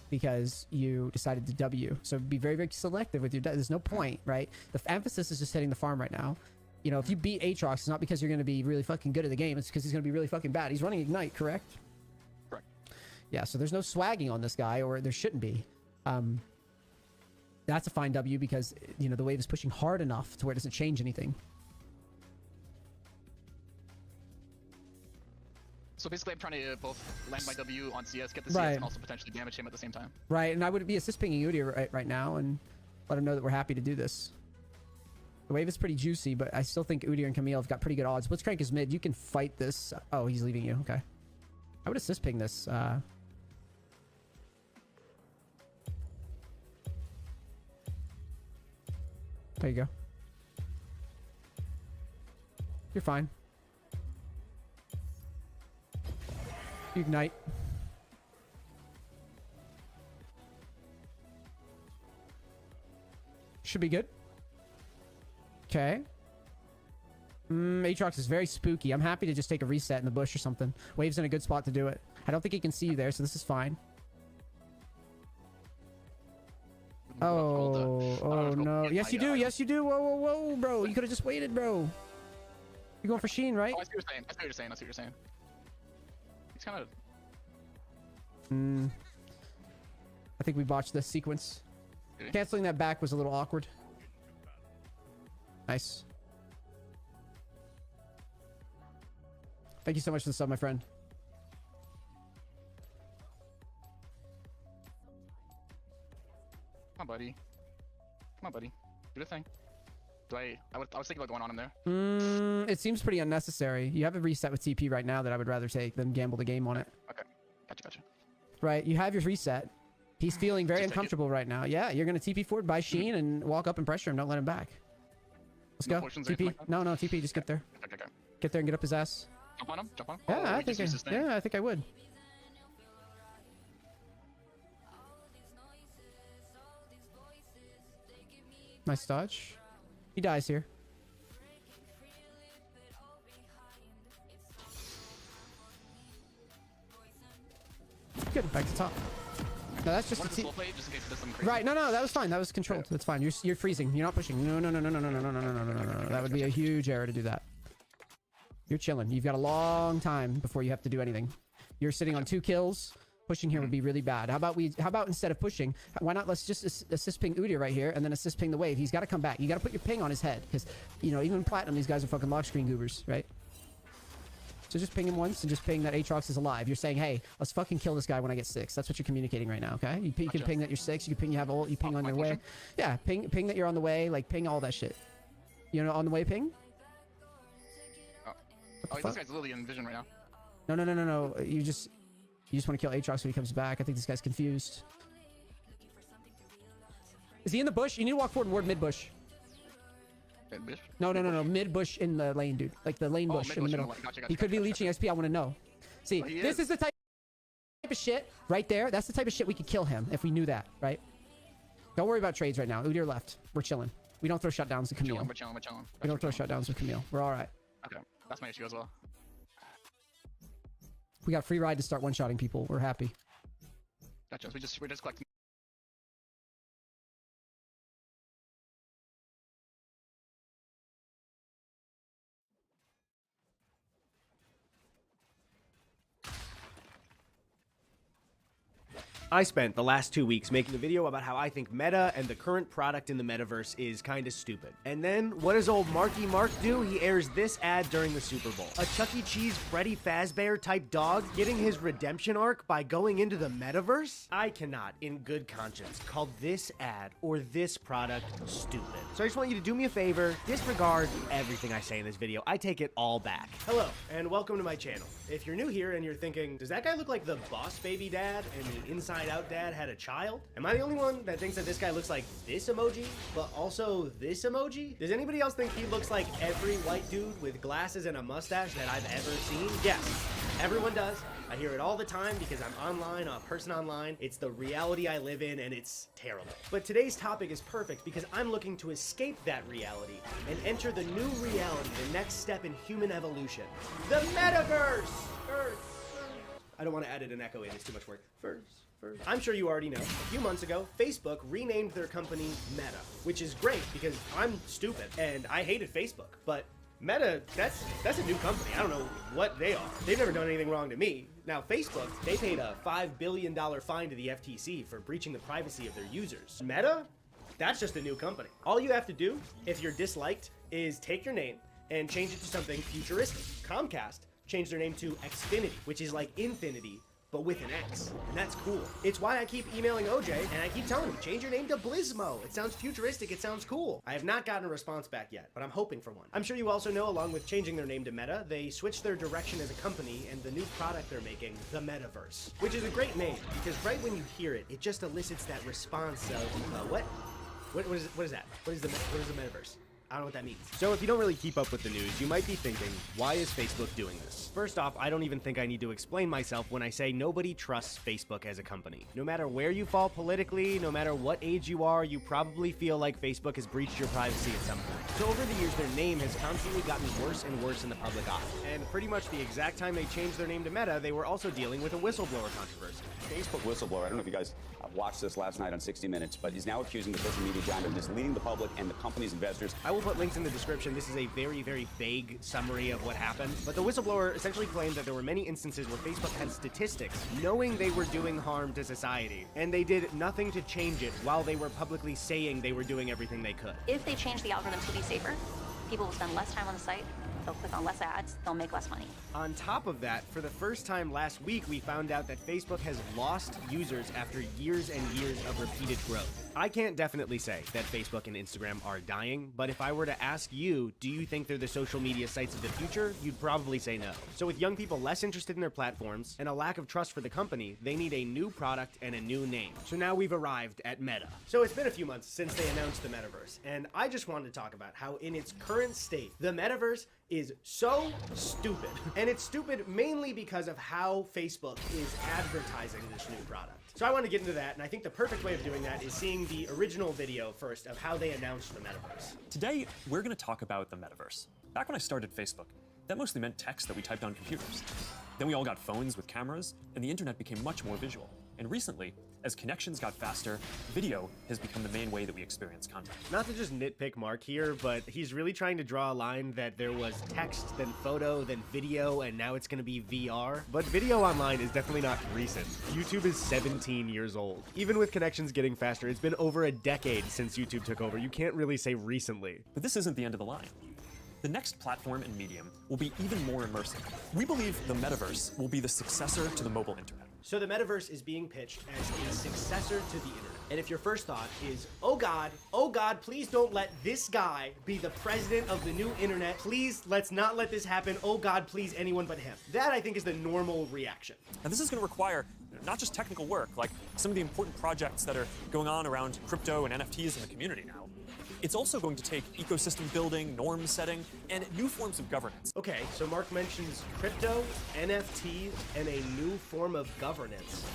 because you decided to W. So be very, very selective with your... There's no point, right? The emphasis is just hitting the farm right now. You know, if you beat Aatrox, it's not because you're going to be really fucking good at the game. It's because he's going to be really fucking bad. He's running Ignite, correct? Correct. Yeah, so there's no swagging on this guy, or there shouldn't be. That's a fine W because, you know, the wave is pushing hard enough to where it doesn't change anything. So basically, I'm trying to both land my W on CS, get the CS, and also potentially damage him at the same time. Right, and I would be assist pinging Udyr right now and let him know that we're happy to do this. The wave is pretty juicy, but I still think Udyr and Camille have got pretty good odds. Blitzcrank is mid. You can fight this. Oh, he's leaving you. Okay. I would assist ping this. There you go. You're fine. Ignite. Should be good. Okay. Aatrox is very spooky. I'm happy to just take a reset in the bush or something. Wave's in a good spot to do it. I don't think he can see you there, so this is fine. Oh no. Yes, you do. Yes, you do. Whoa, bro. You could have just waited, bro. You're going for Sheen, right? Oh, I see what you're saying. He's kind of... I think we botched this sequence. Really? Canceling that back was a little awkward. Nice. Thank you so much for the sub, my friend. Come on, buddy. Do the thing. I was thinking about going on in there. It seems pretty unnecessary. You have a reset with TP right now that I would rather take than gamble the game on it. Okay. Gotcha. Right, you have your reset. He's feeling very uncomfortable right now. Yeah, you're going to TP forward by Sheen and walk up and pressure him. Don't let him back. Let's go. TP. No, TP. Just get there. Okay. Get there and get up his ass. Jump on him. Yeah, I think I would. Nice dodge. He dies here. Good, back to top. No, that's just a Just in case it does something crazy. right. No, that was fine. That was controlled. That's fine. You're freezing. You're not pushing. No. That would be a huge error to do that. You're chilling. You've got a long time before you have to do anything. You're sitting on 2 kills. Pushing here would be really bad. How about instead of pushing, why not let's just assist ping Udyr right here and then assist ping the wave. He's got to come back. You got to put your ping on his head because, you know, even Platinum, these guys are fucking lock screen goobers, right? So just ping him once and just ping that Aatrox is alive. You're saying, hey, let's fucking kill this guy when I get 6. That's what you're communicating right now, okay? You can ping that you're 6. You can ping you have ult. You ping on your way. Yeah, ping that you're on the way. Like, ping all that shit. You know, on the way ping? Oh, this guy's literally in vision right now. No. You just want to kill Aatrox when he comes back. I think this guy's confused. Is he in the bush? You need to walk forward and ward mid bush. No. Mid bush in the lane, dude. Like the lane bush in the middle. He could be leeching XP. I want to know. See, this is the type of shit right there. That's the type of shit we could kill him if we knew that, right? Don't worry about trades right now. Udyr left. We're chilling. We don't throw shutdowns to Camille. We're chilling. We don't throw shutdowns with Camille. We're all right. Okay, that's my issue as well. We got free ride to start one-shotting people. We're happy. Gotcha. We're just collecting. I spent the last 2 weeks making a video about how I think Meta and the current product in the metaverse is kinda stupid. And then, what does old Marky Mark do? He airs this ad during the Super Bowl. A Chuck E. Cheese Freddy Fazbear type dog getting his redemption arc by going into the metaverse? I cannot, in good conscience, call this ad or this product stupid. So I just want you to do me a favor, disregard everything I say in this video. I take it all back. Hello, and welcome to my channel. If you're new here and you're thinking, does that guy look like the Boss Baby dad and the Inside Out dad had a child? Am I the only one that thinks that this guy looks like this emoji, but also this emoji? Does anybody else think he looks like every white dude with glasses and a mustache that I've ever seen? Yes, everyone does. I hear it all the time because I'm online, a person online. It's the reality I live in and it's terrible. But today's topic is perfect because I'm looking to escape that reality and enter the new reality, the next step in human evolution. The metaverse! I don't want to edit an echo in, it's too much work. I'm sure you already know, a few months ago, Facebook renamed their company Meta, which is great because I'm stupid and I hated Facebook, but Meta, that's a new company. I don't know what they are. They've never done anything wrong to me. Now, Facebook, they paid a $5 billion fine to the FTC for breaching the privacy of their users. Meta, that's just a new company. All you have to do, if you're disliked, is take your name and change it to something futuristic. Comcast changed their name to Xfinity, which is like infinity, but with an X, and that's cool. It's why I keep emailing OJ, and I keep telling him, change your name to Blizmo. It sounds futuristic, it sounds cool. I have not gotten a response back yet, but I'm hoping for one. I'm sure you also know, along with changing their name to Meta, they switched their direction as a company and the new product they're making, the Metaverse, which is a great name, because right when you hear it, it just elicits that response of, what is that? What is the Metaverse? I don't know what that means. So if you don't really keep up with the news, you might be thinking, why is Facebook doing this? First off, I don't even think I need to explain myself when I say nobody trusts Facebook as a company. No matter where you fall politically, no matter what age you are, you probably feel like Facebook has breached your privacy at some point. So over the years, their name has constantly gotten worse and worse in the public eye. And pretty much the exact time they changed their name to Meta, they were also dealing with a whistleblower controversy. Facebook whistleblower, I don't know if you guys watched this last night on 60 Minutes, but he's now accusing the social media giant of misleading the public and the company's investors. I will put links in the description. This is a very, very vague summary of what happened, but the whistleblower essentially claimed that there were many instances where Facebook had statistics knowing they were doing harm to society, and they did nothing to change it while they were publicly saying they were doing everything they could. If they change the algorithm to be safer, people will spend less time on the site, they'll click on less ads, they'll make less money. On top of that, for the first time last week, we found out that Facebook has lost users after years and years of repeated growth. I can't definitely say that Facebook and Instagram are dying, but if I were to ask you, do you think they're the social media sites of the future? You'd probably say no. So with young people less interested in their platforms and a lack of trust for the company, they need a new product and a new name. So now we've arrived at Meta. So it's been a few months since they announced the Metaverse, and I just wanted to talk about how in its current state, the Metaverse is so stupid. And it's stupid mainly because of how Facebook is advertising this new product. So I want to get into that, and I think the perfect way of doing that is seeing the original video first of how they announced the metaverse. Today, we're going to talk about the metaverse. Back when I started Facebook, that mostly meant text that we typed on computers. Then we all got phones with cameras, and the internet became much more visual. And recently, as connections got faster, video has become the main way that we experience content. Not to just nitpick Mark here, but he's really trying to draw a line that there was text, then photo, then video, and now it's going to be VR. But video online is definitely not recent. YouTube is 17 years old. Even with connections getting faster, it's been over a decade since YouTube took over. You can't really say recently. But this isn't the end of the line. The next platform and medium will be even more immersive. We believe the metaverse will be the successor to the mobile internet. So the metaverse is being pitched as a successor to the internet. And if your first thought is, oh God, please don't let this guy be the president of the new internet. Please, let's not let this happen. Oh God, please, anyone but him. That, I think, is the normal reaction. And this is going to require not just technical work, like some of the important projects that are going on around crypto and NFTs in the community now. It's also going to take ecosystem building, norm setting, and new forms of governance. Okay, so Mark mentions crypto, NFTs, and a new form of governance.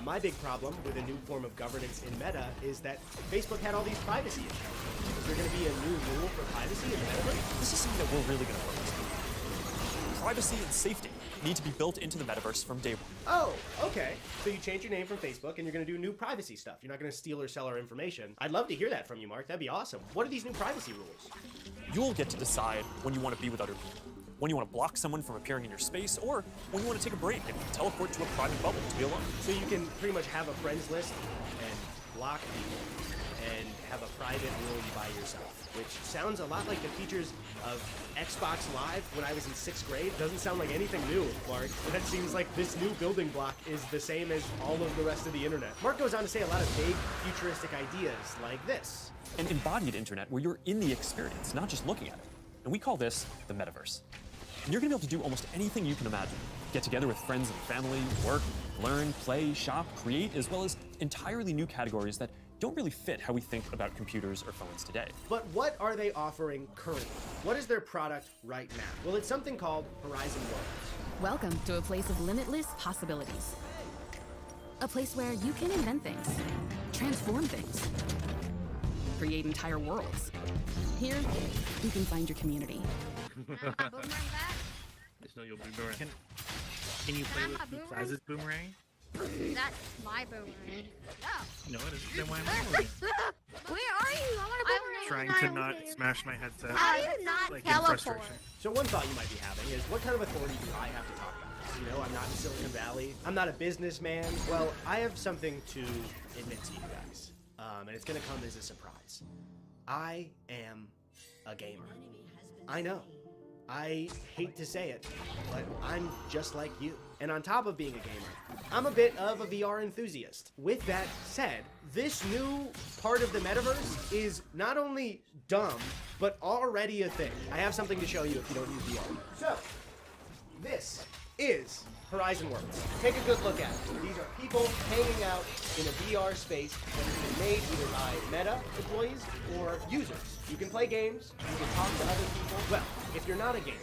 My big problem with a new form of governance in Meta is that Facebook had all these privacy issues. Is there going to be a new rule for privacy in the metaverse? This is something that we're really going to focus on. Privacy and safety need to be built into the metaverse from day one. Oh, okay. So you change your name from Facebook and you're going to do new privacy stuff. You're not going to steal or sell our information. I'd love to hear that from you, Mark. That'd be awesome. What are these new privacy rules? You'll get to decide when you want to be with other people, when you want to block someone from appearing in your space, or when you want to take a break and teleport to a private bubble to be alone. So you can pretty much have a friends list and block people and have a private room by yourself, which sounds a lot like the features of Xbox Live when I was in 6th grade. Doesn't sound like anything new, Mark. That seems like this new building block is the same as all of the rest of the internet. Mark goes on to say a lot of big futuristic ideas like this. An embodied internet where you're in the experience, not just looking at it. And we call this the metaverse. And you're going to be able to do almost anything you can imagine. Get together with friends and family, work, learn, play, shop, create, as well as entirely new categories that don't really fit how we think about computers or phones today. But what are they offering currently? What is their product right now? Well, it's something called Horizon Worlds. Welcome to a place of limitless possibilities. A place where you can invent things, transform things, create entire worlds. Here, you can find your community. There's no your boomerang. Can you play with Luke Size's boomerang? That's my boomerang. No, it isn't. Then why am I holding it? Where are you? I want a boomerang. Trying to not smash my headset. How do you not like in teleport? frustration. So one thought you might be having is, what kind of authority do I have to talk about this? You know, I'm not in Silicon Valley. I'm not a businessman. Well, I have something to admit to you guys. And it's going to come as a surprise. I am a gamer. I know. I hate to say it, but I'm just like you. And on top of being a gamer, I'm a bit of a VR enthusiast. With that said, this new part of the metaverse is not only dumb, but already a thing. I have something to show you if you don't use VR. So, this is Horizon Worlds. Take a good look at it. These are people hanging out in a VR space that has been made either by Meta employees or users. You can play games, you can talk to other people. Well, if you're not a gamer,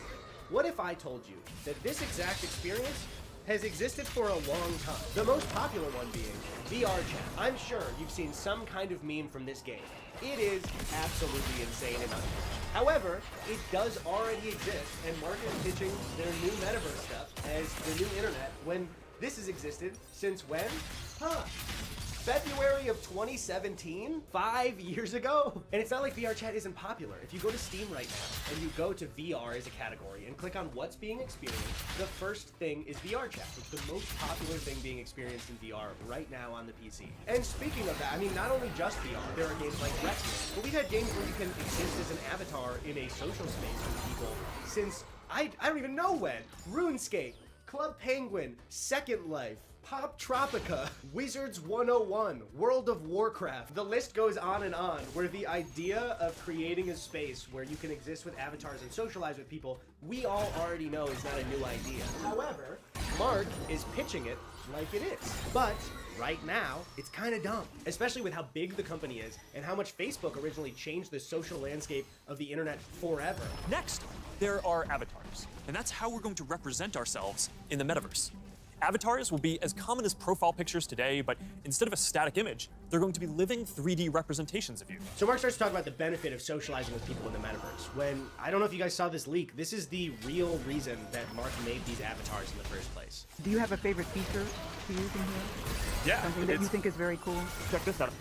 what if I told you that this exact experience has existed for a long time? The most popular one being VR chat. I'm sure you've seen some kind of meme from this game. It is absolutely insane and unmatched. However, it does already exist, and Mark is pitching their new metaverse stuff as the new internet when this has existed since when? February of 2017? 5 years ago? And it's not like VR chat isn't popular. If you go to Steam right now and you go to VR as a category and click on what's being experienced, the first thing is VR chat. It's the most popular thing being experienced in VR right now on the PC. And speaking of that, I mean, not only just VR, there are games like Wrestling, but we've had games where you can exist as an avatar in a social space with people since, I don't even know when. RuneScape, Club Penguin, Second Life, Pop Tropica, Wizards 101, World of Warcraft. The list goes on and on, where the idea of creating a space where you can exist with avatars and socialize with people, we all already know is not a new idea. However, Mark is pitching it like it is. But right now, it's kind of dumb, especially with how big the company is and how much Facebook originally changed the social landscape of the internet forever. Next, there are avatars, and that's how we're going to represent ourselves in the metaverse. Avatars will be as common as profile pictures today, but instead of a static image, they're going to be living 3D representations of you. So Mark starts to talk about the benefit of socializing with people in the metaverse, when, I don't know if you guys saw this leak, this is the real reason that Mark made these avatars in the first place. Do you have a favorite feature to use in here? Yeah, Something that you think is very cool? Check this out.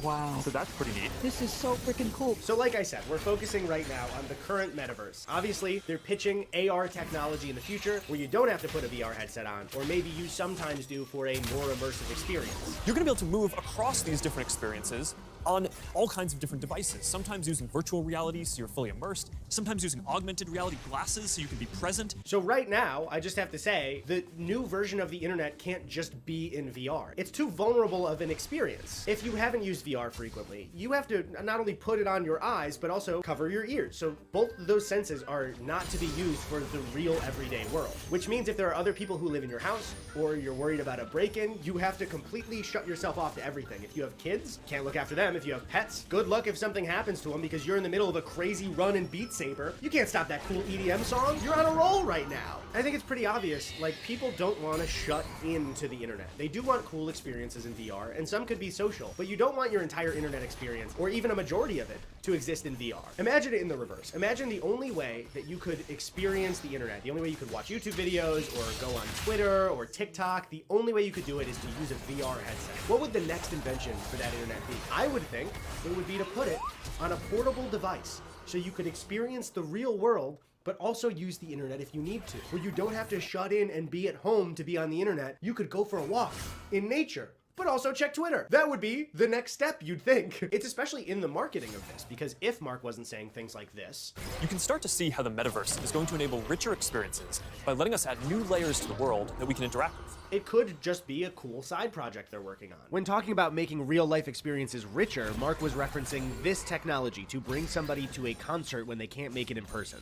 Wow. So that's pretty neat. This is so freaking cool. So like I said, we're focusing right now on the current metaverse. Obviously, they're pitching AR technology in the future where you don't have to put a VR headset on, or maybe you sometimes do for a more immersive experience. You're going to be able to move across these different experiences on all kinds of different devices, sometimes using virtual reality so you're fully immersed, sometimes using augmented reality glasses so you can be present. So right now, I just have to say, the new version of the internet can't just be in VR. It's too vulnerable of an experience. If you haven't used VR frequently, you have to not only put it on your eyes, but also cover your ears. So both of those senses are not to be used for the real everyday world, which means if there are other people who live in your house, or you're worried about a break-in, you have to completely shut yourself off to everything. If you have kids, can't look after them. If you have pets, good luck if something happens to them because you're in the middle of a crazy run in Beat Saber. You can't stop that cool EDM song. You're on a roll right now. I think it's pretty obvious, like, people don't want to shut into the internet. They do want cool experiences in VR, and some could be social, but you don't want your entire internet experience, or even a majority of it, to exist in VR. Imagine it in the reverse. Imagine the only way that you could experience the internet, the only way you could watch YouTube videos, or go on Twitter, or TikTok, the only way you could do it is to use a VR headset. What would the next invention for that internet be? I would think it would be to put it on a portable device, so you could experience the real world, but also use the internet if you need to. Where you don't have to shut in and be at home to be on the internet. You could go for a walk in nature, but also check Twitter. That would be the next step, you'd think. It's especially in the marketing of this, because if Mark wasn't saying things like this, You can start to see how the metaverse is going to enable richer experiences by letting us add new layers to the world that we can interact with. it could just be a cool side project they're working on. When talking about making real-life experiences richer, Mark was referencing this technology to bring somebody to a concert when they can't make it in person.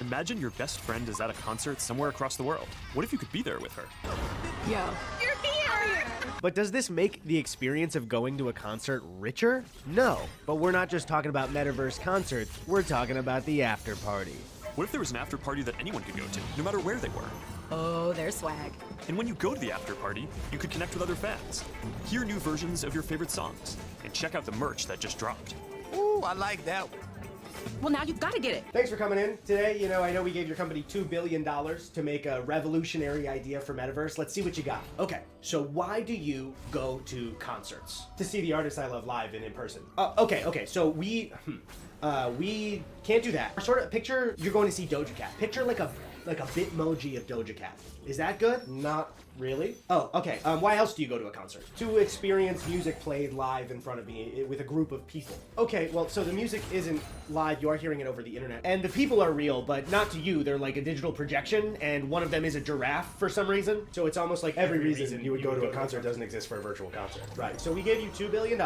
Imagine your best friend is at a concert somewhere across the world. What if you could be there with her? Yo. You're here! But does this make the experience of going to a concert richer? No. But we're not just talking about metaverse concerts, we're talking about the after party. What if there was an after party that anyone could go to, no matter where they were? Oh, there's swag. And when you go to the after party, you could connect with other fans, hear new versions of your favorite songs, and check out the merch that just dropped. Ooh, I like that one. Well, now you've got to get it. Thanks for coming in today. You know, I know we gave your company $2 billion to make a revolutionary idea for Metaverse. Let's see what you got. Okay, so why do you go to concerts? To see the artists I love live and in person. Okay, so we can't do that. Sort of picture you're going to see Doja Cat. Picture like a Bitmoji of Doja Cat. Is that good? Not really. Oh, okay. Why else do you go to a concert? To experience music played live in front of me with a group of people. Okay, well, so the music isn't live. You are hearing it over the internet. And the people are real, but not to you. They're like a digital projection, and one of them is a giraffe for some reason. So it's almost like every reason you would go to a concert doesn't exist for a virtual concert. Right. So we gave you $2 billion.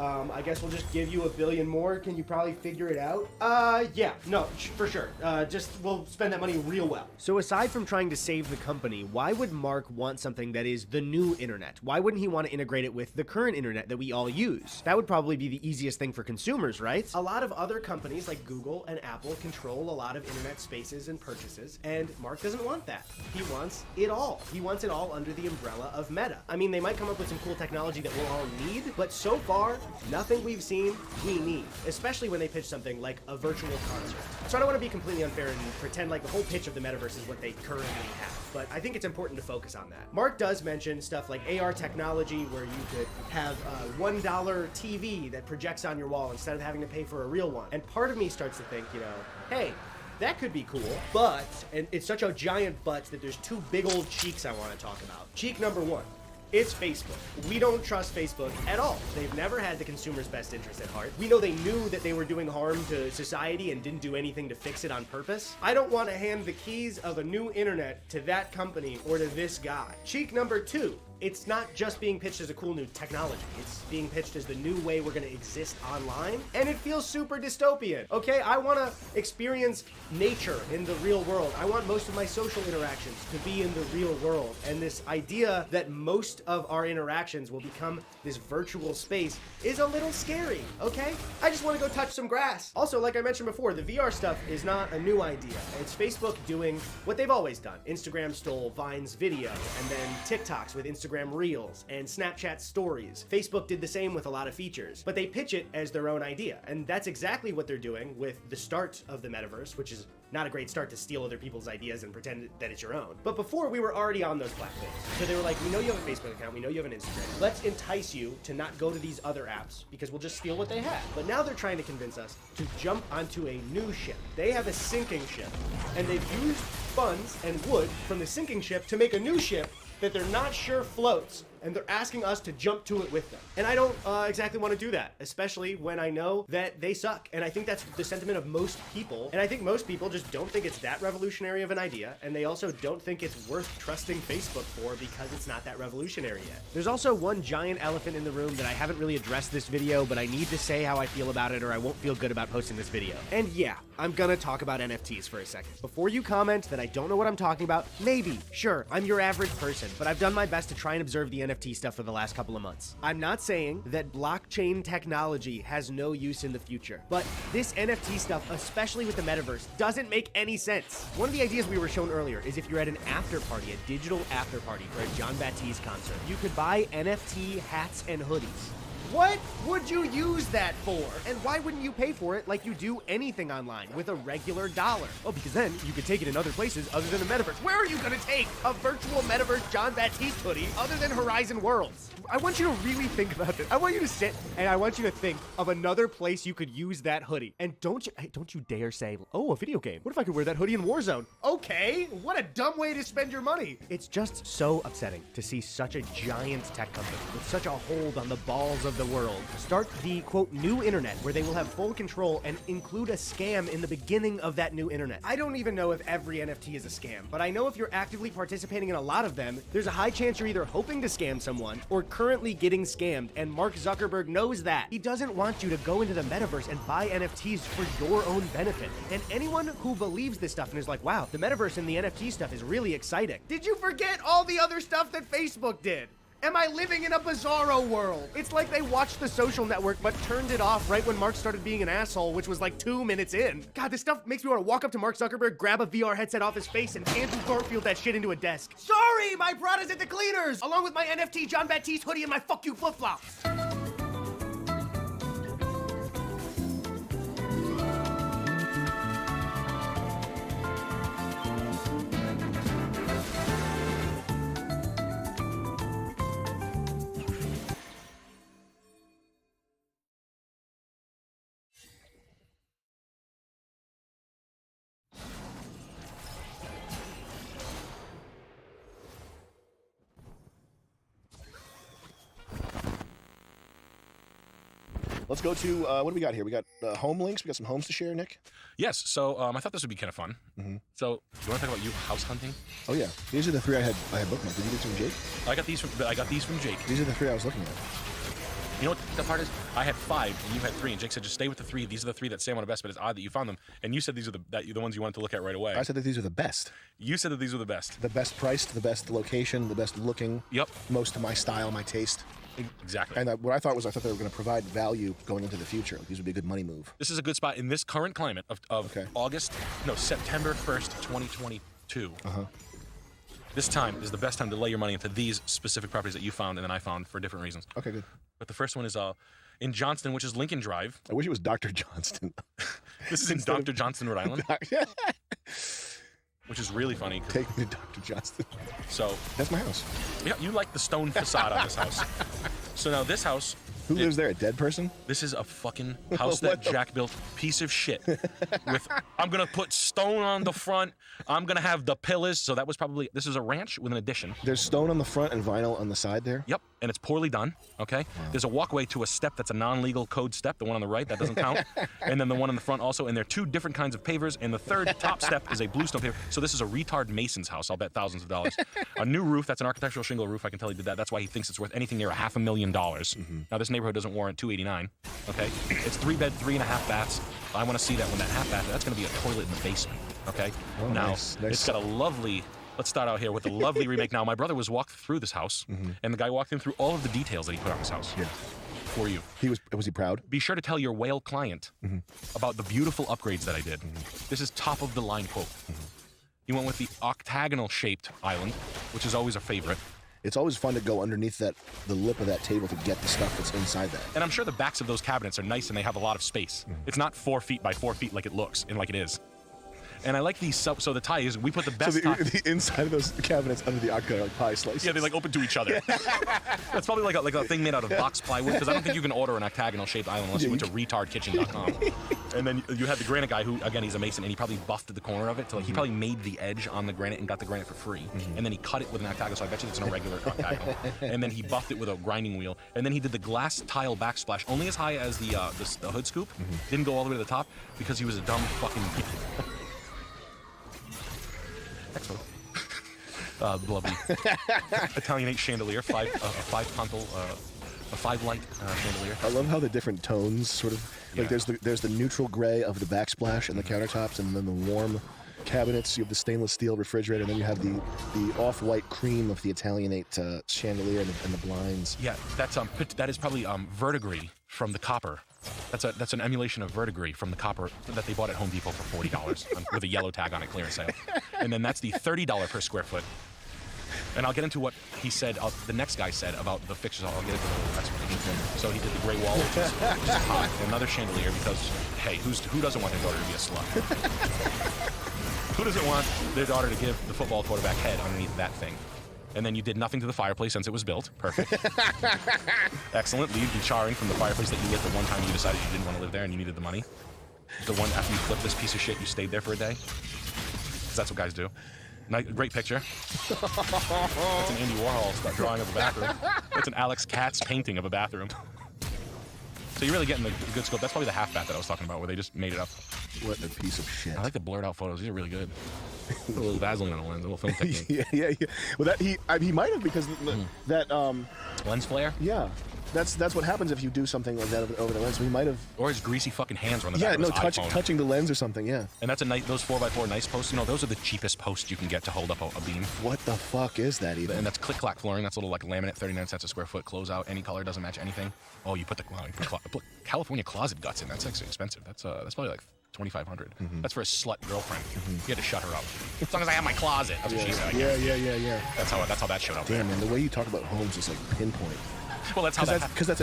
I guess we'll just give you $1 billion more. Can you probably figure it out? Yeah, no, for sure. We'll spend that money real well. So aside from trying to save the company, why would Mark want something that is the new internet? Why wouldn't he want to integrate it with the current internet that we all use? That would probably be the easiest thing for consumers, right? A lot of other companies like Google and Apple control a lot of internet spaces and purchases, and Mark doesn't want that. He wants it all. He wants it all under the umbrella of Meta. I mean, they might come up with some cool technology that we'll all need, but so far, nothing we've seen we need, especially when they pitch something like a virtual concert. So I don't want to be completely unfair and pretend like the whole pitch of the metaverse is what they currently have, but I think it's important to focus on that. Mark does mention stuff like AR technology where you could have a $1 TV that projects on your wall instead of having to pay for a real one. And part of me starts to think, you know, hey, that could be cool, but, and it's such a giant but that there's two big old cheeks I want to talk about. Cheek number one. It's Facebook. We don't trust Facebook at all. They've never had the consumer's best interest at heart. We know they knew that they were doing harm to society and didn't do anything to fix it on purpose. I don't want to hand the keys of a new internet to that company or to this guy. Cheek number two. it's not just being pitched as a cool new technology. It's being pitched as the new way we're gonna exist online, and it feels super dystopian. Okay, I wanna experience nature in the real world. I want most of my social interactions to be in the real world, and this idea that most of our interactions will become this virtual space is a little scary, okay? I just wanna go touch some grass. Also, like I mentioned before, the VR stuff is not a new idea. It's Facebook doing what they've always done. Instagram stole Vine's video, and then TikToks with Instagram Reels, and Snapchat Stories. Facebook did the same with a lot of features, but they pitch it as their own idea, and that's exactly what they're doing with the start of the metaverse, which is not a great start to steal other people's ideas and pretend that it's your own. But before, we were already on those platforms. So they were like, we know you have a Facebook account, we know you have an Instagram. Let's entice you to not go to these other apps because we'll just steal what they have. But now they're trying to convince us to jump onto a new ship. They have a sinking ship, and they've used funds and wood from the sinking ship to make a new ship that they're not sure floats, and they're asking us to jump to it with them. And I don't exactly want to do that, especially when I know that they suck. And I think that's the sentiment of most people. And I think most people just don't think it's that revolutionary of an idea, and they also don't think it's worth trusting Facebook for because it's not that revolutionary yet. There's also one giant elephant in the room that I haven't really addressed this video, but I need to say how I feel about it or I won't feel good about posting this video. And yeah, I'm gonna talk about NFTs for a second. Before you comment that I don't know what I'm talking about, maybe, sure, I'm your average person, but I've done my best to try and observe the NFT stuff for the last couple of months. I'm not saying that blockchain technology has no use in the future, but this NFT stuff, especially with the metaverse, doesn't make any sense. One of the ideas we were shown earlier is if you're at an after party, a digital after party for a John Baptiste concert, you could buy NFT hats and hoodies. What would you use that for? And why wouldn't you pay for it like you do anything online with a regular dollar? Oh, because then you could take it in other places other than the metaverse. Where are you gonna take a virtual metaverse John Baptiste hoodie other than Horizon Worlds? I want you to really think about this. I want you to sit and I want you to think of another place you could use that hoodie. And don't you dare say, oh, a video game. What if I could wear that hoodie in Warzone? Okay, what a dumb way to spend your money. It's just so upsetting to see such a giant tech company with such a hold on the balls of the world start the, quote, new internet where they will have full control and include a scam in the beginning of that new internet. I don't even know if every NFT is a scam, but I know if you're actively participating in a lot of them, there's a high chance you're either hoping to scam someone or currently getting scammed, and Mark Zuckerberg knows that. He doesn't want you to go into the metaverse and buy NFTs for your own benefit. And anyone who believes this stuff and is like, wow, the metaverse and the NFT stuff is really exciting. Did you forget all the other stuff that Facebook did? Am I living in a bizarro world? It's like they watched The Social Network but turned it off right when Mark started being an asshole, which was like 2 minutes in. God, this stuff makes me want to walk up to Mark Zuckerberg, grab a VR headset off his face, and Andrew Garfield that shit into a desk. Sorry, my Prada's at the cleaners, along with my NFT John Baptiste hoodie and my fuck you flip-flops. Let's go to, what do we got here? We got home links. We got some homes to share, Nick. Yes, so I thought this would be kind of fun. So, you want to talk about you house hunting? Oh yeah, these are the three I had bookmarked. Did you get some Jake? I got these from Jake. These are the three I was looking at. You know what the part is? I had 5 and you had 3, and Jake said just stay with the 3. These are the 3 that Sam wanted best, but it's odd that you found them. And you said these are the ones you wanted to look at right away. I said that these are the best. You said that these were the best. The best priced, the best location, the best looking. Yep. Most to my style, my taste. Exactly. And what I thought they were going to provide value going into the future. These would be a good money move. This is a good spot in this current climate of September 1st, 2022. This time is the best time to lay your money into these specific properties that you found and then I found for different reasons. Okay, good. But the first one is in Johnston, which is Lincoln Drive. I wish it was Dr. Johnston. This is in Dr. Johnston, Rhode Island. Which is really funny. Take me to Dr. Johnston. So that's my house. Yeah, you like the stone facade on this house. So now this house Who lives there? A dead person? This is a fucking house that Jack built, piece of shit. I'm gonna put stone on the front. I'm gonna have the pillars. So that was probably, this is a ranch with an addition. There's stone on the front and vinyl on the side there? Yep, and it's poorly done, okay? There's a walkway to a step that's a non-legal code step, the one on the right, that doesn't count. And then the one in the front also, and there are 2 different kinds of pavers, and the third top step is a bluestone paver. So this is a retard mason's house, I'll bet thousands of dollars. A new roof, that's an architectural shingle roof, I can tell he did that. That's why he thinks it's worth anything near $500,000. Now this neighborhood doesn't warrant $289, okay? It's 3-bed, 3.5 baths. I wanna see that when that half bath, that's gonna be a toilet in the basement, okay? Oh, now, nice. it's got a lovely, let's start out here with a lovely remake. Now, my brother was walked through this house, and the guy walked him through all of the details that he put on his house. Yeah. For you. Was he proud? Be sure to tell your whale client about the beautiful upgrades that I did. This is top of the line quote. He went with the octagonal shaped island, which is always a favorite. It's always fun to go underneath the lip of that table to get the stuff that's inside that. And I'm sure the backs of those cabinets are nice and they have a lot of space. It's not 4 feet by 4 feet like it looks and like it is. And I like these, so the tie is, we put the best the inside of those cabinets under the octagon are like pie slices. Yeah, they like open to each other. That's probably like a thing made out of box plywood, because I don't think you can order an octagonal shaped island unless you went to retardkitchen.com. And then you had the granite guy who, again, he's a mason, and he probably buffed the corner of it. So he probably made the edge on the granite and got the granite for free. And then he cut it with an octagonal, so I bet you it's an irregular octagonal. And then he buffed it with a grinding wheel. And then he did the glass tile backsplash, only as high as the hood scoop. Didn't go all the way to the top because he was a dumb fucking lovely Italianate chandelier, 5 light chandelier. I love how the different tones sort of like there's the neutral gray of the backsplash and the countertops, and then the warm cabinets. You have the stainless steel refrigerator, and then you have the off-white cream of the Italianate chandelier and the blinds. Yeah, that is probably verdigris from the copper. That's an emulation of verdigris from the copper that they bought at Home Depot for $40 with a yellow tag on it, clearance sale. And then that's the $30 per square foot. And I'll get into what he said, the next guy said about the fixtures. I'll get into the explanation. So he did the gray wall, which is hot. Another chandelier because, hey, who doesn't want their daughter to be a slut? Who doesn't want their daughter to give the football quarterback head underneath that thing? And then you did nothing to the fireplace since it was built. Perfect. Excellent. Leave the charring from the fireplace that you lit the one time you decided you didn't want to live there and you needed the money. The one after you flipped this piece of shit, you stayed there for a day. Because that's what guys do. Great picture. That's an Andy Warhol drawing of a bathroom. That's an Alex Katz painting of a bathroom. So you're really getting the good scope. That's probably the half bath that I was talking about, where they just made it up. What a piece of shit. I like the blurred out photos. These are really good. A little Vaseline on the lens, a little film technique. yeah. Well, he might have, because that lens flare. Yeah. That's what happens if you do something like that over the lens. We might have. Or his greasy fucking hands on the back of his iPhone. Touching the lens or something. Yeah. And that's those 4x4 nice posts. Those are the cheapest posts you can get to hold up a beam. What the fuck is that even? And that's click clack flooring. That's a little like laminate, 39 cents a square foot, close out, any color, doesn't match anything. Oh, you put put California closet guts in. That's actually expensive. That's probably like $2,500. That's for a slut girlfriend. You had to shut her up. As long as I have my closet. That's what she said. Yeah. That's how that showed up. Damn, man, the way you talk about homes is like pinpoint. Well, that's how because that's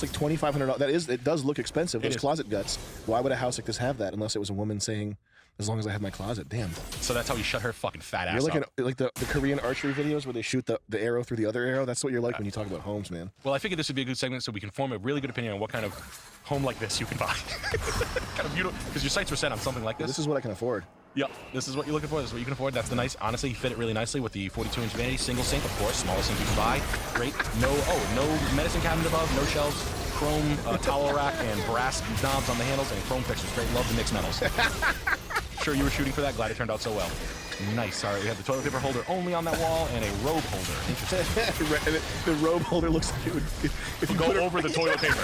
like $2,500. It does look expensive. Those closet guts. Why would a house like this have that unless it was a woman saying, "As long as I have my closet"? Damn. So that's how you shut her fucking fat ass up. You're like the Korean archery videos where they shoot the arrow through the other arrow. That's what you're like when you talk about homes, man. Well, I figured this would be a good segment so we can form a really good opinion on what kind of home like this you can buy. Kind of beautiful, because your sights were set on something like this. This is what I can afford. Yep, this is what you're looking for. This is what you can afford. That's the nice. Honestly, he fit it really nicely with the 42-inch vanity, single sink, of course, smallest sink you can buy. Great. No medicine cabinet above, no shelves, chrome towel rack, and brass knobs on the handles, and chrome fixtures. Great. Love the mixed metals. Sure, you were shooting for that. Glad it turned out so well. Nice. All right, we have the toilet paper holder only on that wall and a robe holder. Interesting. The robe holder looks like it would. If you go over the toilet paper.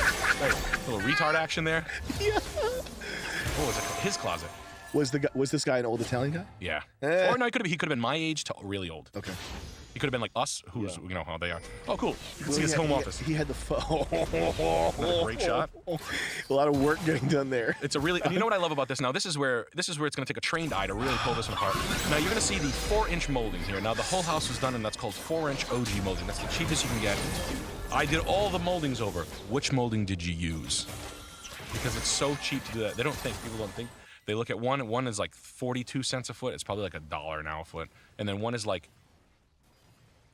Right. Little retard action there. Yeah. What was it? His closet. Was this guy an old Italian guy? Yeah. Or no, he could have been my age to really old. Okay. He could have been like us, who's you know how they are. Oh, cool. You can see his home office. He had the a great shot. A lot of work getting done there. It's a really. And you know what I love about this? Now this is where it's going to take a trained eye to really pull this one apart. Now you're going to see the 4-inch molding here. Now the whole house was done in that's called 4-inch OG molding. That's the cheapest you can get. I did all the moldings over. Which molding did you use? Because it's so cheap to do that. People don't think. They look at one is like 42 cents a foot. It's probably like $1 now a foot. And then one is like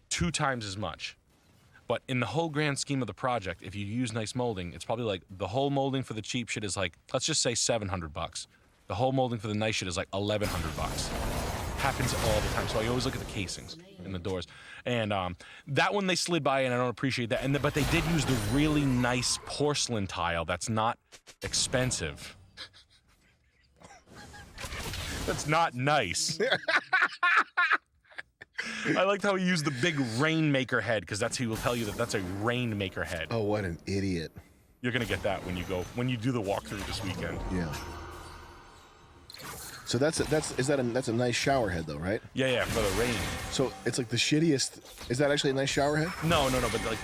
2 times as much. But in the whole grand scheme of the project, if you use nice molding, it's probably like the whole molding for the cheap shit is like, let's just say $700. The whole molding for the nice shit is like $1,100. Happens all the time. So I always look at the casings in the doors. And that one they slid by, and I don't appreciate that. But they did use the really nice porcelain tile that's not expensive. That's not nice. I liked how he used the big Rainmaker head, because that's he will tell you that that's a Rainmaker head. Oh, what an idiot! You're gonna get that when you do the walkthrough this weekend. Yeah. So that's a nice shower head though, right? Yeah, for the rain. So it's like the shittiest. Is that actually a nice shower head? No, but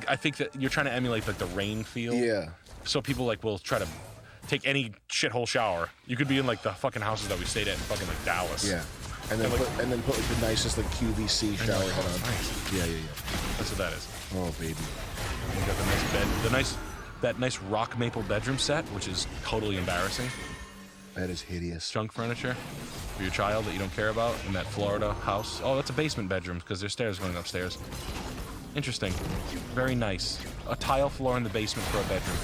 I think that you're trying to emulate like the rain feel. Yeah. So people like will try to take any shithole shower. You could be in like the fucking houses that we stayed at in fucking like Dallas. Yeah. And then put like the nicest like QVC shower head on. Nice. Yeah. That's what that is. Oh baby. You got the nice bed, that nice rock maple bedroom set, which is totally embarrassing. That is hideous. Junk furniture for your child that you don't care about in that Florida house. Oh, that's a basement bedroom because there's stairs going upstairs. Interesting. Very nice. A tile floor in the basement for a bedroom.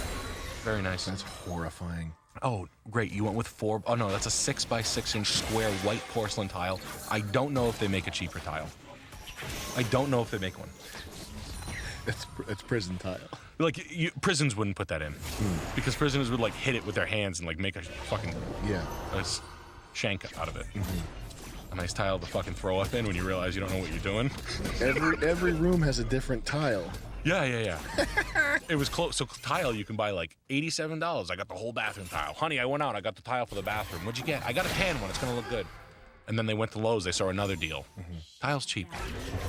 Very nice. That's horrifying. Oh, great. You went with oh no, that's a 6 by 6 inch square white porcelain tile. I don't know if they make a cheaper tile. I don't know if they make one. It's prison tile. Like, prisons wouldn't put that in. Because prisoners would, like, hit it with their hands and, like, make a fucking... Yeah. A shank out of it. A nice tile to fucking throw up in when you realize you don't know what you're doing. Every room has a different tile. Yeah. It was close. So tile, you can buy, like, $87. I got the whole bathroom tile. Honey, I went out. I got the tile for the bathroom. What'd you get? I got a tan one. It's going to look good. And then they went to Lowe's. They saw another deal. Tile's cheap.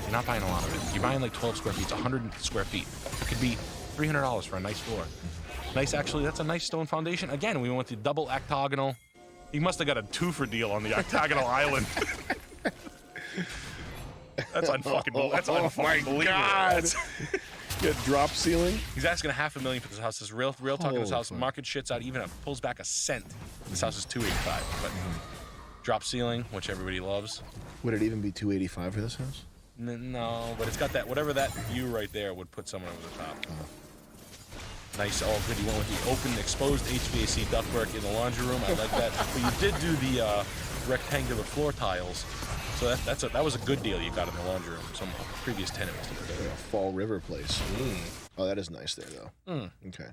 You're not buying a lot of it. You're buying, like, 12 square feet. It's 100 square feet. It could be $300 for a nice floor. Nice, actually, that's a nice stone foundation. Again, we went with the double octagonal. He must have got a two-for deal on the octagonal island. That's unfucking. That's unfucking believable. God. You got drop ceiling. He's asking $500,000 for this house. This real talk in this house. Market shits out. Even if it pulls back a cent. This house is $285. But drop ceiling, which everybody loves. Would it even be $285 for this house? No, but it's got that whatever that view right there would put someone over the top. Nice, all good. You went with the open, exposed HVAC ductwork in the laundry room. I like that. But you did do the rectangular floor tiles, so that was a good deal you got in the laundry room. Some previous tenant was doing it. Fall River place. Oh, that is nice there though. Okay.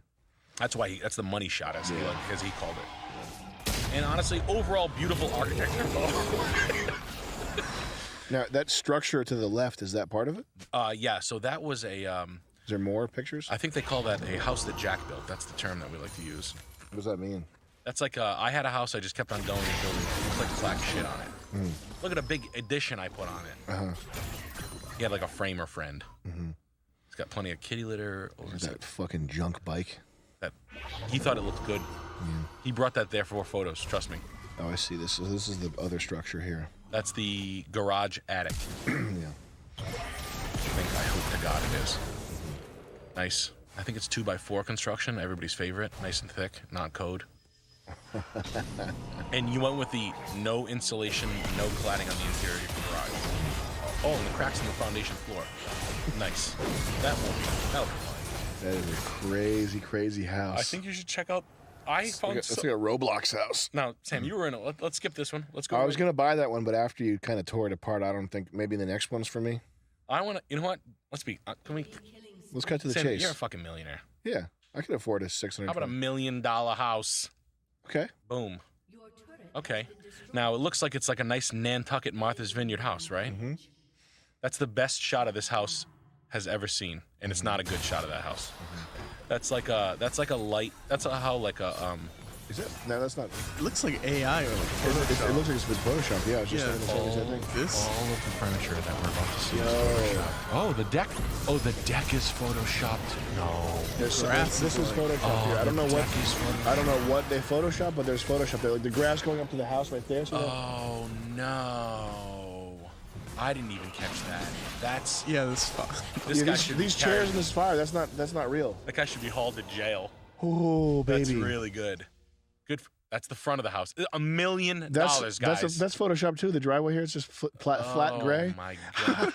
That's why that's the money shot, as he called it. And honestly, overall beautiful architecture. Now that structure to the left, is that part of it? Yeah. So that was a. Is there more pictures? I think they call that a house that Jack built. That's the term that we like to use. What does that mean? That's like I had a house. I just kept on going and building. It looked like black shit on it. Look at a big addition I put on it. He had like a framer friend. He's got plenty of kitty litter. Is that fucking junk bike? That he thought it looked good. He brought that there for photos. Trust me. Oh, I see. This is the other structure here. That's the garage attic. Yeah. I hope to God it is. Nice. I think it's 2x4 construction. Everybody's favorite. Nice and thick. Not code. And you went with the no insulation, no cladding on the interior of your garage. Oh, and the cracks in the foundation floor. Nice. That'll be fine. That is a crazy house. I think you should check out. It's like a Roblox house. Now, Sam, you were in it. Let's skip this one. Let's go. I was going to buy that one, but after you kind of tore it apart, I don't think maybe the next one's for me. I want to. You know what? Let's be. Can we? Let's cut to the Sam, chase. You're a fucking millionaire. Yeah, I could afford a $600. How about $1 million house? Okay. Boom. Okay. Now it looks like it's like a nice Nantucket Martha's Vineyard house, right? That's the best shot of this house has ever seen, and it's not a good shot of that house. That's like a light. That's how like a Is it? No, that's not. It looks like AI or like it looks like it's been Photoshopped. Yeah, I was just saying the same thing. All of the furniture that we're about to see is Photoshopped. Oh, the deck. Oh, the deck is Photoshopped. No. This is Photoshopped here. I don't know what they Photoshopped, but there's Photoshop there. Like the grass going up to the house right there. Oh no. I didn't even catch that. That's these chairs in this fire. That's not real. That guy should be hauled to jail. Oh, baby. That's really good. Good. That's the front of the house. $1 million, guys. That's Photoshop too. The driveway here is just flat gray. Oh my God.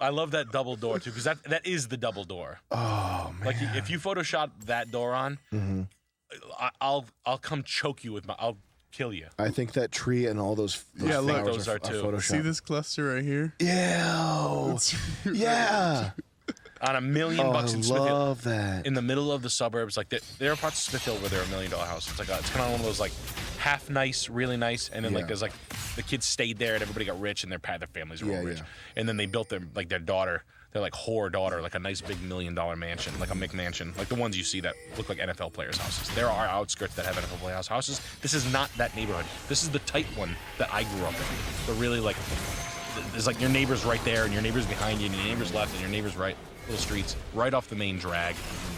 I love that double door too, because that is the double door. Oh man! Like if you Photoshop that door on, I'll come choke you with I'll kill you. I think that tree and all those look, flowers those are too. Photoshopped. See this cluster right here? Yeah. Yeah. On $1 million in Smithfield. I love that. In the middle of the suburbs, like there are parts of Smithfield where they're $1 million house. It's like it's kind of one of those like half nice, really nice, and then like there's like the kids stayed there and everybody got rich and their families were all rich, and then they built their daughter. They're like whore daughter, like a nice big $1 million mansion, like a McMansion, like the ones you see that look like NFL players' houses. There are outskirts that have NFL players' houses. This is not that neighborhood. This is the tight one that I grew up in. The really like, there's like your neighbor's right there, and your neighbor's behind you, and your neighbor's left, and your neighbor's right. Little streets, right off the main drag.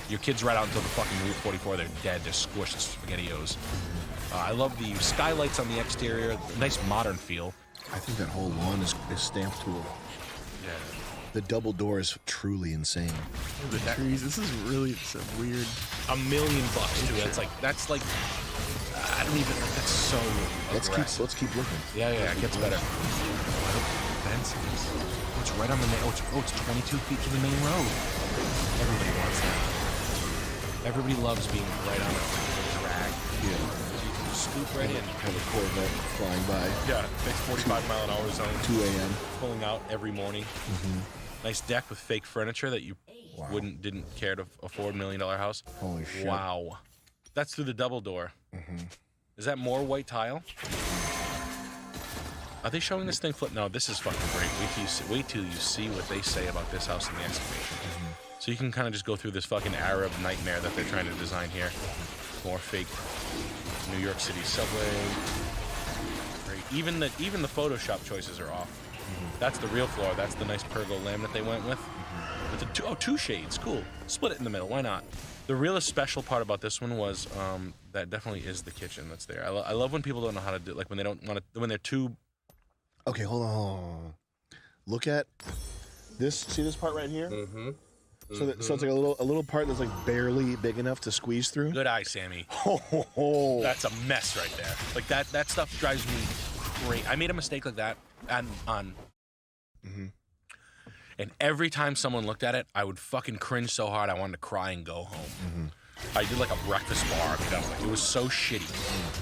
Your kids ride out until the fucking Route 44. They're dead. They're squished as SpaghettiOs. I love the skylights on the exterior. Nice modern feel. I think that whole lawn is stamped to it. Yeah. The double door is truly insane. The trees. This is really so weird. $1 million too. That's like I don't even. That's so. Let's keep looking. Yeah, it gets better. Fences. It's right on the main. It's 22 feet to the main road. Everybody wants that. Everybody loves being right on the drag. Yeah. You can scoop right in. Have a Corvette flying by. Yeah, nice 45-mile-an-hour zone. 2 a.m. Pulling out every morning. Nice deck with fake furniture that you didn't care to afford $1 million house. Holy shit! Wow, that's through the double door. Is that more white tile? Are they showing this thing flip? No, this is fucking great. Wait till you see what they say about this house in the excavation. So you can kind of just go through this fucking Arab nightmare that they're trying to design here. More fake New York City subway. Great. Even the Photoshop choices are off. That's the real floor. That's the nice pergo laminate they went with. It's two shades. Cool. Split it in the middle. Why not? The realest special part about this one was that definitely is the kitchen that's there. I love when people don't know how to do it. Like when they don't want to, when they're too. Okay, hold on. Look at this. See this part right here? So it's like a little part that's like barely big enough to squeeze through. Good eye, Sammy. That's a mess right there. Like that stuff drives me crazy. I made a mistake like that on. And every time someone looked at it, I would fucking cringe so hard I wanted to cry and go home. I did like a breakfast bar. It was so shitty,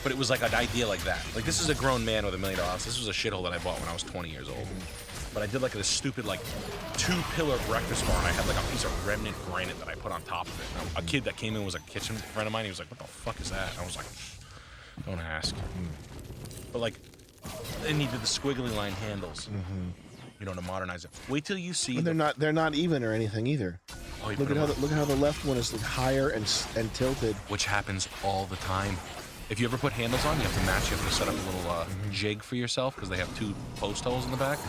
but it was like an idea like that. Like this is a grown man with $1 million house. This was a shithole that I bought when I was 20 years old. But I did like this stupid like 2-pillar breakfast bar, and I had like a piece of remnant granite that I put on top of it. And a kid that came in was a kitchen friend of mine. He was like, "What the fuck is that?" And I was like, "Don't ask." But like, they needed the squiggly line handles. You know, to modernize it. Wait till you see. And they're not even or anything either. Oh, look at how the left one is higher and tilted. Which happens all the time. If you ever put handles on, you have to match. You have to set up a little jig for yourself because they have 2 post holes in the back.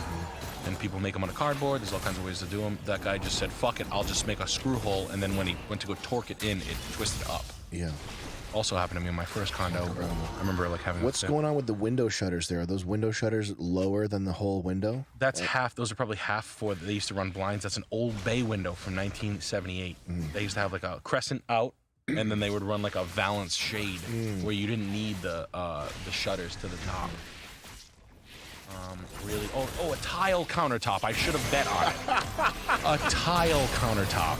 And people make them on a cardboard. There's all kinds of ways to do them. That guy just said, "Fuck it, I'll just make a screw hole." And then when he went to go torque it in, it twisted up. Yeah. Also happened to me in my first condo. I remember like having. What's going on with the window shutters there? Are those window shutters lower than the whole window? That's half. Those are probably half for. They used to run blinds. That's an old bay window from 1978. They used to have like a crescent out, and then they would run like a valance shade where you didn't need the shutters to the top. Really? Oh, a tile countertop. I should have bet on it. A tile countertop.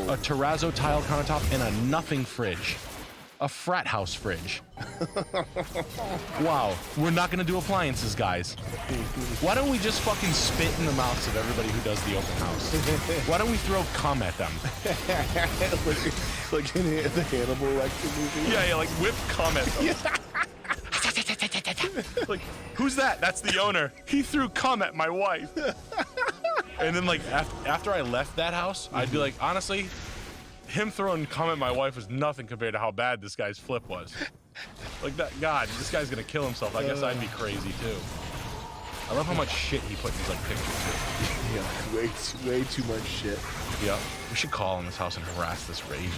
A terrazzo tile countertop and a nothing fridge. A frat house fridge. Wow. We're not going to do appliances, guys. Why don't we just fucking spit in the mouths of everybody who does the open house? Why don't we throw cum at them? like in the Hannibal Lecter movie? Yeah, like whip cum at them. Like, who's that? That's the owner. He threw cum at my wife. And then, like, after I left that house, I'd be like, honestly, him throwing cum at my wife was nothing compared to how bad this guy's flip was. Like, that, God, this guy's gonna kill himself. I guess I'd be crazy, too. I love how much shit he put in his, like, pictures, too. Yeah, way too much shit. Yeah. We should call in this house and harass this Asian.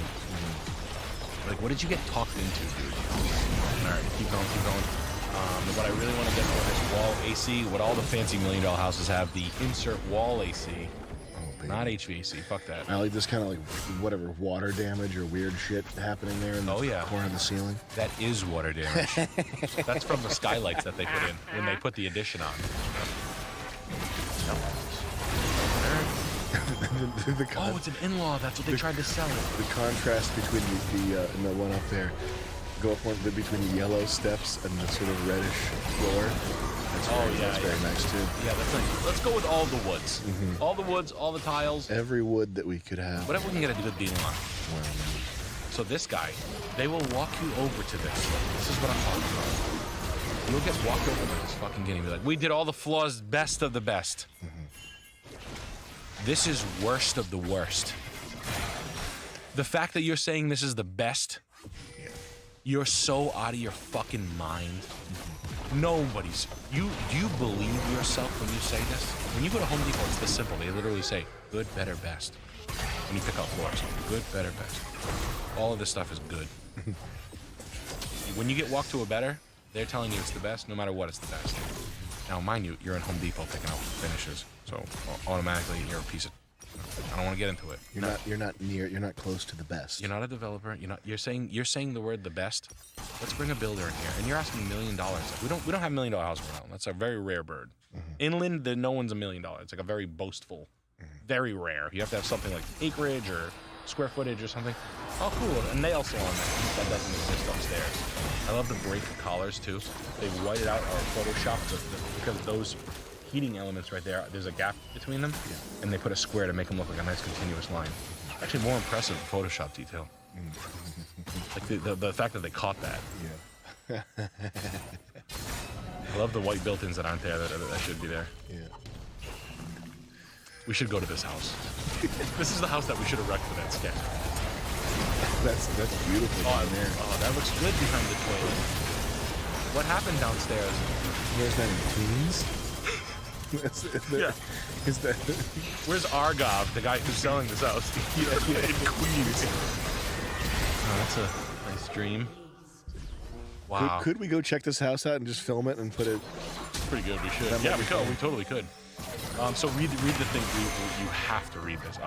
Like, what did you get talked into, dude? All right, keep going. What I really want to get for is wall AC. What all the fancy $1 million houses have, the insert wall AC. Not HVAC. Fuck that. I like this kind of like whatever water damage or weird shit happening there in the corner of the ceiling. That is water damage. That's from the skylights that they put in when they put the addition on. Oh, it's an in-law. That's what they tried to sell it. The contrast between the and the one up there, go up one between the yellow steps and the sort of reddish floor. That's very nice too. Yeah, that's nice. Let's go with all the woods. All the woods, all the tiles. Every wood that we could have. Whatever we can get a good deal on. So this guy, they will walk you over to this. This is what I'm talking about. You'll get walked over by this fucking game. Be like, we did all the flaws, best of the best. This is worst of the worst. The fact that you're saying this is the best, you're so out of your fucking mind. Nobody's. Do you believe yourself when you say this? When you go to Home Depot, it's this simple. They literally say good, better, best. When you pick out floors, good, better, best. All of this stuff is good. When you get walked to a better, they're telling you it's the best. No matter what, it's the best. Now, mind you, you're in Home Depot picking out finishes, so automatically you're a piece of. I don't want to get into it. You're not close to the best. You're not a developer. You're saying the word the best. Let's bring a builder in here, and you're asking $1 million. We don't have $1 million house around. That's a very rare bird. Inland, no one's $1 million. It's like a very boastful, very rare. You have to have something like acreage or square footage or something. Oh, cool. A nail salon that doesn't exist upstairs. I love the break collars too. They whited out or photoshopped because those heating elements right there, there's a gap between them, and they put a square to make them look like a nice continuous line. Actually, more impressive Photoshop detail. Like the fact that they caught that. Yeah. I love the white built-ins that aren't there that should be there. Yeah. We should go to this house. This is the house that we should have wrecked for that sketch. That's beautiful down there. Oh, that looks good behind the toilet. What happened downstairs? Where's that in Queens? Is that? Where's Argov, the guy who's selling this house? In Queens. Oh, that's a nice dream. Wow. Could we go check this house out and just film it and put it? It's pretty good. We should. Yeah, we could. We totally could. So read the thing. You have to read this.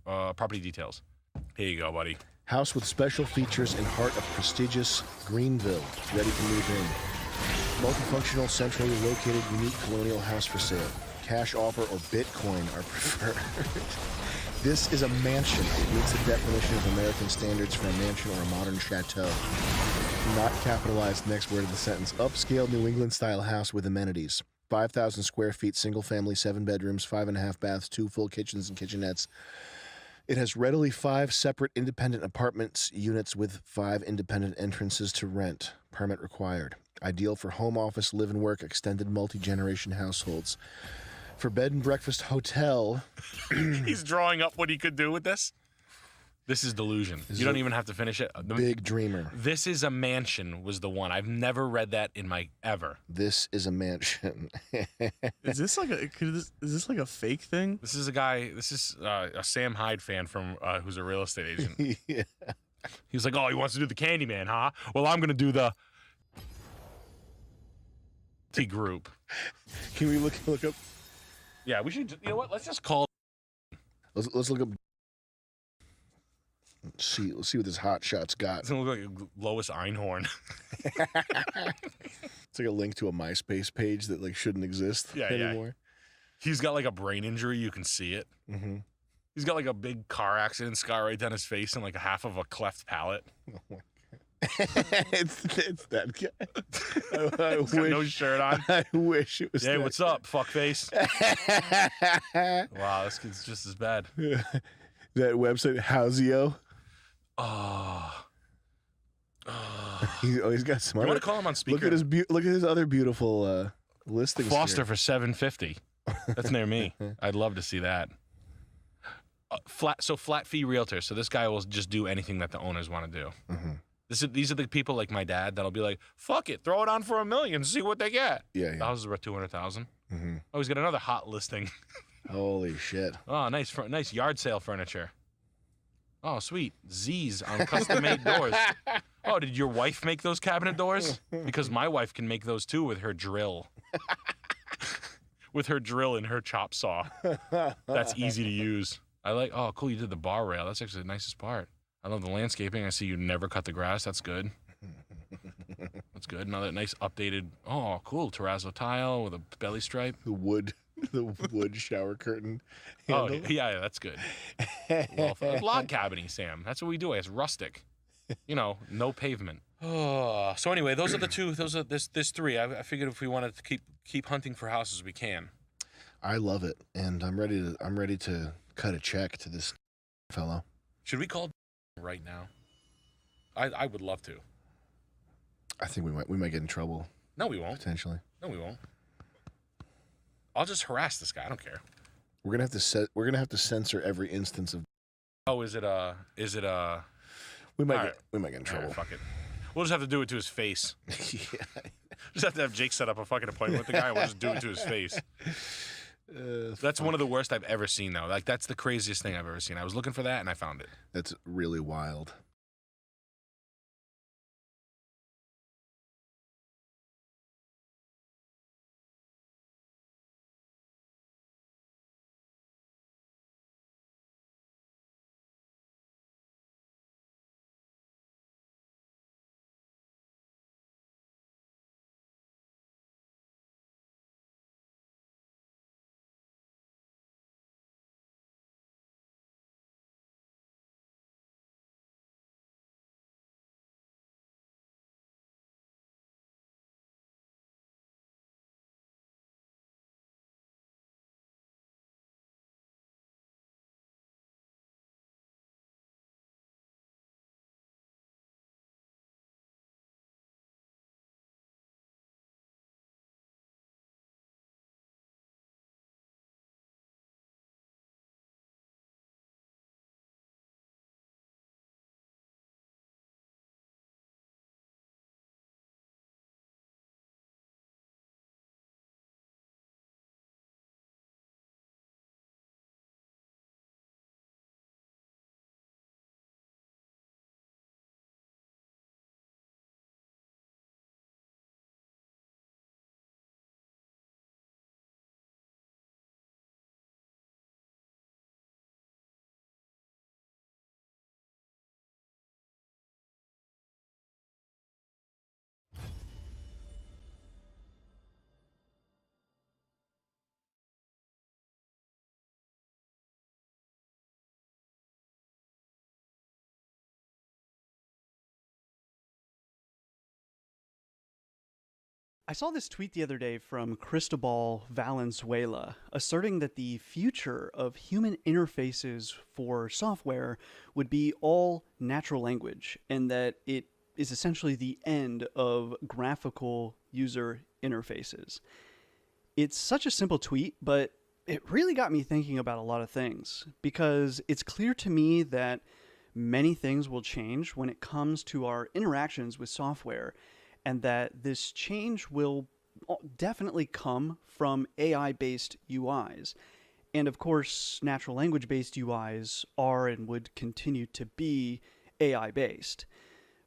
Property details. Here you go, buddy. House with special features in heart of prestigious Greenville, ready to move in. Multifunctional, centrally located, unique colonial house for sale. Cash offer or Bitcoin are preferred. This is a mansion. It meets the definition of American standards for a mansion or a modern chateau. Not capitalized, next word of the sentence. Upscale New England style house with amenities. 5,000 square feet, single family, 7 bedrooms, 5.5 baths, 2 full kitchens and kitchenettes. It has readily 5 separate independent apartments units with 5 independent entrances to rent. Permit required. Ideal for home office, live and work, extended multi-generation households. For bed and breakfast hotel. He's drawing up what he could do with this. This is delusion. You don't even have to finish it. Big dreamer. This is a mansion was the one. I've never read that in my ever. This is a mansion. Is this like a fake thing? This is a guy. This is a Sam Hyde fan from who's a real estate agent. Yeah. He was like, oh, he wants to do the Candyman, huh? Well, I'm gonna do the T group. Can we look up? Yeah, we should. You know what? Let's just call. Let's look up. Let's see what this hot shot's got. It's gonna look like Lois Einhorn. It's like a link to a MySpace page that like shouldn't exist anymore. He's got like a brain injury. You can see it. Mm-hmm. He's got like a big car accident scar right down his face and like a half of a cleft palate. Oh my god. it's that guy. I He's got no shirt on. I wish it was. Hey, that what's guy. up, fuckface? Wow, this kid's just as bad. That website, Houseo. Oh. He's got some. You want to call him on speaker? Look at his other beautiful listings. Foster here. for $750. That's near me. I'd love to see that. Flat fee realtor. So this guy will just do anything that the owners want to do. Mm-hmm. These are the people like my dad that'll be like, "Fuck it, throw it on for $1 million, see what they get." Yeah. The house is worth $200,000. Mm-hmm. Oh, he's got another hot listing. Holy shit! Oh, nice yard sale furniture. Oh, sweet. Z's on custom-made doors. Oh, did your wife make those cabinet doors? Because my wife can make those too with her drill. With her drill and her chop saw. That's easy to use. I like, oh, cool, you did the bar rail. That's actually the nicest part. I love the landscaping. I see you never cut the grass. That's good. That's good. Another nice updated, oh, cool, terrazzo tile with a belly stripe. The wood. the wood shower curtain. Oh, handle. yeah, that's good. Log cabining, Sam. That's what we do. It's rustic. You know, no pavement. Oh, so anyway, those are the two. There's three. I figured if we wanted to keep hunting for houses, we can. I love it, and I'm ready to cut a check to this fellow. Should we call right now? I would love to. I think we might get in trouble. No, we won't. Potentially. No, we won't. I'll just harass this guy. I don't care. We're gonna have to censor every instance of. Oh, is it We might All get in trouble. Right, fuck it. We'll just have to do it to his face. Yeah. Just have to have Jake set up a fucking appointment with the guy and we'll just do it to his face. That's one of the worst I've ever seen, though. Like, that's the craziest thing I've ever seen. I was looking for that and I found it. That's really wild. I saw this tweet the other day from Cristobal Valenzuela asserting that the future of human interfaces for software would be all natural language and that it is essentially the end of graphical user interfaces. It's such a simple tweet, but it really got me thinking about a lot of things because it's clear to me that many things will change when it comes to our interactions with software, and that this change will definitely come from AI-based UIs. And of course, natural language-based UIs are and would continue to be AI-based.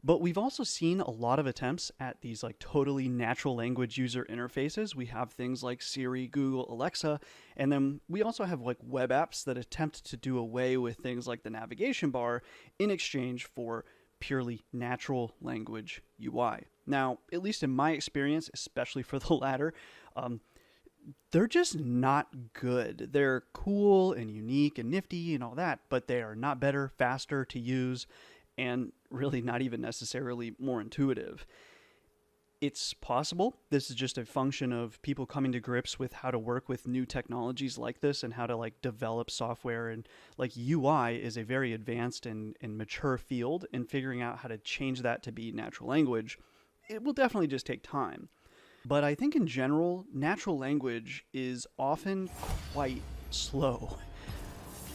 But we've also seen a lot of attempts at these like totally natural language user interfaces. We have things like Siri, Google, Alexa, and then we also have like web apps that attempt to do away with things like the navigation bar in exchange for purely natural language UI. Now, at least in my experience, especially for the latter, they're just not good. They're cool and unique and nifty and all that, but they are not better, faster to use, and really not even necessarily more intuitive. It's possible this is just a function of people coming to grips with how to work with new technologies like this and how to like develop software, and like UI is a very advanced and mature field, and figuring out how to change that to be natural language, it will definitely just take time. But I think in general, natural language is often quite slow.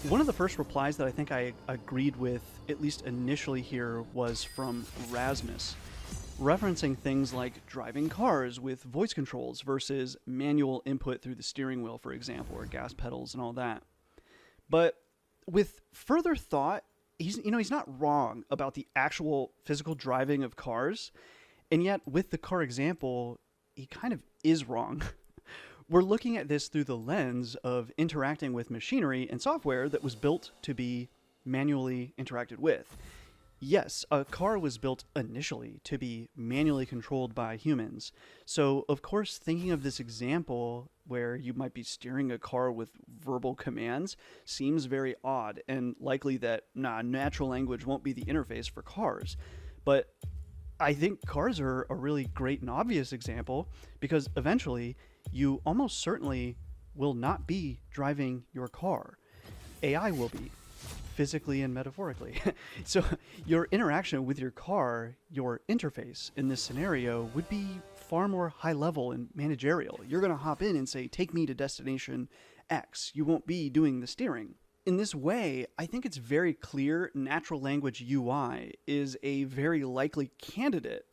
One of the first replies that I think I agreed with, at least initially here, was from Rasmus, referencing things like driving cars with voice controls versus manual input through the steering wheel, for example, or gas pedals and all that. But with further thought, he's not wrong about the actual physical driving of cars, and yet with the car example, he kind of is wrong. We're looking at this through the lens of interacting with machinery and software that was built to be manually interacted with. Yes, a car was built initially to be manually controlled by humans. So, of course, thinking of this example where you might be steering a car with verbal commands seems very odd, and likely that, natural language won't be the interface for cars. But I think cars are a really great and obvious example, because eventually you almost certainly will not be driving your car. AI will be, physically and metaphorically. So your interaction with your car, your interface in this scenario, would be far more high level and managerial. You're going to hop in and say, take me to destination X. You won't be doing the steering. In this way, I think it's very clear natural language UI is a very likely candidate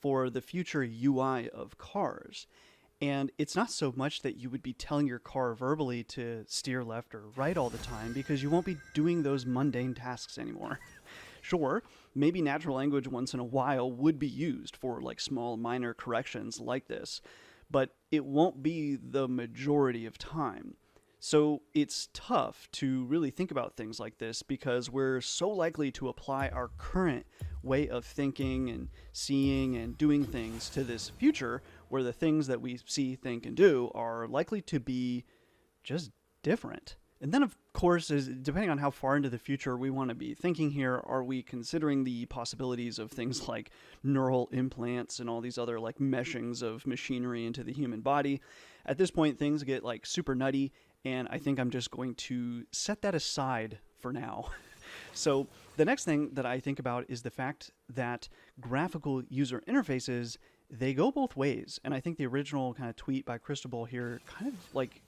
for the future UI of cars. And it's not so much that you would be telling your car verbally to steer left or right all the time, because you won't be doing those mundane tasks anymore. Sure, maybe natural language once in a while would be used for like small minor corrections like this, but it won't be the majority of time. So it's tough to really think about things like this, because we're so likely to apply our current way of thinking and seeing and doing things to this future, where the things that we see, think, and do are likely to be just different. And then, of course, depending on how far into the future we want to be thinking here, are we considering the possibilities of things like neural implants and all these other like meshings of machinery into the human body? At this point, things get like super nutty, and I think I'm just going to set that aside for now. So the next thing that I think about is the fact that graphical user interfaces, they go both ways. And I think the original kind of tweet by Cristobal here kind of like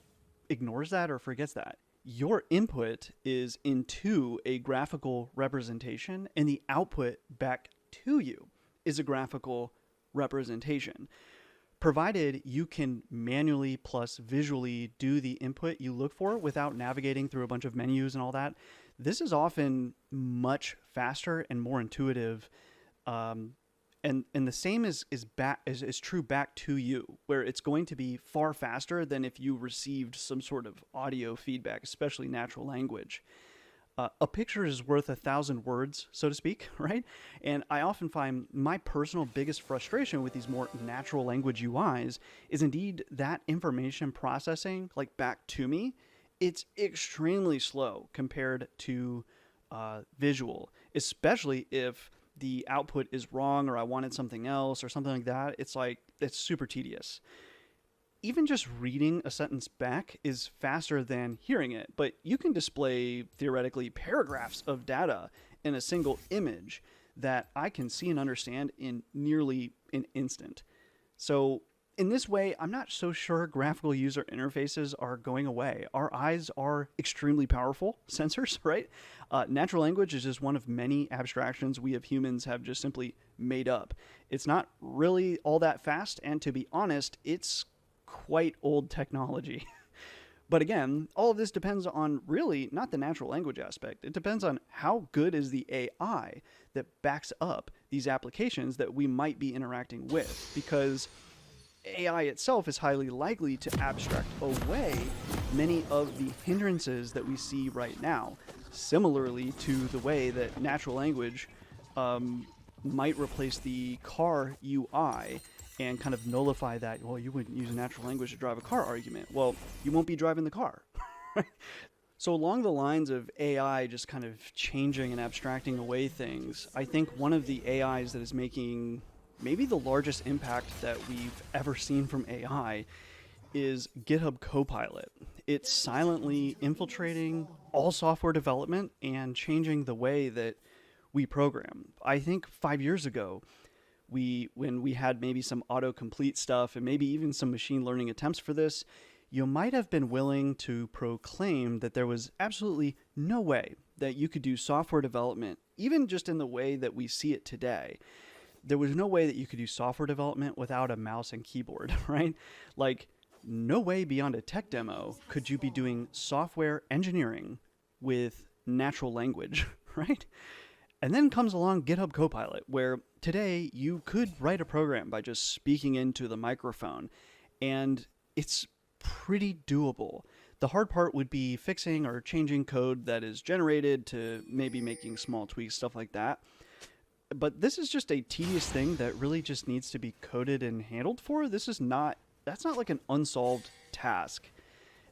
ignores that or forgets that. Your input is into a graphical representation, and the output back to you is a graphical representation. Provided you can manually plus visually do the input you look for without navigating through a bunch of menus and all that, this is often much faster and more intuitive. And the same is true back to you, where it's going to be far faster than if you received some sort of audio feedback, especially natural language. A picture is worth 1,000 words, so to speak, right? And I often find my personal biggest frustration with these more natural language UIs is indeed that information processing, like back to me, it's extremely slow compared to visual, especially if the output is wrong or I wanted something else or something like that. It's super tedious. Even just reading a sentence back is faster than hearing it, but you can display theoretically paragraphs of data in a single image that I can see and understand in nearly an instant. So in this way, I'm not so sure graphical user interfaces are going away. Our eyes are extremely powerful sensors, right? Natural language is just one of many abstractions we as humans have just simply made up. It's not really all that fast, and to be honest, it's quite old technology. But again, all of this depends on really not the natural language aspect. It depends on how good is the AI that backs up these applications that we might be interacting with, because AI itself is highly likely to abstract away many of the hindrances that we see right now, similarly to the way that natural language might replace the car UI and kind of nullify that, well, you wouldn't use natural language to drive a car argument. Well, you won't be driving the car. So along the lines of AI just kind of changing and abstracting away things, I think one of the AIs that is making maybe the largest impact that we've ever seen from AI is GitHub Copilot. It's silently infiltrating all software development and changing the way that we program. I think 5 years ago, when we had maybe some autocomplete stuff and maybe even some machine learning attempts for this, you might have been willing to proclaim that there was absolutely no way that you could do software development, even just in the way that we see it today. There was no way that you could do software development without a mouse and keyboard, right? Like, no way beyond a tech demo could you be doing software engineering with natural language, right? And then comes along GitHub Copilot, where today you could write a program by just speaking into the microphone, and it's pretty doable. The hard part would be fixing or changing code that is generated to maybe making small tweaks, stuff like that. but this is just a tedious thing that really just needs to be coded and handled for. That's not like an unsolved task,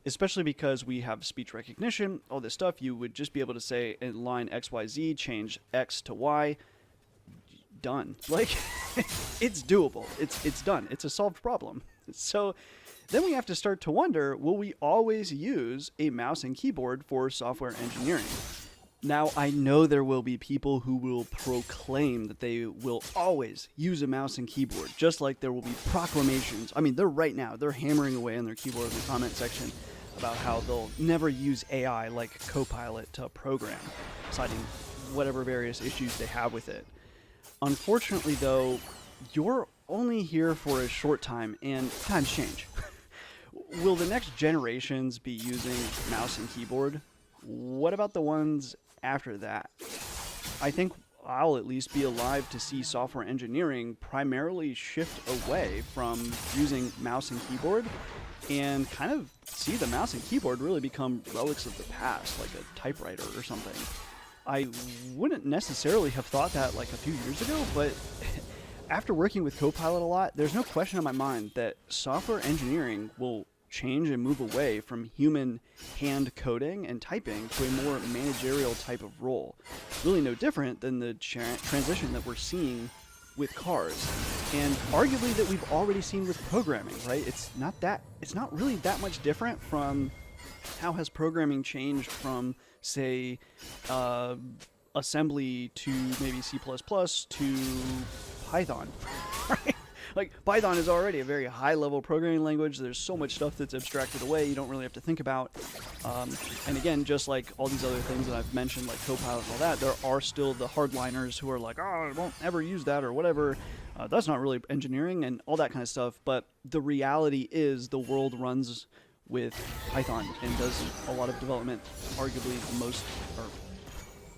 especially because we have speech recognition, all this stuff. You would just be able to say in line XYZ, change X to Y, done. Like, it's doable. It's done. It's a solved problem. So then we have to start to wonder, will we always use a mouse and keyboard for software engineering? Now, I know there will be people who will proclaim that they will always use a mouse and keyboard, just like there will be proclamations. I mean, they're hammering away on their keyboard in the comment section about how they'll never use AI like Copilot to program, citing whatever various issues they have with it. Unfortunately, though, you're only here for a short time, and times change. Will the next generations be using mouse and keyboard? What about the ones after that? I think I'll at least be alive to see software engineering primarily shift away from using mouse and keyboard and kind of see the mouse and keyboard really become relics of the past, like a typewriter or something. I wouldn't necessarily have thought that like a few years ago, but after working with Copilot a lot, there's no question in my mind that software engineering will change and move away from human hand coding and typing to a more managerial type of role. Really no different than the transition that we're seeing with cars, and arguably that we've already seen with programming, right? It's not really that much different from how has programming changed from, say, assembly to maybe C++ to Python, right? Like, Python is already a very high-level programming language. There's so much stuff that's abstracted away you don't really have to think about. And again, just like all these other things that I've mentioned, like Copilot and all that, there are still the hardliners who are like, oh, I won't ever use that or whatever. That's not really engineering and all that kind of stuff. But the reality is the world runs with Python and does a lot of development, arguably most...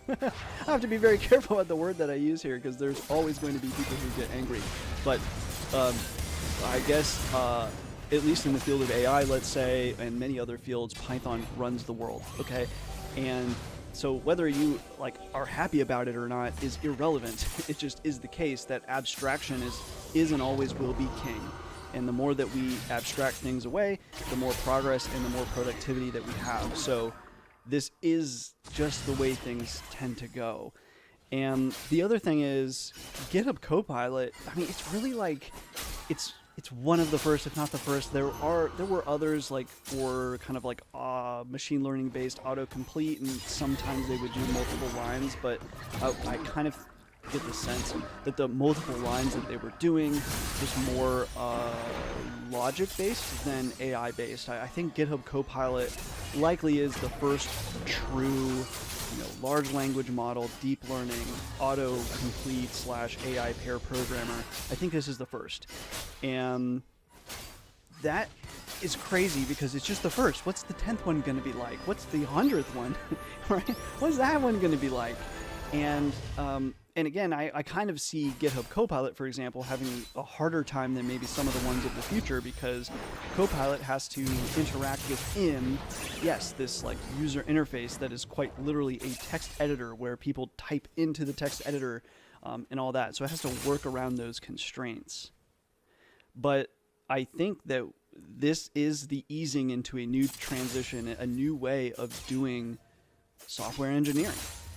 I have to be very careful about the word that I use here because there's always going to be people who get angry. But I guess, at least in the field of AI, let's say, and many other fields, Python runs the world, okay? And so whether you are happy about it or not is irrelevant. It just is the case that abstraction is and always will be king. And the more that we abstract things away, the more progress and the more productivity that we have. So this is just the way things tend to go. And the other thing is GitHub Copilot. I mean, it's really like it's one of the first, if not the first. There were others like for kind of like machine learning based autocomplete, and sometimes they would do multiple lines. But I kind of get the sense that the multiple lines that they were doing was more logic based than AI based. I think GitHub Copilot likely is the first true, large language model, deep learning, autocomplete / AI pair programmer. I think this is the first. And that is crazy because it's just the first. What's the 10th one going to be like? What's the 100th one? Right? What's that one going to be like? And again, I kind of see GitHub Copilot, for example, having a harder time than maybe some of the ones of the future because Copilot has to interact within, yes, this like user interface that is quite literally a text editor where people type into the text editor and all that. So it has to work around those constraints. But I think that this is the easing into a new transition, a new way of doing software engineering.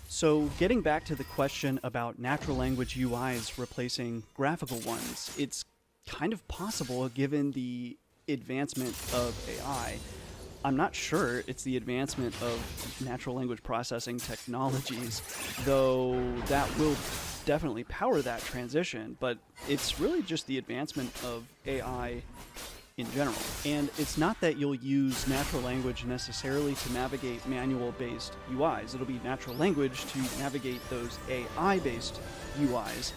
So getting back to the question about natural language UIs replacing graphical ones, it's kind of possible given the advancement of AI. I'm not sure it's the advancement of natural language processing technologies, though that will definitely power that transition, but it's really just the advancement of AI in general. And it's not that you'll use natural language necessarily to navigate manual-based UIs. It'll be natural language to navigate those AI-based UIs.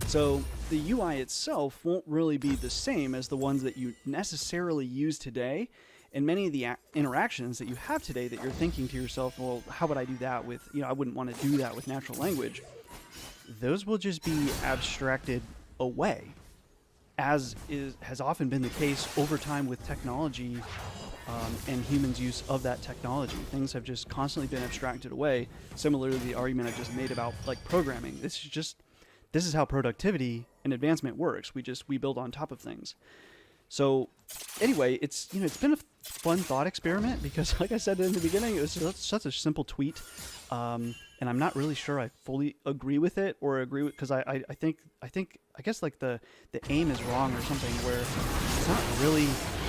So the UI itself won't really be the same as the ones that you necessarily use today. And many of the interactions that you have today that you're thinking to yourself, well, how would I do that with, I wouldn't want to do that with natural language. Those will just be abstracted away, as has often been the case over time with technology and humans' use of that technology. Things have just constantly been abstracted away, similar to the argument I just made about like programming. this is how productivity and advancement works. We build on top of things. So anyway, it's been a fun thought experiment because, like I said in the beginning, it was such a simple tweet, and I'm not really sure I fully agree with it or agree with, because I guess like the aim is wrong or something, where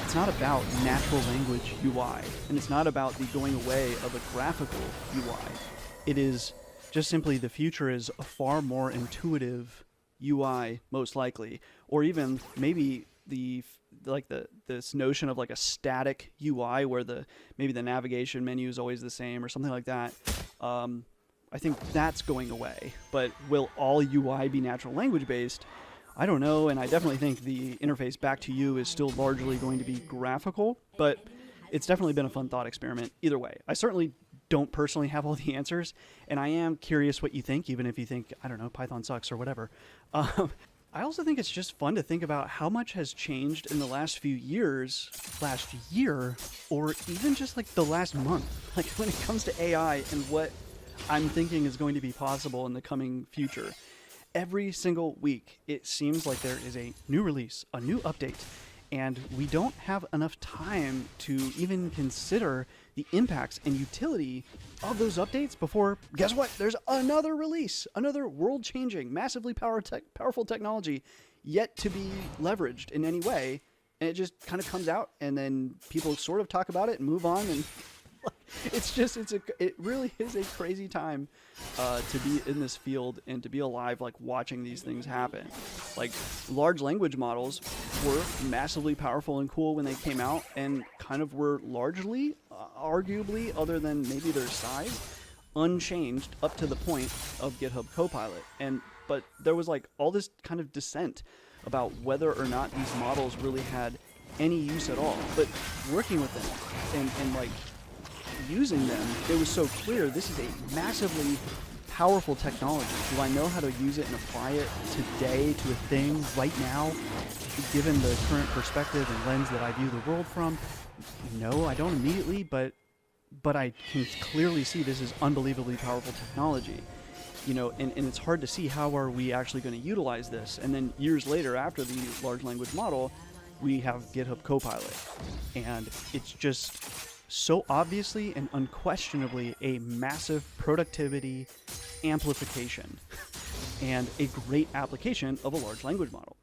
it's not about natural language UI, and it's not about the going away of a graphical UI. It is just simply the future is a far more intuitive UI, most likely, or even maybe this notion of like a static UI where maybe the navigation menu is always the same or something like that. I think that's going away. But will all UI be natural language based? I don't know, and I definitely think the interface back to you is still largely going to be graphical, but it's definitely been a fun thought experiment either way. I certainly don't personally have all the answers, and I am curious what you think, even if you think, I don't know, Python sucks or whatever. I also think it's just fun to think about how much has changed in the last few years, last year, or even just like the last month. Like when it comes to AI and what I'm thinking is going to be possible in the coming future. Every single week, it seems like there is a new release, a new update, and we don't have enough time to even consider the impacts and utility of those updates before, guess what? There's another release, another world-changing, massively powerful technology yet to be leveraged in any way, and it just kind of comes out, and then people sort of talk about it and move on, and it really is a crazy time to be in this field and to be alive, like watching these things happen. Like large language models were massively powerful and cool when they came out, and kind of were largely, arguably, other than maybe their size, unchanged up to the point of GitHub Copilot. But there was like all this kind of dissent about whether or not these models really had any use at all. But working with them and like using them, it was so clear this is a massively powerful technology. Do I know how to use it and apply it today to a thing right now, given the current perspective and lens that I view the world from? No, I don't immediately, but I can clearly see this is unbelievably powerful technology. And it's hard to see how are we actually going to utilize this. And then years later, after the large language model, we have GitHub Copilot, and it's just so obviously and unquestionably a massive productivity amplification and a great application of a large language model.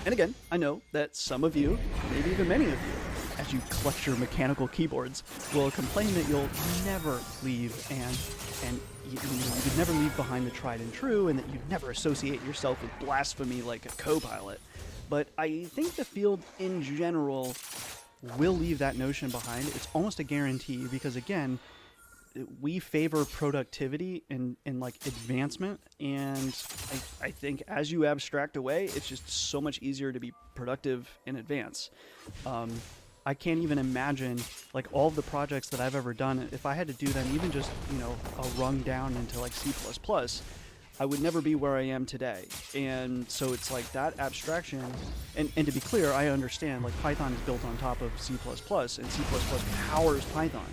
And again, I know that some of you, maybe even many of you, as you clutch your mechanical keyboards, will complain that you'll never leave and you could never leave behind the tried and true, and that you'd never associate yourself with blasphemy like a Copilot. But I think the field in general will leave that notion behind. It's almost a guarantee, because again, we favor productivity and like advancement, and I think as you abstract away, it's just so much easier to be productive and advance. I can't even imagine like all of the projects that I've ever done, if I had to do them even just, a rung down into like C++, I would never be where I am today. And so it's like that abstraction, and to be clear, I understand like Python is built on top of C++, and C++ powers Python.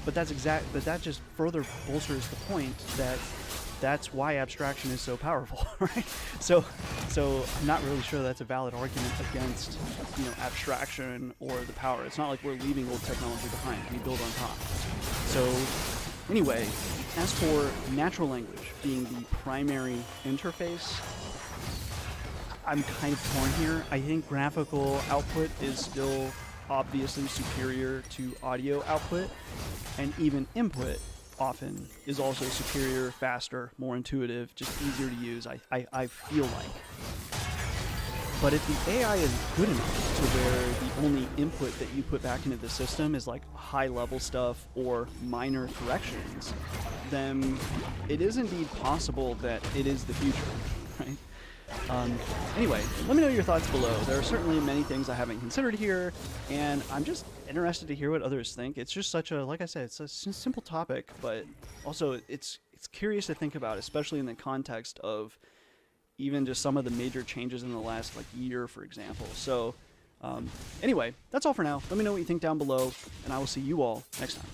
But that just further bolsters the point that that's why abstraction is so powerful, right? So I'm not really sure that's a valid argument against, abstraction or the power. It's not like we're leaving old technology behind. We build on top. So anyway, as for natural language being the primary interface, I'm kind of torn here. I think graphical output is still obviously superior to audio output, and even input often is also superior, faster, more intuitive, just easier to use, I feel like. But if the AI is good enough to where the only input that you put back into the system is like high-level stuff or minor corrections, then it is indeed possible that it is the future, right? Anyway, let me know your thoughts below. There are certainly many things I haven't considered here, and I'm just interested to hear what others think. It's just such a, like I said, it's a simple topic, but also it's curious to think about, especially in the context of even just some of the major changes in the last year, for example. So anyway, that's all for now. Let me know what you think down below, and I will see you all next time.